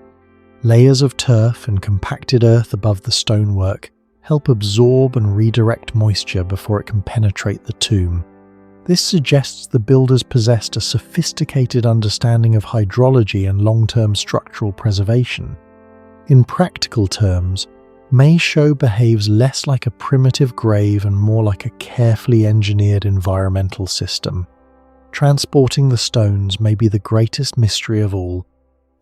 Layers of turf and compacted earth above the stonework help absorb and redirect moisture before it can penetrate the tomb. This suggests the builders possessed a sophisticated understanding of hydrology and long-term structural preservation. In practical terms, Maeshowe behaves less like a primitive grave and more like a carefully engineered environmental system. Transporting the stones may be the greatest mystery of all.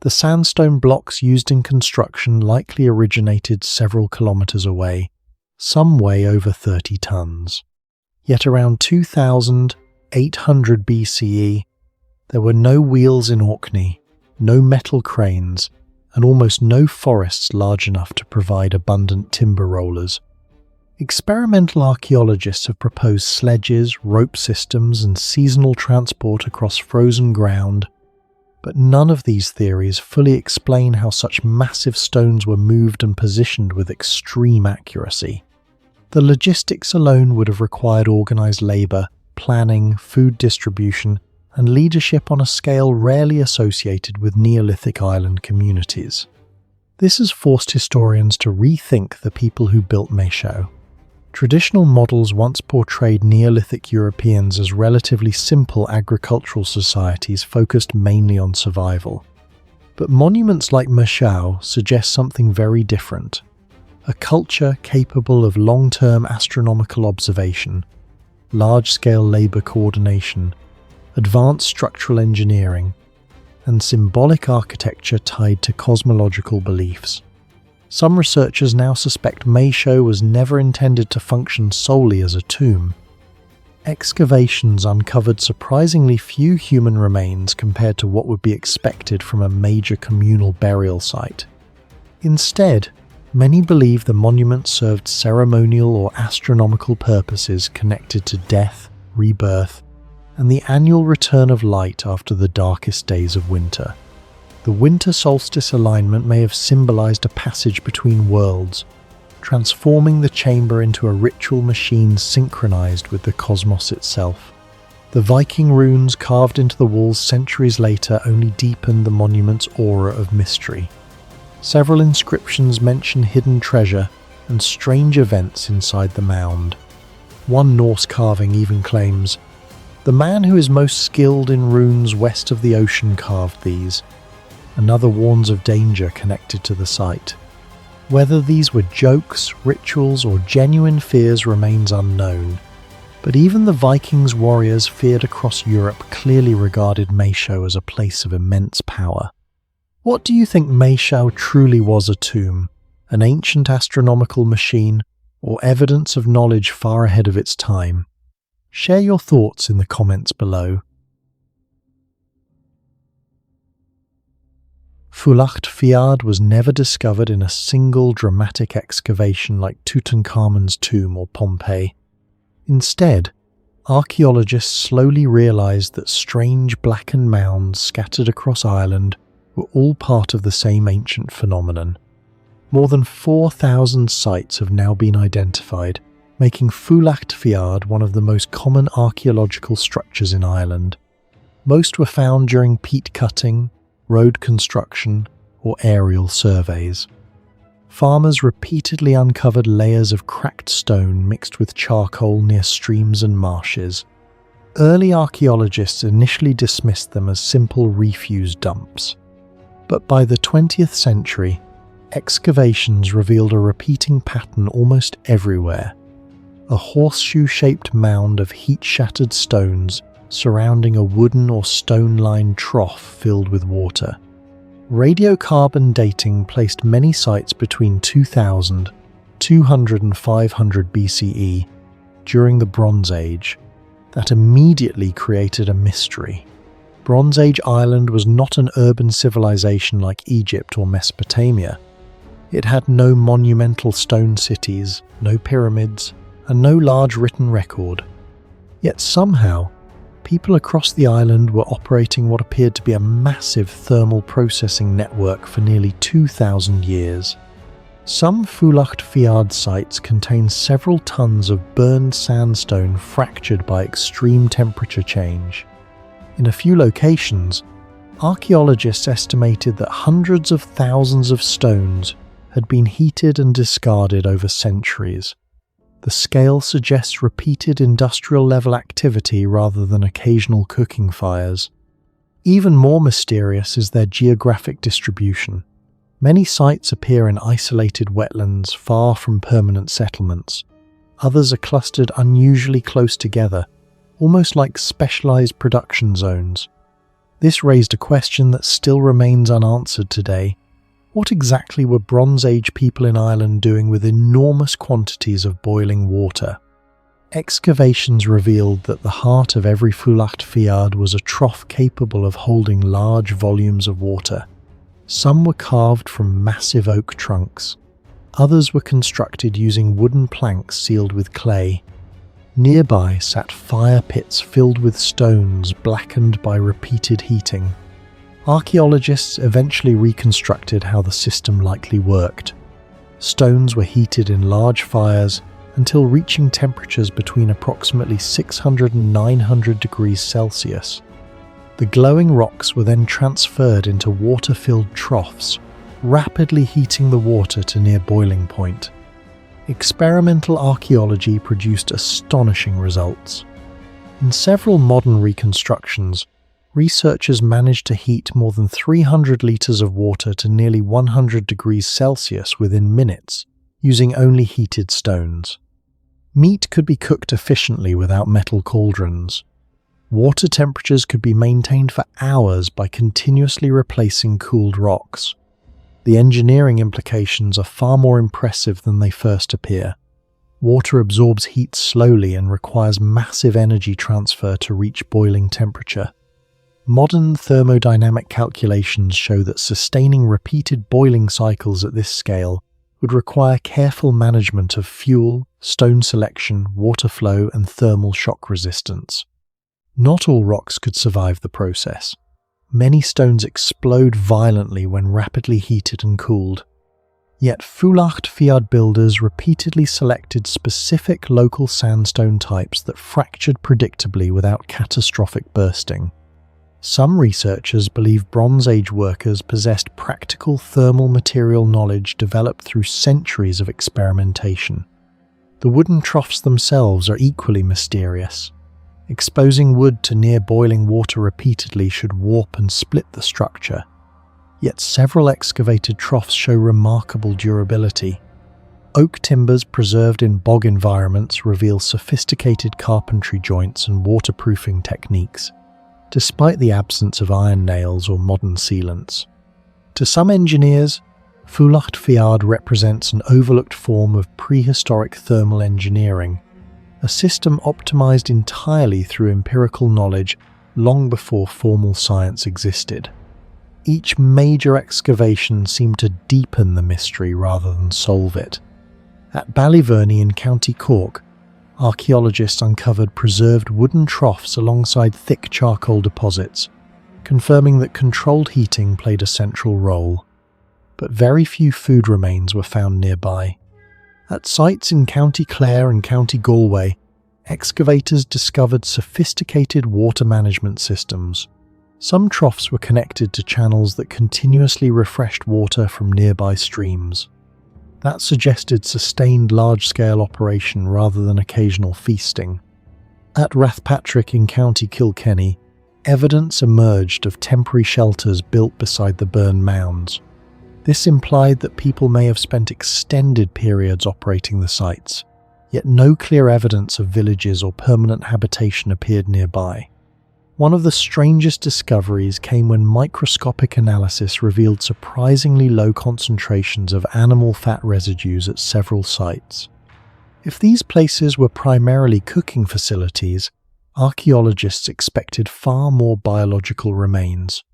The sandstone blocks used in construction likely originated several kilometers away. Some weigh over 30 tons. Yet around 2800 BCE, there were no wheels in Orkney, no metal cranes, and almost no forests large enough to provide abundant timber rollers. Experimental archaeologists have proposed sledges, rope systems, and seasonal transport across frozen ground, but none of these theories fully explain how such massive stones were moved and positioned with extreme accuracy. The logistics alone would have required organized labor, planning, food distribution, and leadership on a scale rarely associated with Neolithic island communities. This has forced historians to rethink the people who built Maeshowe. Traditional models once portrayed Neolithic Europeans as relatively simple agricultural societies focused mainly on survival. But monuments like Maeshowe suggest something very different. A culture capable of long-term astronomical observation, large-scale labor coordination, advanced structural engineering, and symbolic architecture tied to cosmological beliefs. Some researchers now suspect Maeshowe was never intended to function solely as a tomb. Excavations uncovered surprisingly few human remains compared to what would be expected from a major communal burial site. Instead, many believe the monument served ceremonial or astronomical purposes connected to death, rebirth, and the annual return of light after the darkest days of winter. The winter solstice alignment may have symbolized a passage between worlds, transforming the chamber into a ritual machine synchronized with the cosmos itself. The Viking runes carved into the walls centuries later only deepened the monument's aura of mystery. Several inscriptions mention hidden treasure and strange events inside the mound. One Norse carving even claims, "The man who is most skilled in runes west of the ocean carved these." Another warns of danger connected to the site. Whether these were jokes, rituals, or genuine fears remains unknown, but even the Vikings warriors feared across Europe clearly regarded Maeshowe as a place of immense power. What do you think Maeshowe truly was a tomb, an ancient astronomical machine, or evidence of knowledge far ahead of its time? Share your thoughts in the comments below. Fulacht Fiadh was never discovered in a single dramatic excavation like Tutankhamun's tomb or Pompeii. Instead, archaeologists slowly realized that strange blackened mounds scattered across Ireland were all part of the same ancient phenomenon. More than 4,000 sites have now been identified, making Fulacht Fiadh one of the most common archaeological structures in Ireland. Most were found during peat cutting, road construction, or aerial surveys. Farmers repeatedly uncovered layers of cracked stone mixed with charcoal near streams and marshes. Early archaeologists initially dismissed them as simple refuse dumps. But by the 20th century, excavations revealed a repeating pattern almost everywhere. A horseshoe-shaped mound of heat-shattered stones surrounding a wooden or stone-lined trough filled with water. Radiocarbon dating placed many sites between 2000, 200 and 500 BCE during the Bronze Age. That immediately created a mystery. Bronze Age Ireland was not an urban civilization like Egypt or Mesopotamia. It had no monumental stone cities, no pyramids, and no large written record. Yet somehow, people across the island were operating what appeared to be a massive thermal processing network for nearly 2,000 years. Some Fulacht Fiadh sites contain several tons of burned sandstone fractured by extreme temperature change. In a few locations, archaeologists estimated that hundreds of thousands of stones had been heated and discarded over centuries. The scale suggests repeated industrial-level activity rather than occasional cooking fires. Even more mysterious is their geographic distribution. Many sites appear in isolated wetlands far from permanent settlements. Others are clustered unusually close together, almost like specialized production zones. This raised a question that still remains unanswered today. What exactly were Bronze Age people in Ireland doing with enormous quantities of boiling water? Excavations revealed that the heart of every Fulacht Fiadh was a trough capable of holding large volumes of water. Some were carved from massive oak trunks. Others were constructed using wooden planks sealed with clay. Nearby sat fire pits filled with stones blackened by repeated heating. Archaeologists eventually reconstructed how the system likely worked. Stones were heated in large fires until reaching temperatures between approximately 600 and 900 degrees Celsius. The glowing rocks were then transferred into water-filled troughs, rapidly heating the water to near boiling point. Experimental archaeology produced astonishing results. In several modern reconstructions, researchers managed to heat more than 300 litres of water to nearly 100 degrees Celsius within minutes, using only heated stones. Meat could be cooked efficiently without metal cauldrons. Water temperatures could be maintained for hours by continuously replacing cooled rocks. The engineering implications are far more impressive than they first appear. Water absorbs heat slowly and requires massive energy transfer to reach boiling temperature. Modern thermodynamic calculations show that sustaining repeated boiling cycles at this scale would require careful management of fuel, stone selection, water flow, and thermal shock resistance. Not all rocks could survive the process. Many stones explode violently when rapidly heated and cooled. Yet Fulacht Fiadh builders repeatedly selected specific local sandstone types that fractured predictably without catastrophic bursting. Some researchers believe Bronze Age workers possessed practical thermal material knowledge developed through centuries of experimentation. The wooden troughs themselves are equally mysterious. Exposing wood to near boiling water repeatedly should warp and split the structure. Yet several excavated troughs show remarkable durability. Oak timbers preserved in bog environments reveal sophisticated carpentry joints and waterproofing techniques, despite the absence of iron nails or modern sealants. To some engineers, Fulacht Fiadh represents an overlooked form of prehistoric thermal engineering, a system optimized entirely through empirical knowledge long before formal science existed. Each major excavation seemed to deepen the mystery rather than solve it. At Ballyverney in County Cork, archaeologists uncovered preserved wooden troughs alongside thick charcoal deposits, confirming that controlled heating played a central role. But very few food remains were found nearby. At sites in County Clare and County Galway, excavators discovered sophisticated water management systems. Some troughs were connected to channels that continuously refreshed water from nearby streams. That suggested sustained large-scale operation rather than occasional feasting. At Rathpatrick in County Kilkenny, evidence emerged of temporary shelters built beside the burned mounds. This implied that people may have spent extended periods operating the sites, yet no clear evidence of villages or permanent habitation appeared nearby. One of the strangest discoveries came when microscopic analysis revealed surprisingly low concentrations of animal fat residues at several sites. If these places were primarily cooking facilities, archaeologists expected far more biological remains.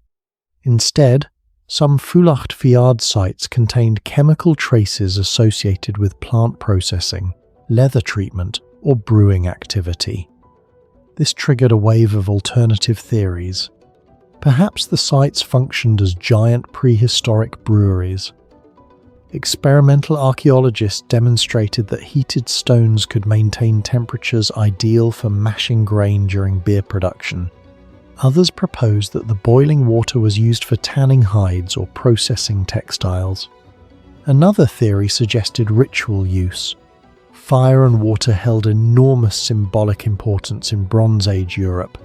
Instead, some Fulacht Fiadh sites contained chemical traces associated with plant processing, leather treatment, or brewing activity. This triggered a wave of alternative theories. Perhaps the sites functioned as giant prehistoric breweries. Experimental archaeologists demonstrated that heated stones could maintain temperatures ideal for mashing grain during beer production. Others proposed that the boiling water was used for tanning hides or processing textiles. Another theory suggested ritual use. Fire and water held enormous symbolic importance in Bronze Age Europe.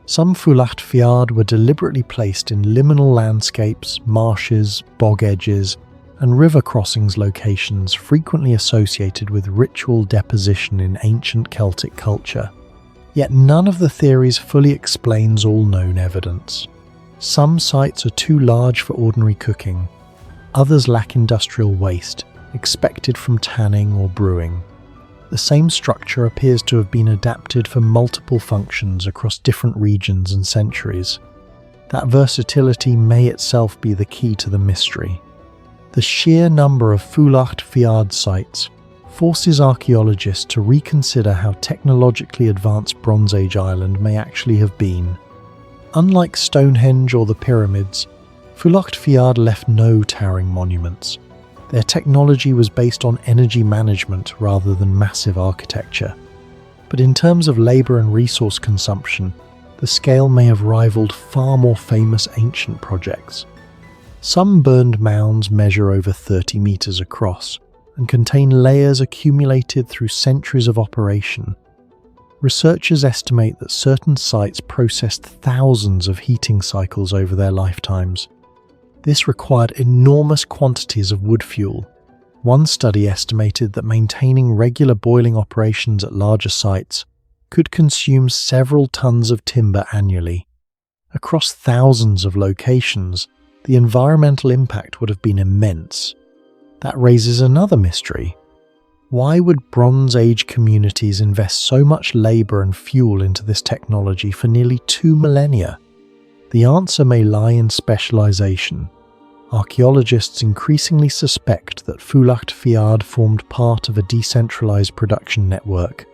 Some Fulacht Fiadh were deliberately placed in liminal landscapes, marshes, bog edges, and river crossings locations frequently associated with ritual deposition in ancient Celtic culture. Yet none of the theories fully explains all known evidence. Some sites are too large for ordinary cooking. Others lack industrial waste, expected from tanning or brewing. The same structure appears to have been adapted for multiple functions across different regions and centuries. That versatility may itself be the key to the mystery. The sheer number of Fulacht Fiadh sites forces archaeologists to reconsider how technologically advanced Bronze Age Ireland may actually have been. Unlike Stonehenge or the pyramids, Fulacht Fiadh left no towering monuments. Their technology was based on energy management rather than massive architecture. But in terms of labour and resource consumption, the scale may have rivaled far more famous ancient projects. Some burned mounds measure over 30 metres across and contain layers accumulated through centuries of operation. Researchers estimate that certain sites processed thousands of heating cycles over their lifetimes. This required enormous quantities of wood fuel. One study estimated that maintaining regular boiling operations at larger sites could consume several tons of timber annually. Across thousands of locations, the environmental impact would have been immense. That raises another mystery. Why would Bronze Age communities invest so much labour and fuel into this technology for nearly 2 millennia? The answer may lie in specialisation. Archaeologists increasingly suspect that Fulacht Fiadh formed part of a decentralised production network.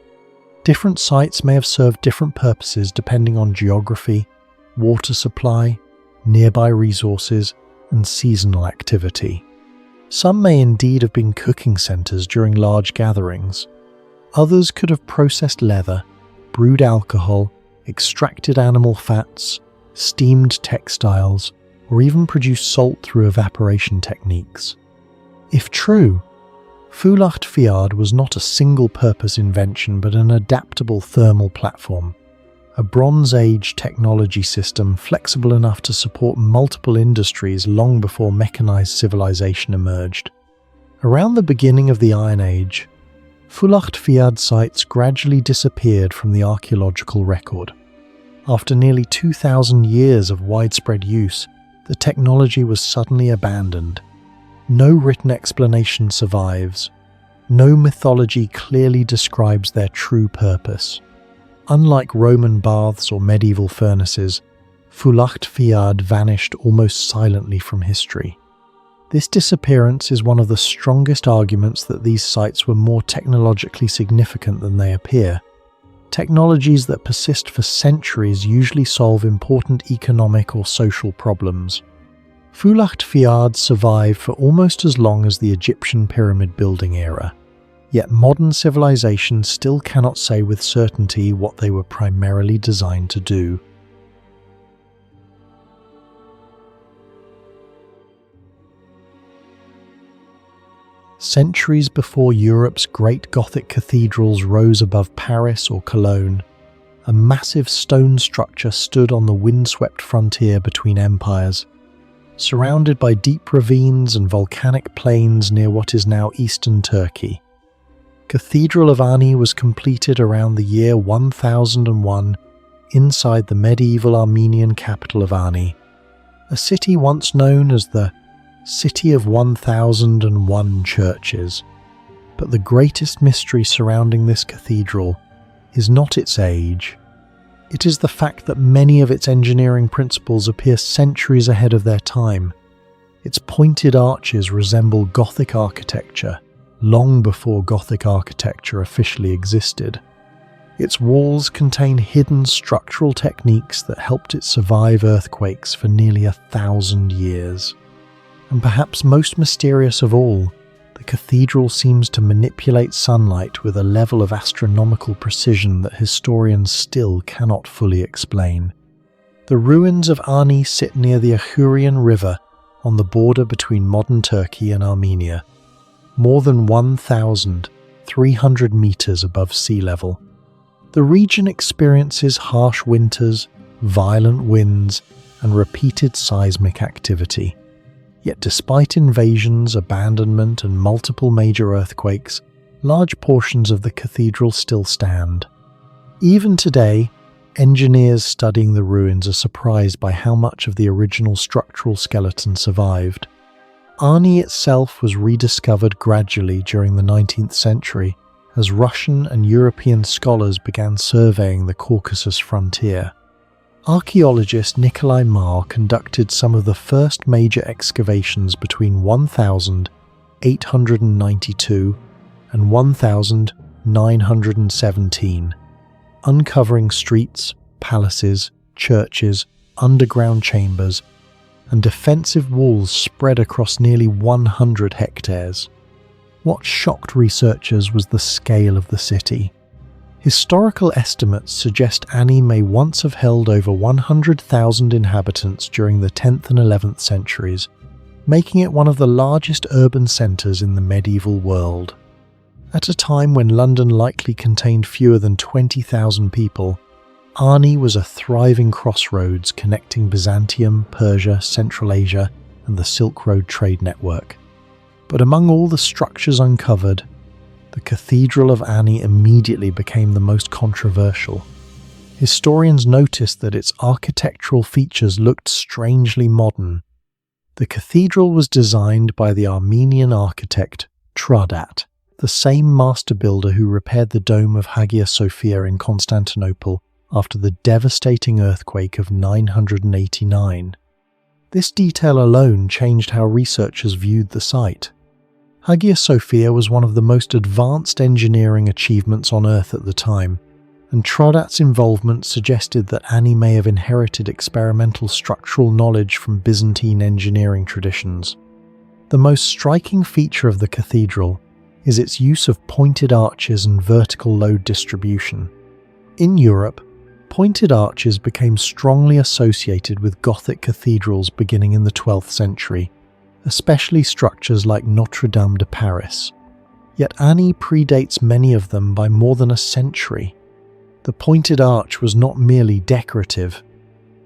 Different sites may have served different purposes depending on geography, water supply, nearby resources, and seasonal activity. Some may indeed have been cooking centres during large gatherings. Others could have processed leather, brewed alcohol, extracted animal fats, steamed textiles, or even produced salt through evaporation techniques. If true, Fulacht Fiadh was not a single-purpose invention but an adaptable thermal platform, a Bronze Age technology system flexible enough to support multiple industries long before mechanized civilization emerged. Around the beginning of the Iron Age, Fulacht Fiadh sites gradually disappeared from the archaeological record. After nearly 2,000 years of widespread use, the technology was suddenly abandoned. No written explanation survives. No mythology clearly describes their true purpose. Unlike Roman baths or medieval furnaces, Fulacht Fiadh vanished almost silently from history. This disappearance is one of the strongest arguments that these sites were more technologically significant than they appear. Technologies that persist for centuries usually solve important economic or social problems. Fulacht Fiadh survived for almost as long as the Egyptian pyramid building era, yet modern civilization still cannot say with certainty what they were primarily designed to do. Centuries before Europe's great Gothic cathedrals rose above Paris or Cologne, a massive stone structure stood on the windswept frontier between empires, surrounded by deep ravines and volcanic plains near what is now eastern Turkey. Cathedral of Ani was completed around the year 1001 inside the medieval Armenian capital of Ani, a city once known as the City of 1001 Churches. But the greatest mystery surrounding this cathedral is not its age. It is the fact that many of its engineering principles appear centuries ahead of their time. Its pointed arches resemble Gothic architecture, long before Gothic architecture officially existed. Its walls contain hidden structural techniques that helped it survive earthquakes for nearly 1,000 years. And perhaps most mysterious of all, the cathedral seems to manipulate sunlight with a level of astronomical precision that historians still cannot fully explain. The ruins of Ani sit near the Ahurian River on the border between modern Turkey and Armenia, more than 1,300 meters above sea level. The region experiences harsh winters, violent winds, and repeated seismic activity. Yet despite invasions, abandonment, and multiple major earthquakes, large portions of the cathedral still stand. Even today, engineers studying the ruins are surprised by how much of the original structural skeleton survived. Ani itself was rediscovered gradually during the 19th century as Russian and European scholars began surveying the Caucasus frontier. Archaeologist Nikolai Marr conducted some of the first major excavations between 1892 and 1917, uncovering streets, palaces, churches, underground chambers, and defensive walls spread across nearly 100 hectares. What shocked researchers was the scale of the city. Historical estimates suggest Ani may once have held over 100,000 inhabitants during the 10th and 11th centuries, making it one of the largest urban centres in the medieval world. At a time when London likely contained fewer than 20,000 people, Ani was a thriving crossroads connecting Byzantium, Persia, Central Asia, and the Silk Road trade network. But among all the structures uncovered, the Cathedral of Ani immediately became the most controversial. Historians noticed that its architectural features looked strangely modern. The cathedral was designed by the Armenian architect Trudat, the same master builder who repaired the dome of Hagia Sophia in Constantinople after the devastating earthquake of 989. This detail alone changed how researchers viewed the site. Hagia Sophia was one of the most advanced engineering achievements on Earth at the time, and Trudat's involvement suggested that Ani may have inherited experimental structural knowledge from Byzantine engineering traditions. The most striking feature of the cathedral is its use of pointed arches and vertical load distribution. In Europe, pointed arches became strongly associated with Gothic cathedrals beginning in the 12th century, especially structures like Notre Dame de Paris. Yet Ani predates many of them by more than a century. The pointed arch was not merely decorative.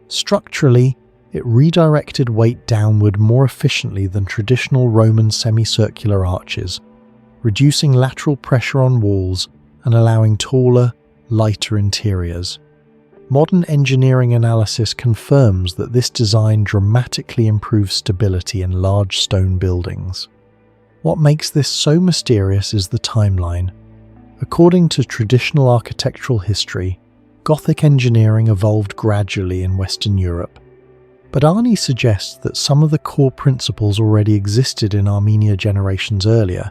Structurally, it redirected weight downward more efficiently than traditional Roman semicircular arches, reducing lateral pressure on walls and allowing taller, lighter interiors. Modern engineering analysis confirms that this design dramatically improves stability in large stone buildings. What makes this so mysterious is the timeline. According to traditional architectural history, Gothic engineering evolved gradually in Western Europe. But Ani suggests that some of the core principles already existed in Armenia generations earlier.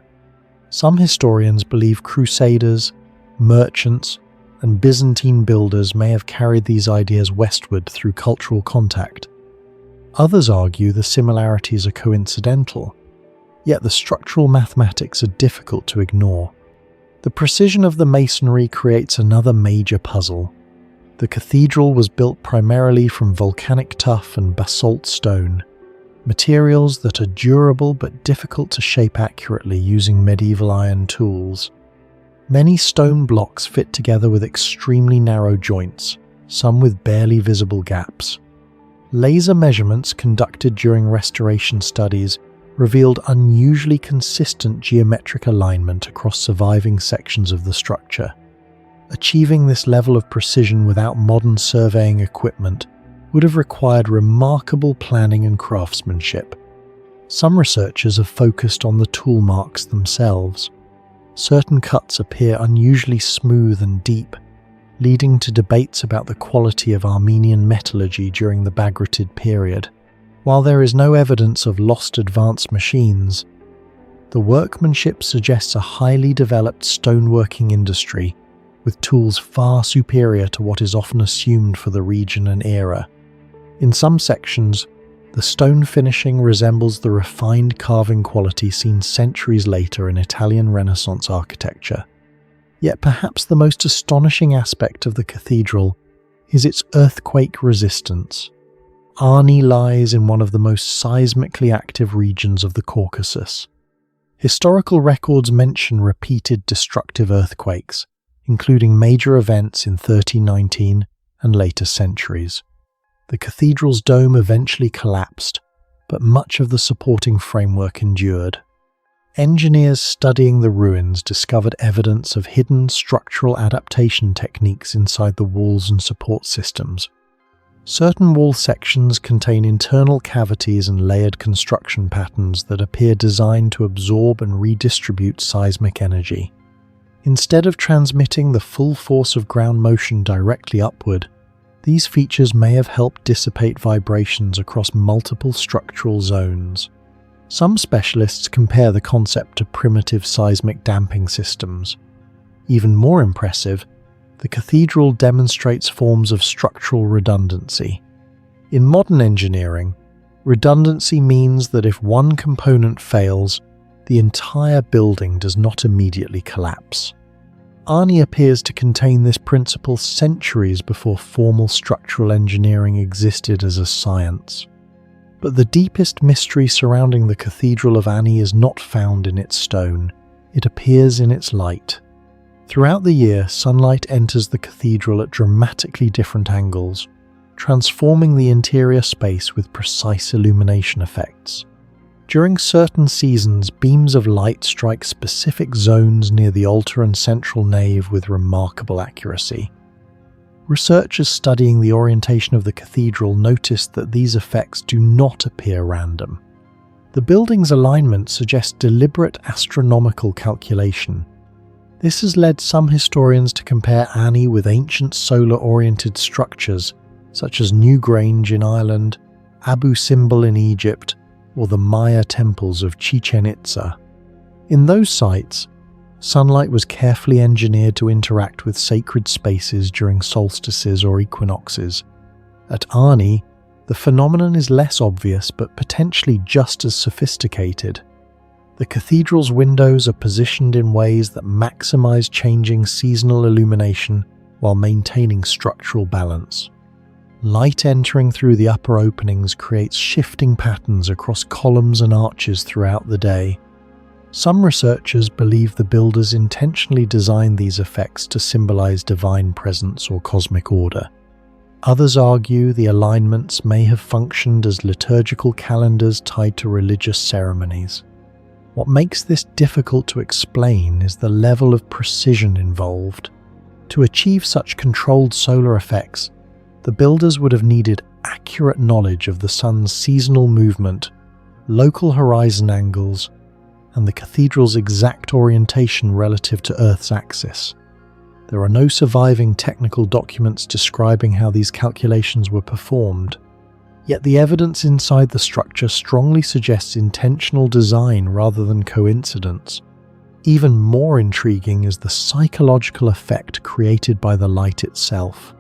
Some historians believe crusaders, merchants, and Byzantine builders may have carried these ideas westward through cultural contact. Others argue the similarities are coincidental, yet the structural mathematics are difficult to ignore. The precision of the masonry creates another major puzzle. The cathedral was built primarily from volcanic tuff and basalt stone, materials that are durable but difficult to shape accurately using medieval iron tools. Many stone blocks fit together with extremely narrow joints, some with barely visible gaps. Laser measurements conducted during restoration studies revealed unusually consistent geometric alignment across surviving sections of the structure. Achieving this level of precision without modern surveying equipment would have required remarkable planning and craftsmanship. Some researchers have focused on the tool marks themselves. Certain cuts appear unusually smooth and deep, leading to debates about the quality of Armenian metallurgy during the Bagratid period. While there is no evidence of lost advanced machines, the workmanship suggests a highly developed stoneworking industry with tools far superior to what is often assumed for the region and era. In some sections, the stone finishing resembles the refined carving quality seen centuries later in Italian Renaissance architecture. Yet perhaps the most astonishing aspect of the cathedral is its earthquake resistance. Ani lies in one of the most seismically active regions of the Caucasus. Historical records mention repeated destructive earthquakes, including major events in 1319 and later centuries. The cathedral's dome eventually collapsed, but much of the supporting framework endured. Engineers studying the ruins discovered evidence of hidden structural adaptation techniques inside the walls and support systems. Certain wall sections contain internal cavities and layered construction patterns that appear designed to absorb and redistribute seismic energy. Instead of transmitting the full force of ground motion directly upward, these features may have helped dissipate vibrations across multiple structural zones. Some specialists compare the concept to primitive seismic damping systems. Even more impressive, the cathedral demonstrates forms of structural redundancy. In modern engineering, redundancy means that if one component fails, the entire building does not immediately collapse. Ani appears to contain this principle centuries before formal structural engineering existed as a science. But the deepest mystery surrounding the Cathedral of Ani is not found in its stone, it appears in its light. Throughout the year, sunlight enters the cathedral at dramatically different angles, transforming the interior space with precise illumination effects. During certain seasons, beams of light strike specific zones near the altar and central nave with remarkable accuracy. Researchers studying the orientation of the cathedral noticed that these effects do not appear random. The building's alignment suggests deliberate astronomical calculation. This has led some historians to compare Ani with ancient solar-oriented structures such as Newgrange in Ireland, Abu Simbel in Egypt, or the Maya temples of Chichen Itza. In those sites, sunlight was carefully engineered to interact with sacred spaces during solstices or equinoxes. At Ani, the phenomenon is less obvious but potentially just as sophisticated. The cathedral's windows are positioned in ways that maximize changing seasonal illumination while maintaining structural balance. Light entering through the upper openings creates shifting patterns across columns and arches throughout the day. Some researchers believe the builders intentionally designed these effects to symbolize divine presence or cosmic order. Others argue the alignments may have functioned as liturgical calendars tied to religious ceremonies. What makes this difficult to explain is the level of precision involved. To achieve such controlled solar effects, the builders would have needed accurate knowledge of the sun's seasonal movement, local horizon angles, and the cathedral's exact orientation relative to Earth's axis. There are no surviving technical documents describing how these calculations were performed, yet the evidence inside the structure strongly suggests intentional design rather than coincidence. Even more intriguing is the psychological effect created by the light itself.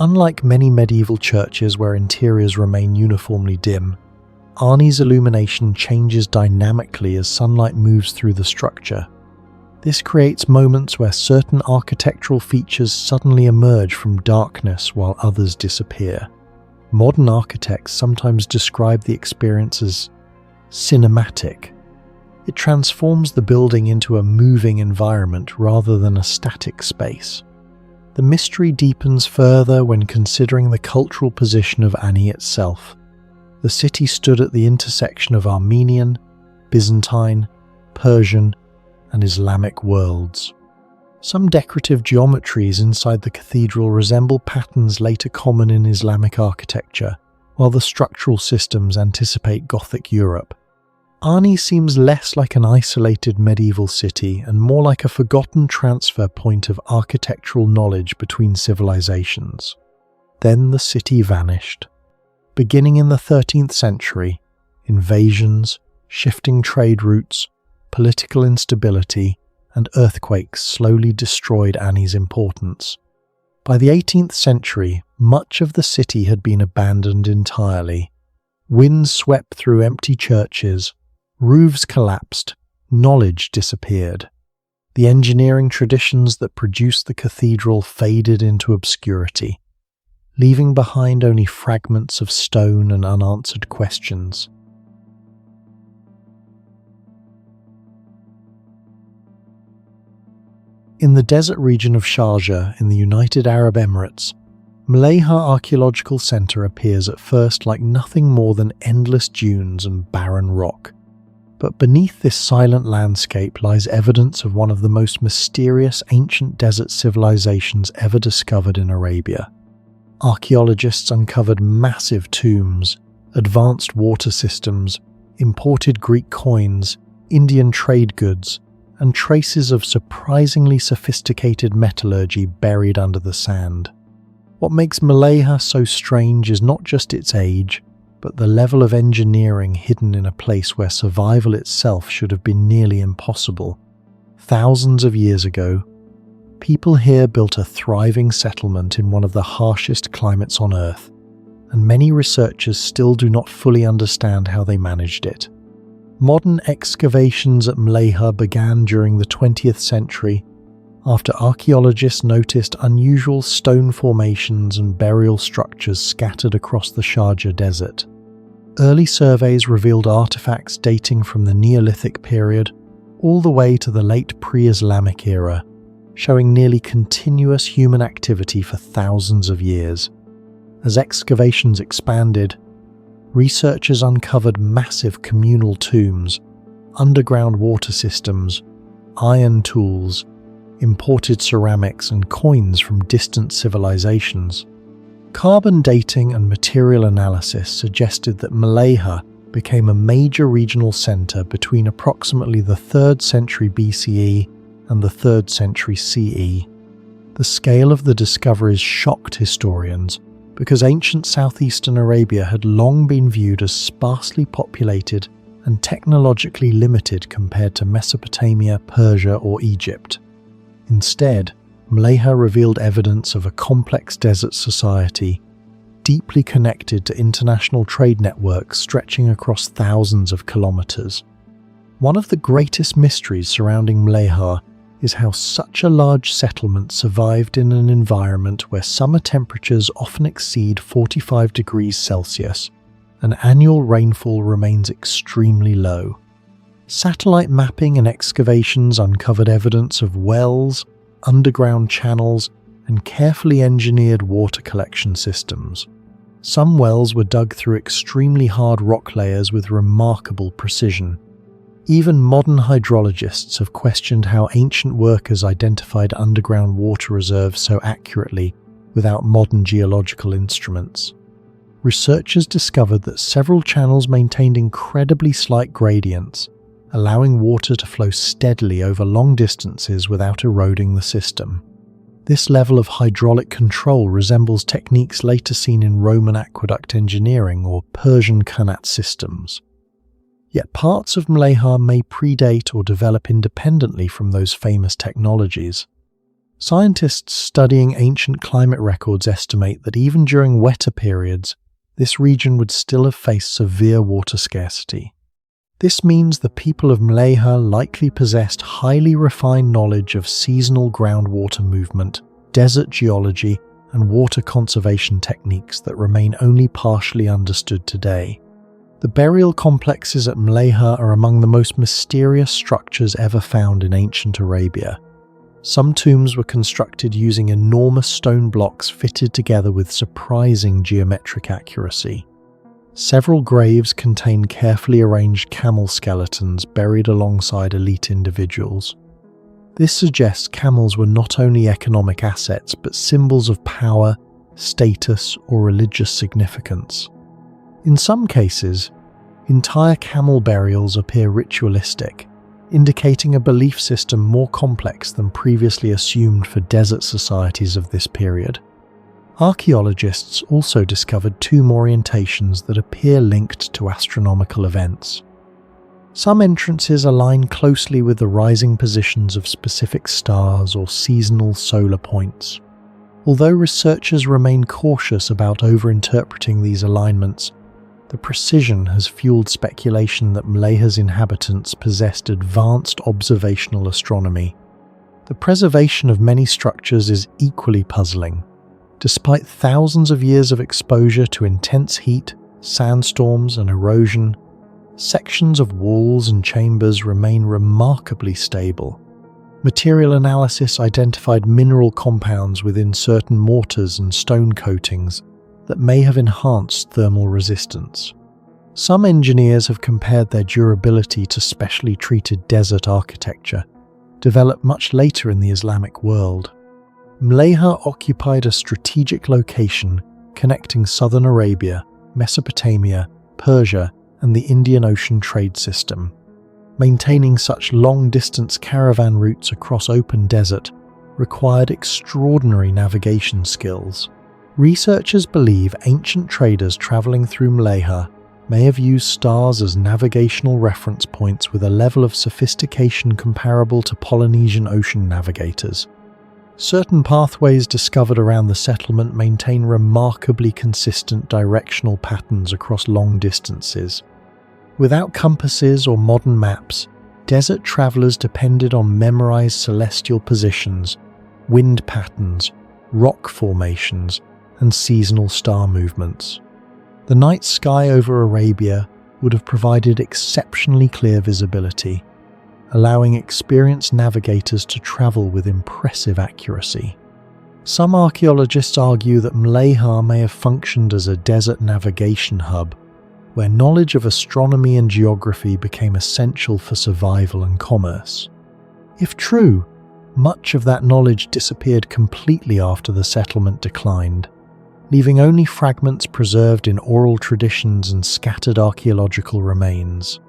Unlike many medieval churches where interiors remain uniformly dim, Ani's illumination changes dynamically as sunlight moves through the structure. This creates moments where certain architectural features suddenly emerge from darkness while others disappear. Modern architects sometimes describe the experience as cinematic. It transforms the building into a moving environment rather than a static space. The mystery deepens further when considering the cultural position of Ani itself. The city stood at the intersection of Armenian, Byzantine, Persian, and Islamic worlds. Some decorative geometries inside the cathedral resemble patterns later common in Islamic architecture, while the structural systems anticipate Gothic Europe. Ani seems less like an isolated medieval city and more like a forgotten transfer point of architectural knowledge between civilizations. Then the city vanished. Beginning in the 13th century, invasions, shifting trade routes, political instability, and earthquakes slowly destroyed Ani's importance. By the 18th century, much of the city had been abandoned entirely. Winds swept through empty churches, roofs collapsed, knowledge disappeared. The engineering traditions that produced the cathedral faded into obscurity, leaving behind only fragments of stone and unanswered questions. In the desert region of Sharjah in the United Arab Emirates, Mleiha Archaeological Centre appears at first like nothing more than endless dunes and barren rock. But beneath this silent landscape lies evidence of one of the most mysterious ancient desert civilizations ever discovered in Arabia. Archaeologists uncovered massive tombs, advanced water systems, imported Greek coins, Indian trade goods, and traces of surprisingly sophisticated metallurgy buried under the sand. What makes Mleiha so strange is not just its age, but the level of engineering hidden in a place where survival itself should have been nearly impossible. Thousands of years ago, people here built a thriving settlement in one of the harshest climates on Earth, and many researchers still do not fully understand how they managed it. Modern excavations at Mleiha began during the 20th century after archaeologists noticed unusual stone formations and burial structures scattered across the Sharjah desert. Early surveys revealed artifacts dating from the Neolithic period all the way to the late pre-Islamic era, showing nearly continuous human activity for thousands of years. As excavations expanded, researchers uncovered massive communal tombs, underground water systems, iron tools, imported ceramics and coins from distant civilizations. Carbon dating and material analysis suggested that Mleiha became a major regional center between approximately the 3rd century BCE and the 3rd century CE. The scale of the discoveries shocked historians, because ancient southeastern Arabia had long been viewed as sparsely populated and technologically limited compared to Mesopotamia, Persia, or Egypt. Instead, Mleiha revealed evidence of a complex desert society, deeply connected to international trade networks stretching across thousands of kilometers. One of the greatest mysteries surrounding Mleiha is how such a large settlement survived in an environment where summer temperatures often exceed 45 degrees Celsius and annual rainfall remains extremely low. Satellite mapping and excavations uncovered evidence of wells, underground channels, and carefully engineered water collection systems. Some wells were dug through extremely hard rock layers with remarkable precision. Even modern hydrologists have questioned how ancient workers identified underground water reserves so accurately without modern geological instruments. Researchers discovered that several channels maintained incredibly slight gradients, allowing water to flow steadily over long distances without eroding the system. This level of hydraulic control resembles techniques later seen in Roman aqueduct engineering or Persian qanat systems. Yet parts of Mleiha may predate or develop independently from those famous technologies. Scientists studying ancient climate records estimate that even during wetter periods, this region would still have faced severe water scarcity. This means the people of Mleiha likely possessed highly refined knowledge of seasonal groundwater movement, desert geology, and water conservation techniques that remain only partially understood today. The burial complexes at Mleiha are among the most mysterious structures ever found in ancient Arabia. Some tombs were constructed using enormous stone blocks fitted together with surprising geometric accuracy. Several graves contain carefully arranged camel skeletons buried alongside elite individuals. This suggests camels were not only economic assets but symbols of power, status, or religious significance. In some cases, entire camel burials appear ritualistic, indicating a belief system more complex than previously assumed for desert societies of this period. Archaeologists also discovered tomb orientations that appear linked to astronomical events. Some entrances align closely with the rising positions of specific stars or seasonal solar points. Although researchers remain cautious about overinterpreting these alignments, the precision has fueled speculation that Mleiha's inhabitants possessed advanced observational astronomy. The preservation of many structures is equally puzzling. Despite thousands of years of exposure to intense heat, sandstorms, and erosion, sections of walls and chambers remain remarkably stable. Material analysis identified mineral compounds within certain mortars and stone coatings that may have enhanced thermal resistance. Some engineers have compared their durability to specially treated desert architecture, developed much later in the Islamic world. Mleiha occupied a strategic location connecting southern Arabia, Mesopotamia, Persia, and the Indian Ocean trade system. Maintaining such long-distance caravan routes across open desert required extraordinary navigation skills. Researchers believe ancient traders traveling through Mleiha may have used stars as navigational reference points with a level of sophistication comparable to Polynesian ocean navigators. Certain pathways discovered around the settlement maintain remarkably consistent directional patterns across long distances. Without compasses or modern maps, desert travelers depended on memorized celestial positions, wind patterns, rock formations, and seasonal star movements. The night sky over Arabia would have provided exceptionally clear visibility, allowing experienced navigators to travel with impressive accuracy. Some archaeologists argue that Mleiha may have functioned as a desert navigation hub, where knowledge of astronomy and geography became essential for survival and commerce. If true, much of that knowledge disappeared completely after the settlement declined, leaving only fragments preserved in oral traditions and scattered archaeological remains.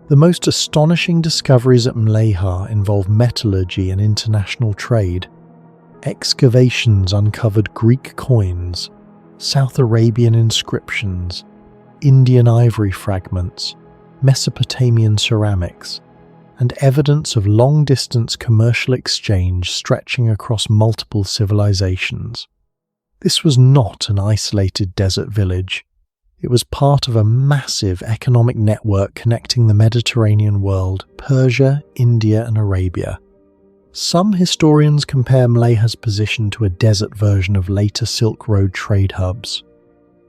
The most astonishing discoveries at Mleiha involve metallurgy and international trade. Excavations uncovered Greek coins, South Arabian inscriptions, Indian ivory fragments, Mesopotamian ceramics, and evidence of long-distance commercial exchange stretching across multiple civilizations. This was not an isolated desert village. It was part of a massive economic network connecting the Mediterranean world, Persia, India, and Arabia. Some historians compare Mleiha's position to a desert version of later Silk Road trade hubs.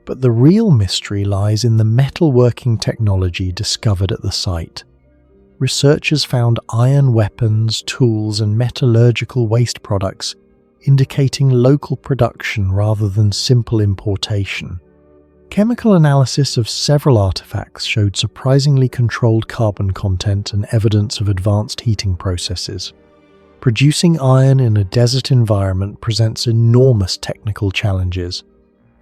But the real mystery lies in the metalworking technology discovered at the site. Researchers found iron weapons, tools, and metallurgical waste products, indicating local production rather than simple importation. Chemical analysis of several artifacts showed surprisingly controlled carbon content and evidence of advanced heating processes. Producing iron in a desert environment presents enormous technical challenges.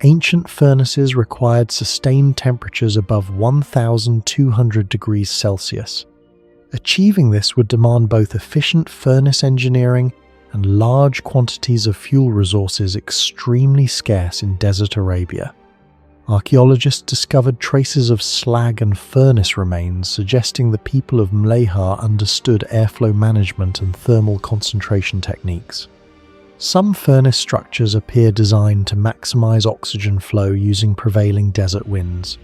Ancient furnaces required sustained temperatures above 1,200 degrees Celsius. Achieving this would demand both efficient furnace engineering and large quantities of fuel resources extremely scarce in desert Arabia. Archaeologists discovered traces of slag and furnace remains, suggesting the people of Mleiha understood airflow management and thermal concentration techniques. Some furnace structures appear designed to maximize oxygen flow using prevailing desert winds,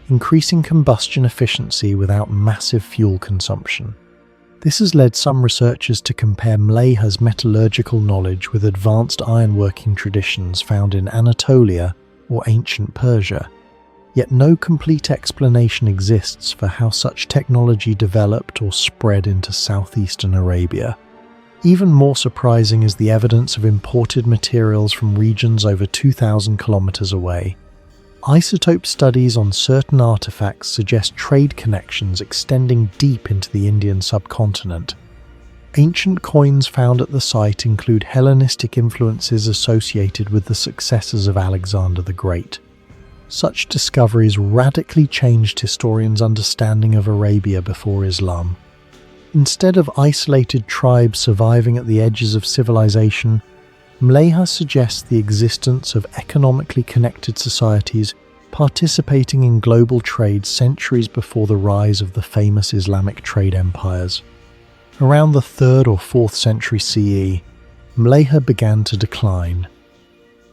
increasing combustion efficiency without massive fuel consumption. This has led some researchers to compare Mleiha's metallurgical knowledge with advanced ironworking traditions found in Anatolia or ancient Persia, yet no complete explanation exists for how such technology developed or spread into southeastern Arabia. Even more surprising is the evidence of imported materials from regions over 2,000 kilometers away. Isotope studies on certain artifacts suggest trade connections extending deep into the Indian subcontinent. Ancient coins found at the site include Hellenistic influences associated with the successors of Alexander the Great. Such discoveries radically changed historians' understanding of Arabia before Islam. Instead of isolated tribes surviving at the edges of civilization, Mleiha suggests the existence of economically connected societies participating in global trade centuries before the rise of the famous Islamic trade empires. Around the 3rd or 4th century CE, Mleiha began to decline.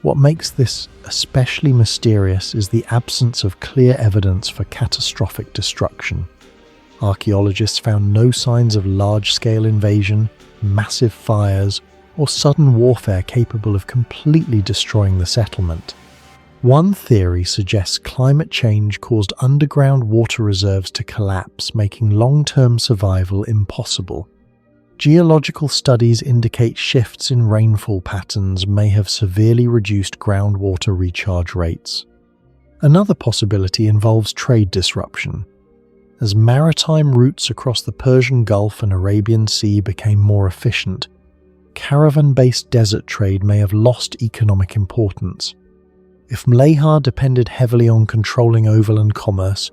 What makes this especially mysterious is the absence of clear evidence for catastrophic destruction. Archaeologists found no signs of large-scale invasion, massive fires, or sudden warfare capable of completely destroying the settlement. One theory suggests climate change caused underground water reserves to collapse, making long-term survival impossible. Geological studies indicate shifts in rainfall patterns may have severely reduced groundwater recharge rates. Another possibility involves trade disruption. As maritime routes across the Persian Gulf and Arabian Sea became more efficient, caravan-based desert trade may have lost economic importance. If Mleiha depended heavily on controlling overland commerce,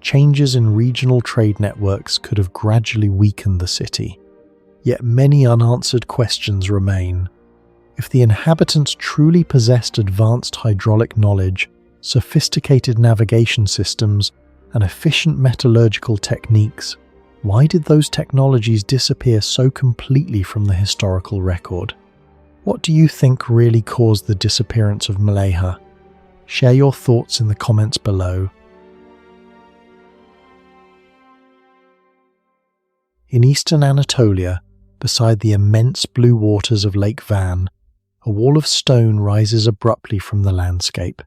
changes in regional trade networks could have gradually weakened the city. Yet many unanswered questions remain. If the inhabitants truly possessed advanced hydraulic knowledge, sophisticated navigation systems, and efficient metallurgical techniques, why did those technologies disappear so completely from the historical record? What do you think really caused the disappearance of Mleiha? Share your thoughts in the comments below. In eastern Anatolia, beside the immense blue waters of Lake Van, a wall of stone rises abruptly from the landscape.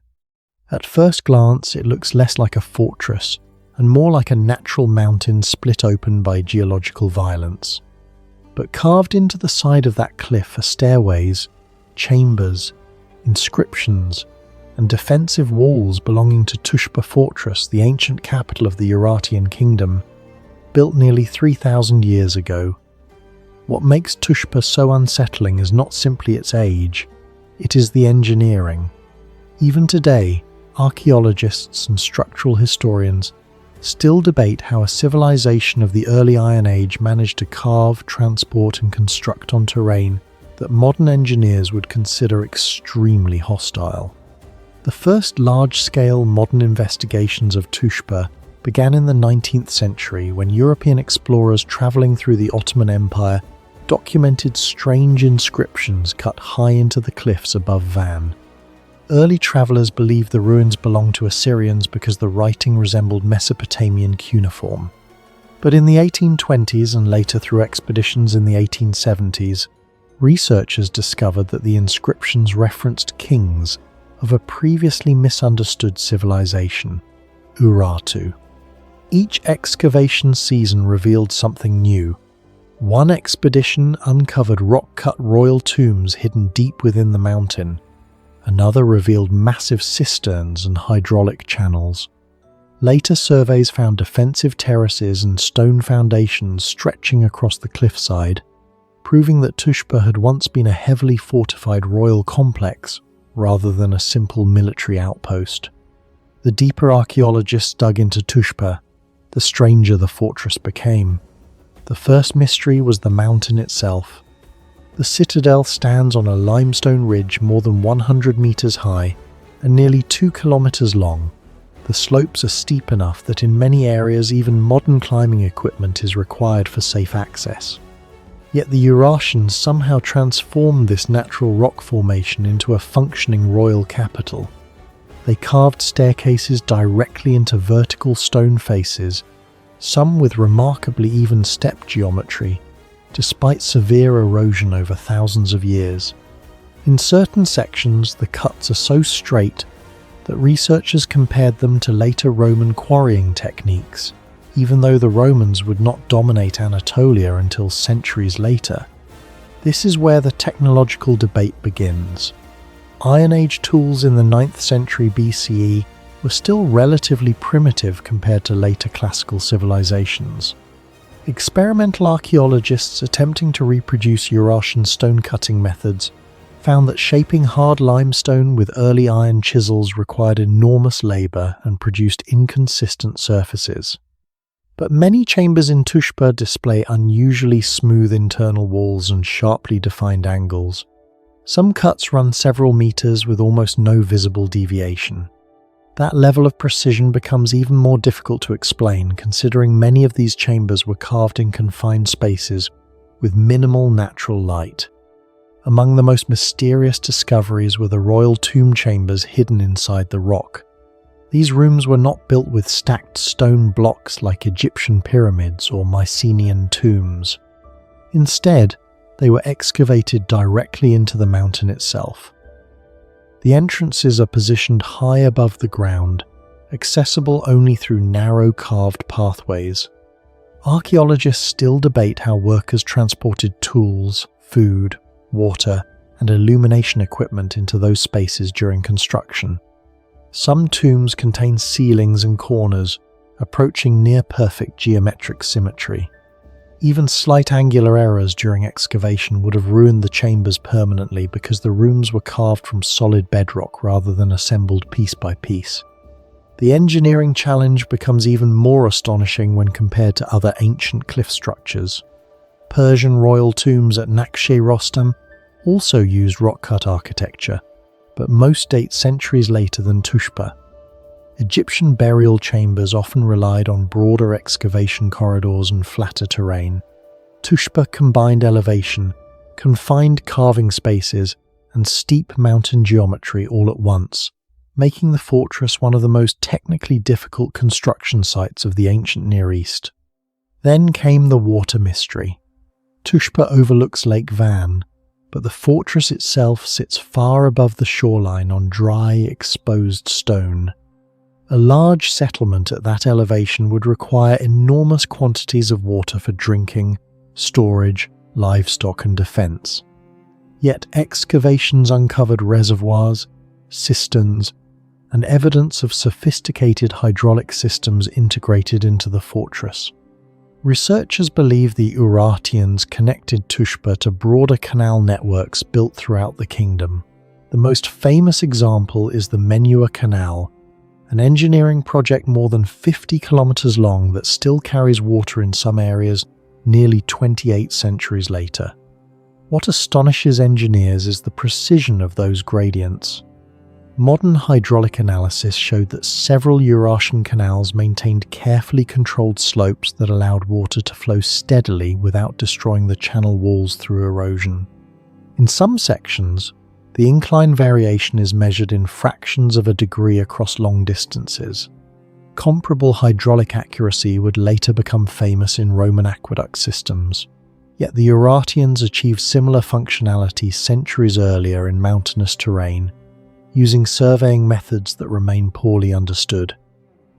At first glance, it looks less like a fortress and more like a natural mountain split open by geological violence. But carved into the side of that cliff are stairways, chambers, inscriptions, and defensive walls belonging to Tushpa fortress, the ancient capital of the Urartian kingdom, built nearly 3,000 years ago. What makes Tushpa so unsettling is not simply its age, it is the engineering. Even today, archaeologists and structural historians still debate how a civilization of the early Iron Age managed to carve, transport, and construct on terrain that modern engineers would consider extremely hostile. The first large-scale modern investigations of Tushpa began in the 19th century when European explorers travelling through the Ottoman Empire documented strange inscriptions cut high into the cliffs above Van. Early travellers believed the ruins belonged to Assyrians because the writing resembled Mesopotamian cuneiform. But in the 1820s and later through expeditions in the 1870s, researchers discovered that the inscriptions referenced kings of a previously misunderstood civilization, Urartu. Each excavation season revealed something new. One expedition uncovered rock-cut royal tombs hidden deep within the mountain. Another revealed massive cisterns and hydraulic channels. Later surveys found defensive terraces and stone foundations stretching across the cliffside, proving that Tushpa had once been a heavily fortified royal complex rather than a simple military outpost. The deeper archaeologists dug into Tushpa, the stranger the fortress became. The first mystery was the mountain itself. The citadel stands on a limestone ridge more than 100 meters high and nearly 2 kilometers long. The slopes are steep enough that in many areas even modern climbing equipment is required for safe access. Yet the Urartians somehow transformed this natural rock formation into a functioning royal capital. They carved staircases directly into vertical stone faces, some with remarkably even step geometry, despite severe erosion over thousands of years. In certain sections, the cuts are so straight that researchers compared them to later Roman quarrying techniques, even though the Romans would not dominate Anatolia until centuries later. This is where the technological debate begins. Iron Age tools in the 9th century BCE were still relatively primitive compared to later classical civilizations. Experimental archaeologists attempting to reproduce Urartian stone-cutting methods found that shaping hard limestone with early iron chisels required enormous labour and produced inconsistent surfaces. But many chambers in Tushpa display unusually smooth internal walls and sharply defined angles. Some cuts run several meters with almost no visible deviation. That level of precision becomes even more difficult to explain, considering many of these chambers were carved in confined spaces with minimal natural light. Among the most mysterious discoveries were the royal tomb chambers hidden inside the rock. These rooms were not built with stacked stone blocks like Egyptian pyramids or Mycenaean tombs. Instead, they were excavated directly into the mountain itself. The entrances are positioned high above the ground, accessible only through narrow carved pathways. Archaeologists still debate how workers transported tools, food, water, and illumination equipment into those spaces during construction. Some tombs contain ceilings and corners, approaching near-perfect geometric symmetry. Even slight angular errors during excavation would have ruined the chambers permanently because the rooms were carved from solid bedrock rather than assembled piece by piece. The engineering challenge becomes even more astonishing when compared to other ancient cliff structures. Persian royal tombs at Naqsh Rostam also used rock-cut architecture, but most date centuries later than Tushpa. Egyptian burial chambers often relied on broader excavation corridors and flatter terrain. Tushpa combined elevation, confined carving spaces, and steep mountain geometry all at once, making the fortress one of the most technically difficult construction sites of the ancient Near East. Then came the water mystery. Tushpa overlooks Lake Van, but the fortress itself sits far above the shoreline on dry, exposed stone. A large settlement at that elevation would require enormous quantities of water for drinking, storage, livestock and defence. Yet excavations uncovered reservoirs, cisterns, and evidence of sophisticated hydraulic systems integrated into the fortress. Researchers believe the Urartians connected Tushpa to broader canal networks built throughout the kingdom. The most famous example is the Maeshowe Canal, an engineering project more than 50 kilometers long that still carries water in some areas nearly 28 centuries later. What astonishes engineers is the precision of those gradients. Modern hydraulic analysis showed that several Urartian canals maintained carefully controlled slopes that allowed water to flow steadily without destroying the channel walls through erosion. In some sections, the incline variation is measured in fractions of a degree across long distances. Comparable hydraulic accuracy would later become famous in Roman aqueduct systems. Yet the Urartians achieved similar functionality centuries earlier in mountainous terrain, using surveying methods that remain poorly understood.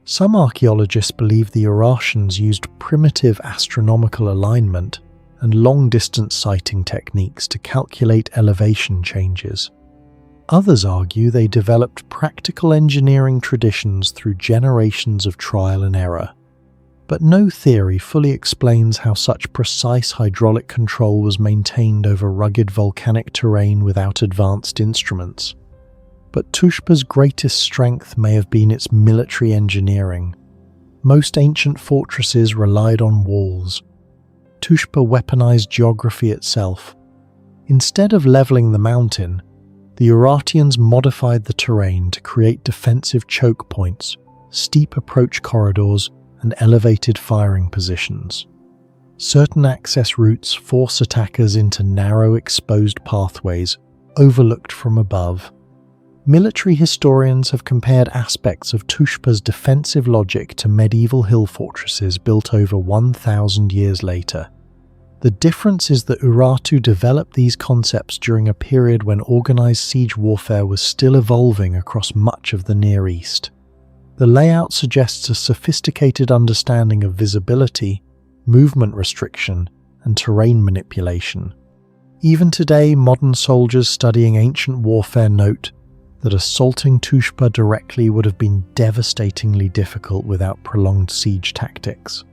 Some archaeologists believe the Urartians used primitive astronomical alignment and long-distance sighting techniques to calculate elevation changes. Others argue they developed practical engineering traditions through generations of trial and error. But no theory fully explains how such precise hydraulic control was maintained over rugged volcanic terrain without advanced instruments. But Tushpa's greatest strength may have been its military engineering. Most ancient fortresses relied on walls. Tushpa weaponized geography itself. Instead of leveling the mountain, the Urartians modified the terrain to create defensive choke points, steep approach corridors, and elevated firing positions. Certain access routes force attackers into narrow, exposed pathways, overlooked from above. Military historians have compared aspects of Tushpa's defensive logic to medieval hill fortresses built over 1,000 years later. The difference is that Urartu developed these concepts during a period when organized siege warfare was still evolving across much of the Near East. The layout suggests a sophisticated understanding of visibility, movement restriction, and terrain manipulation. Even today, modern soldiers studying ancient warfare note that assaulting Tushpa directly would have been devastatingly difficult without prolonged siege tactics.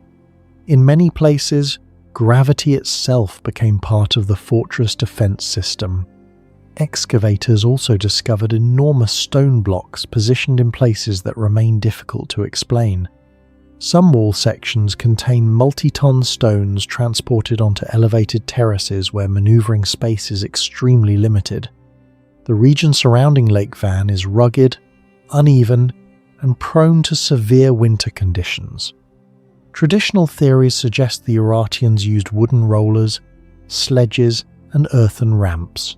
In many places, gravity itself became part of the fortress defense system. Excavators also discovered enormous stone blocks positioned in places that remain difficult to explain. Some wall sections contain multi-ton stones transported onto elevated terraces where maneuvering space is extremely limited. The region surrounding Lake Van is rugged, uneven, and prone to severe winter conditions. Traditional theories suggest the Urartians used wooden rollers, sledges, and earthen ramps.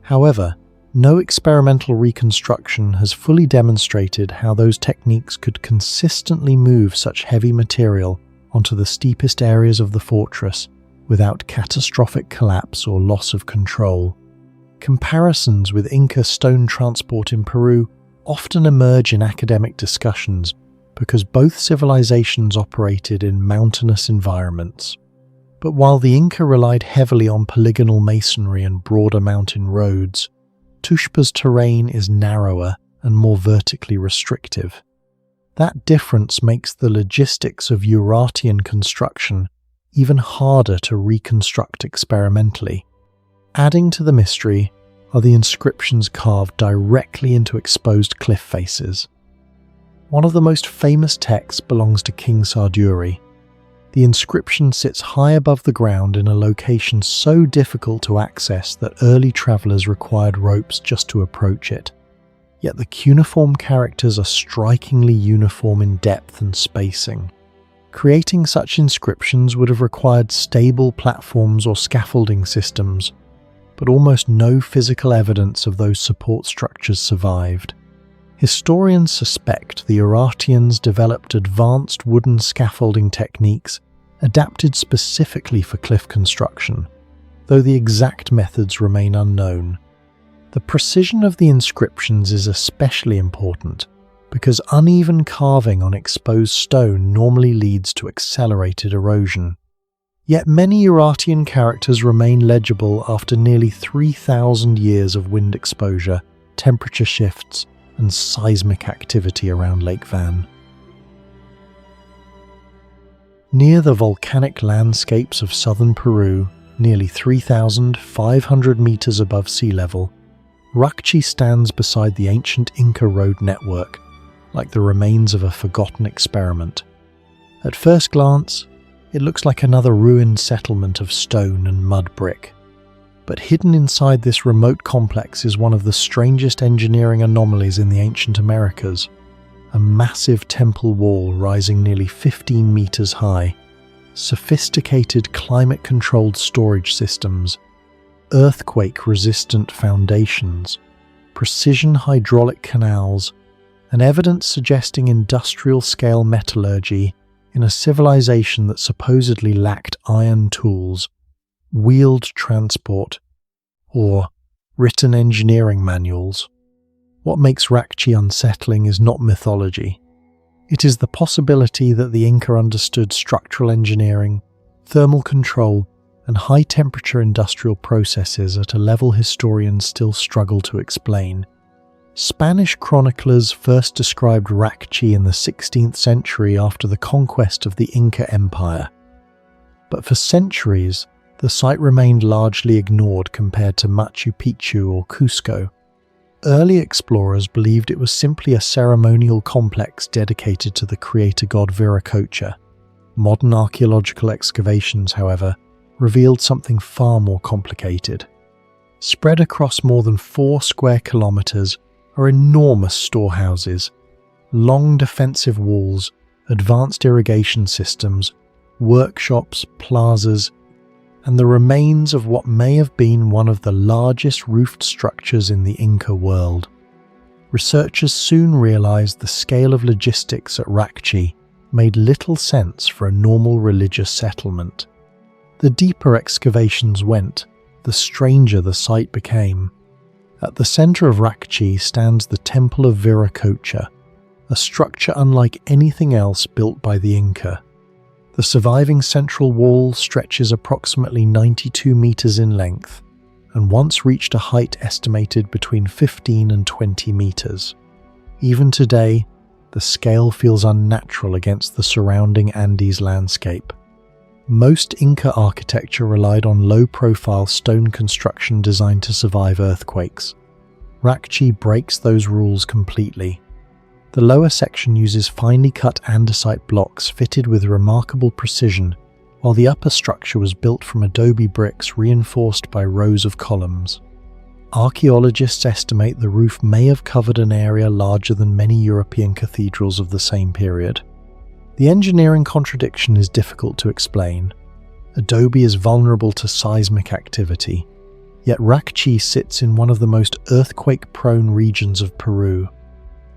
However, no experimental reconstruction has fully demonstrated how those techniques could consistently move such heavy material onto the steepest areas of the fortress without catastrophic collapse or loss of control. Comparisons with Inca stone transport in Peru often emerge in academic discussions because both civilizations operated in mountainous environments. But while the Inca relied heavily on polygonal masonry and broader mountain roads, Tushpa's terrain is narrower and more vertically restrictive. That difference makes the logistics of Urartian construction even harder to reconstruct experimentally. Adding to the mystery are the inscriptions carved directly into exposed cliff faces. One of the most famous texts belongs to King Sarduri. The inscription sits high above the ground in a location so difficult to access that early travelers required ropes just to approach it. Yet the cuneiform characters are strikingly uniform in depth and spacing. Creating such inscriptions would have required stable platforms or scaffolding systems, but almost no physical evidence of those support structures survived. Historians suspect the Urartians developed advanced wooden scaffolding techniques adapted specifically for cliff construction, though the exact methods remain unknown. The precision of the inscriptions is especially important because uneven carving on exposed stone normally leads to accelerated erosion. Yet many Urartian characters remain legible after nearly 3,000 years of wind exposure, temperature shifts, and seismic activity around Lake Van. Near the volcanic landscapes of southern Peru, nearly 3,500 meters above sea level, Raqchi stands beside the ancient Inca road network, like the remains of a forgotten experiment. At first glance, it looks like another ruined settlement of stone and mud brick. But hidden inside this remote complex is one of the strangest engineering anomalies in the ancient Americas. A massive temple wall rising nearly 15 meters high, sophisticated climate-controlled storage systems, earthquake-resistant foundations, precision hydraulic canals, and evidence suggesting industrial-scale metallurgy in a civilization that supposedly lacked iron tools, wheeled transport, or written engineering manuals. What makes Raqchi unsettling is not mythology. It is the possibility that the Inca understood structural engineering, thermal control, and high-temperature industrial processes at a level historians still struggle to explain. Spanish chroniclers first described Raqchi in the 16th century after the conquest of the Inca Empire. But for centuries, the site remained largely ignored compared to Machu Picchu or Cusco. Early explorers believed it was simply a ceremonial complex dedicated to the creator god Viracocha. Modern archaeological excavations, however, revealed something far more complicated. Spread across more than 4 square kilometers are enormous storehouses, long defensive walls, advanced irrigation systems, workshops, plazas, and the remains of what may have been one of the largest roofed structures in the Inca world. Researchers soon realized the scale of logistics at Raqchi made little sense for a normal religious settlement. The deeper excavations went, the stranger the site became. At the center of Raqchi stands the Temple of Viracocha, a structure unlike anything else built by the Inca. The surviving central wall stretches approximately 92 meters in length, and once reached a height estimated between 15 and 20 meters. Even today, the scale feels unnatural against the surrounding Andes landscape. Most Inca architecture relied on low-profile stone construction designed to survive earthquakes. Raqchi breaks those rules completely. The lower section uses finely cut andesite blocks fitted with remarkable precision, while the upper structure was built from adobe bricks reinforced by rows of columns. Archaeologists estimate the roof may have covered an area larger than many European cathedrals of the same period. The engineering contradiction is difficult to explain. Adobe is vulnerable to seismic activity, yet Raqchi sits in one of the most earthquake-prone regions of Peru,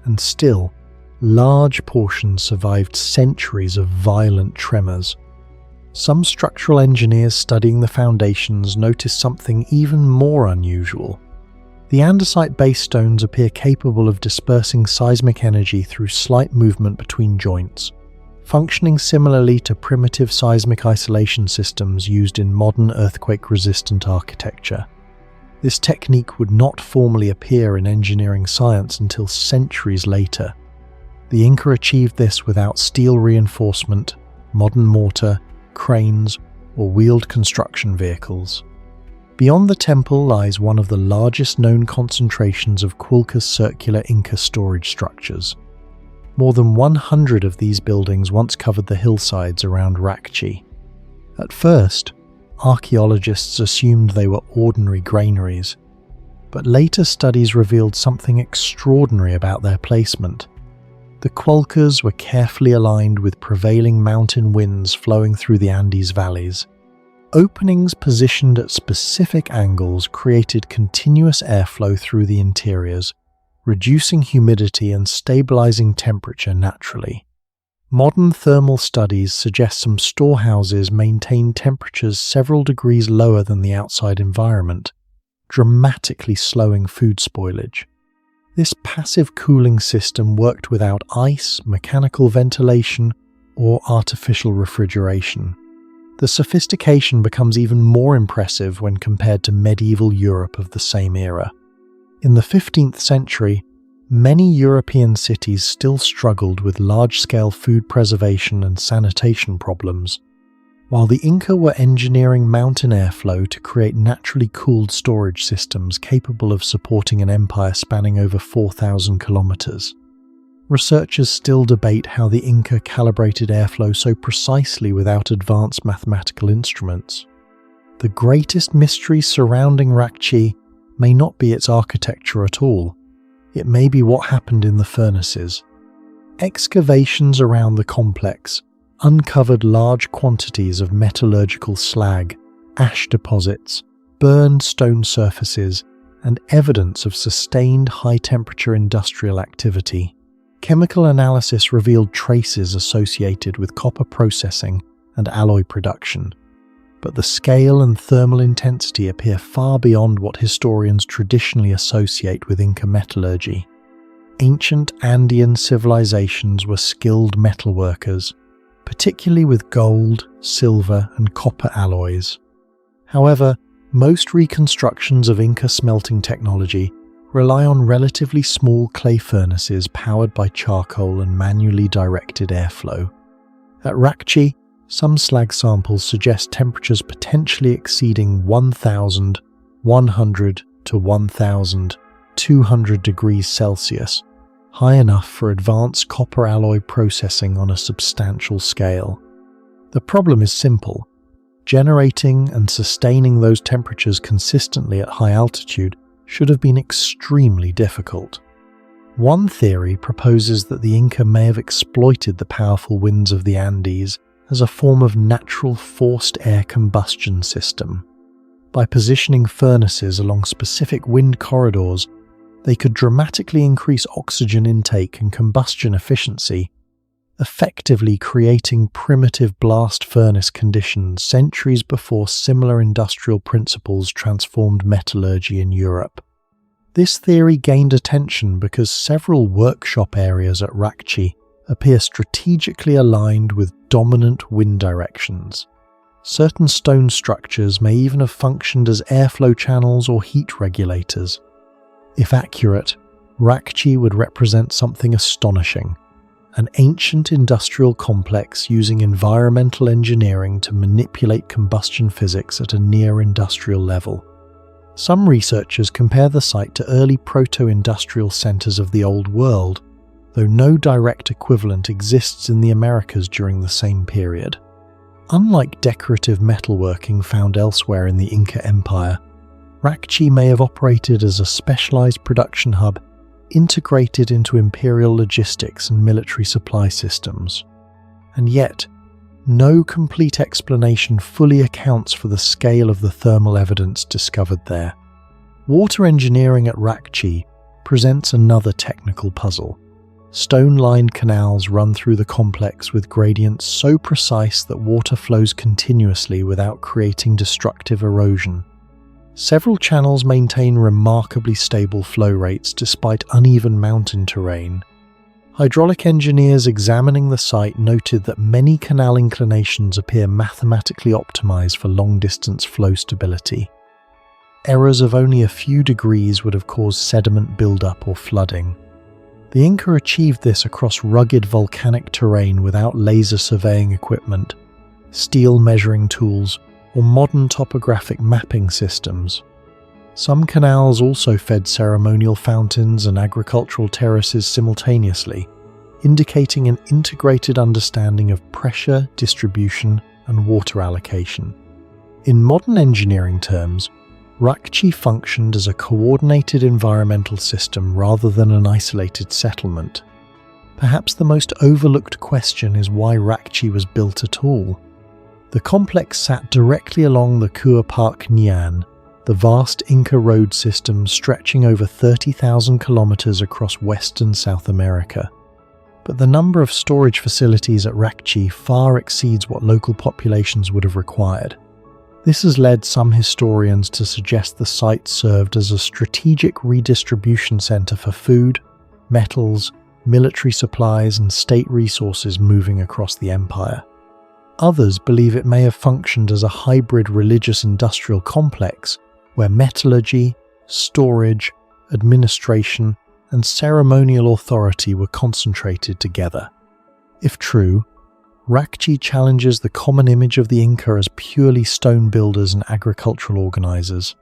and still, large portions survived centuries of violent tremors. Some structural engineers studying the foundations notice something even more unusual. The andesite base stones appear capable of dispersing seismic energy through slight movement between joints, functioning similarly to primitive seismic isolation systems used in modern earthquake-resistant architecture. This technique would not formally appear in engineering science until centuries later. The Inca achieved this without steel reinforcement, modern mortar, cranes, or wheeled construction vehicles. Beyond the temple lies one of the largest known concentrations of Quilca's circular Inca storage structures. More than 100 of these buildings once covered the hillsides around Raqchi. At first, archaeologists assumed they were ordinary granaries, but later studies revealed something extraordinary about their placement. The Quilcas were carefully aligned with prevailing mountain winds flowing through the Andes valleys. Openings positioned at specific angles created continuous airflow through the interiors, reducing humidity and stabilizing temperature naturally. Modern thermal studies suggest some storehouses maintain temperatures several degrees lower than the outside environment, dramatically slowing food spoilage. This passive cooling system worked without ice, mechanical ventilation, or artificial refrigeration. The sophistication becomes even more impressive when compared to medieval Europe of the same era. In the 15th century, many European cities still struggled with large-scale food preservation and sanitation problems, while the Inca were engineering mountain airflow to create naturally cooled storage systems capable of supporting an empire spanning over 4,000 kilometers. Researchers still debate how the Inca calibrated airflow so precisely without advanced mathematical instruments. The greatest mystery surrounding Raqchi may not be its architecture at all. It may be what happened in the furnaces. Excavations around the complex uncovered large quantities of metallurgical slag, ash deposits, burned stone surfaces, and evidence of sustained high-temperature industrial activity. Chemical analysis revealed traces associated with copper processing and alloy production, but the scale and thermal intensity appear far beyond what historians traditionally associate with Inca metallurgy. Ancient Andean civilizations were skilled metalworkers, particularly with gold, silver, and copper alloys. However, most reconstructions of Inca smelting technology rely on relatively small clay furnaces powered by charcoal and manually directed airflow. At Raqchi, some slag samples suggest temperatures potentially exceeding 1,100 to 1,200 degrees Celsius, high enough for advanced copper alloy processing on a substantial scale. The problem is simple. Generating and sustaining those temperatures consistently at high altitude should have been extremely difficult. One theory proposes that the Inca may have exploited the powerful winds of the Andes as a form of natural forced air combustion system. By positioning furnaces along specific wind corridors, they could dramatically increase oxygen intake and combustion efficiency, effectively creating primitive blast furnace conditions centuries before similar industrial principles transformed metallurgy in Europe. This theory gained attention because several workshop areas at Raqchi appear strategically aligned with dominant wind directions. Certain stone structures may even have functioned as airflow channels or heat regulators. If accurate, Raqchi would represent something astonishing: an ancient industrial complex using environmental engineering to manipulate combustion physics at a near-industrial level. Some researchers compare the site to early proto-industrial centers of the Old World, though no direct equivalent exists in the Americas during the same period. Unlike decorative metalworking found elsewhere in the Inca Empire, Raqchi may have operated as a specialized production hub integrated into imperial logistics and military supply systems. And yet, no complete explanation fully accounts for the scale of the thermal evidence discovered there. Water engineering at Raqchi presents another technical puzzle. Stone-lined canals run through the complex with gradients so precise that water flows continuously without creating destructive erosion. Several channels maintain remarkably stable flow rates despite uneven mountain terrain. Hydraulic engineers examining the site noted that many canal inclinations appear mathematically optimized for long-distance flow stability. Errors of only a few degrees would have caused sediment buildup or flooding. The Inca achieved this across rugged volcanic terrain without laser surveying equipment, steel measuring tools, or modern topographic mapping systems. Some canals also fed ceremonial fountains and agricultural terraces simultaneously, indicating an integrated understanding of pressure, distribution, and water allocation. In modern engineering terms, Raqchi functioned as a coordinated environmental system rather than an isolated settlement. Perhaps the most overlooked question is why Raqchi was built at all. The complex sat directly along the Cuapac Nian, the vast Inca road system stretching over 30,000 kilometers across West and South America. But the number of storage facilities at Raqchi far exceeds what local populations would have required. This has led some historians to suggest the site served as a strategic redistribution center for food, metals, military supplies, and state resources moving across the empire. Others believe it may have functioned as a hybrid religious-industrial complex where metallurgy, storage, administration, and ceremonial authority were concentrated together. If true, Raqchi challenges the common image of the Inca as purely stone builders and agricultural organizers.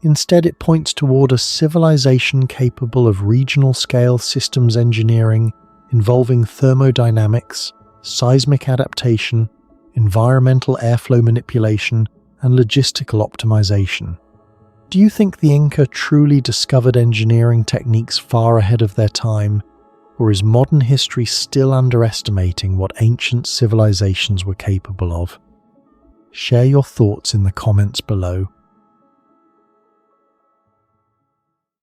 Instead, it points toward a civilization capable of regional-scale systems engineering involving thermodynamics, seismic adaptation, environmental airflow manipulation, and logistical optimization. Do you think the Inca truly discovered engineering techniques far ahead of their time, or is modern history still underestimating what ancient civilizations were capable of? Share your thoughts in the comments below.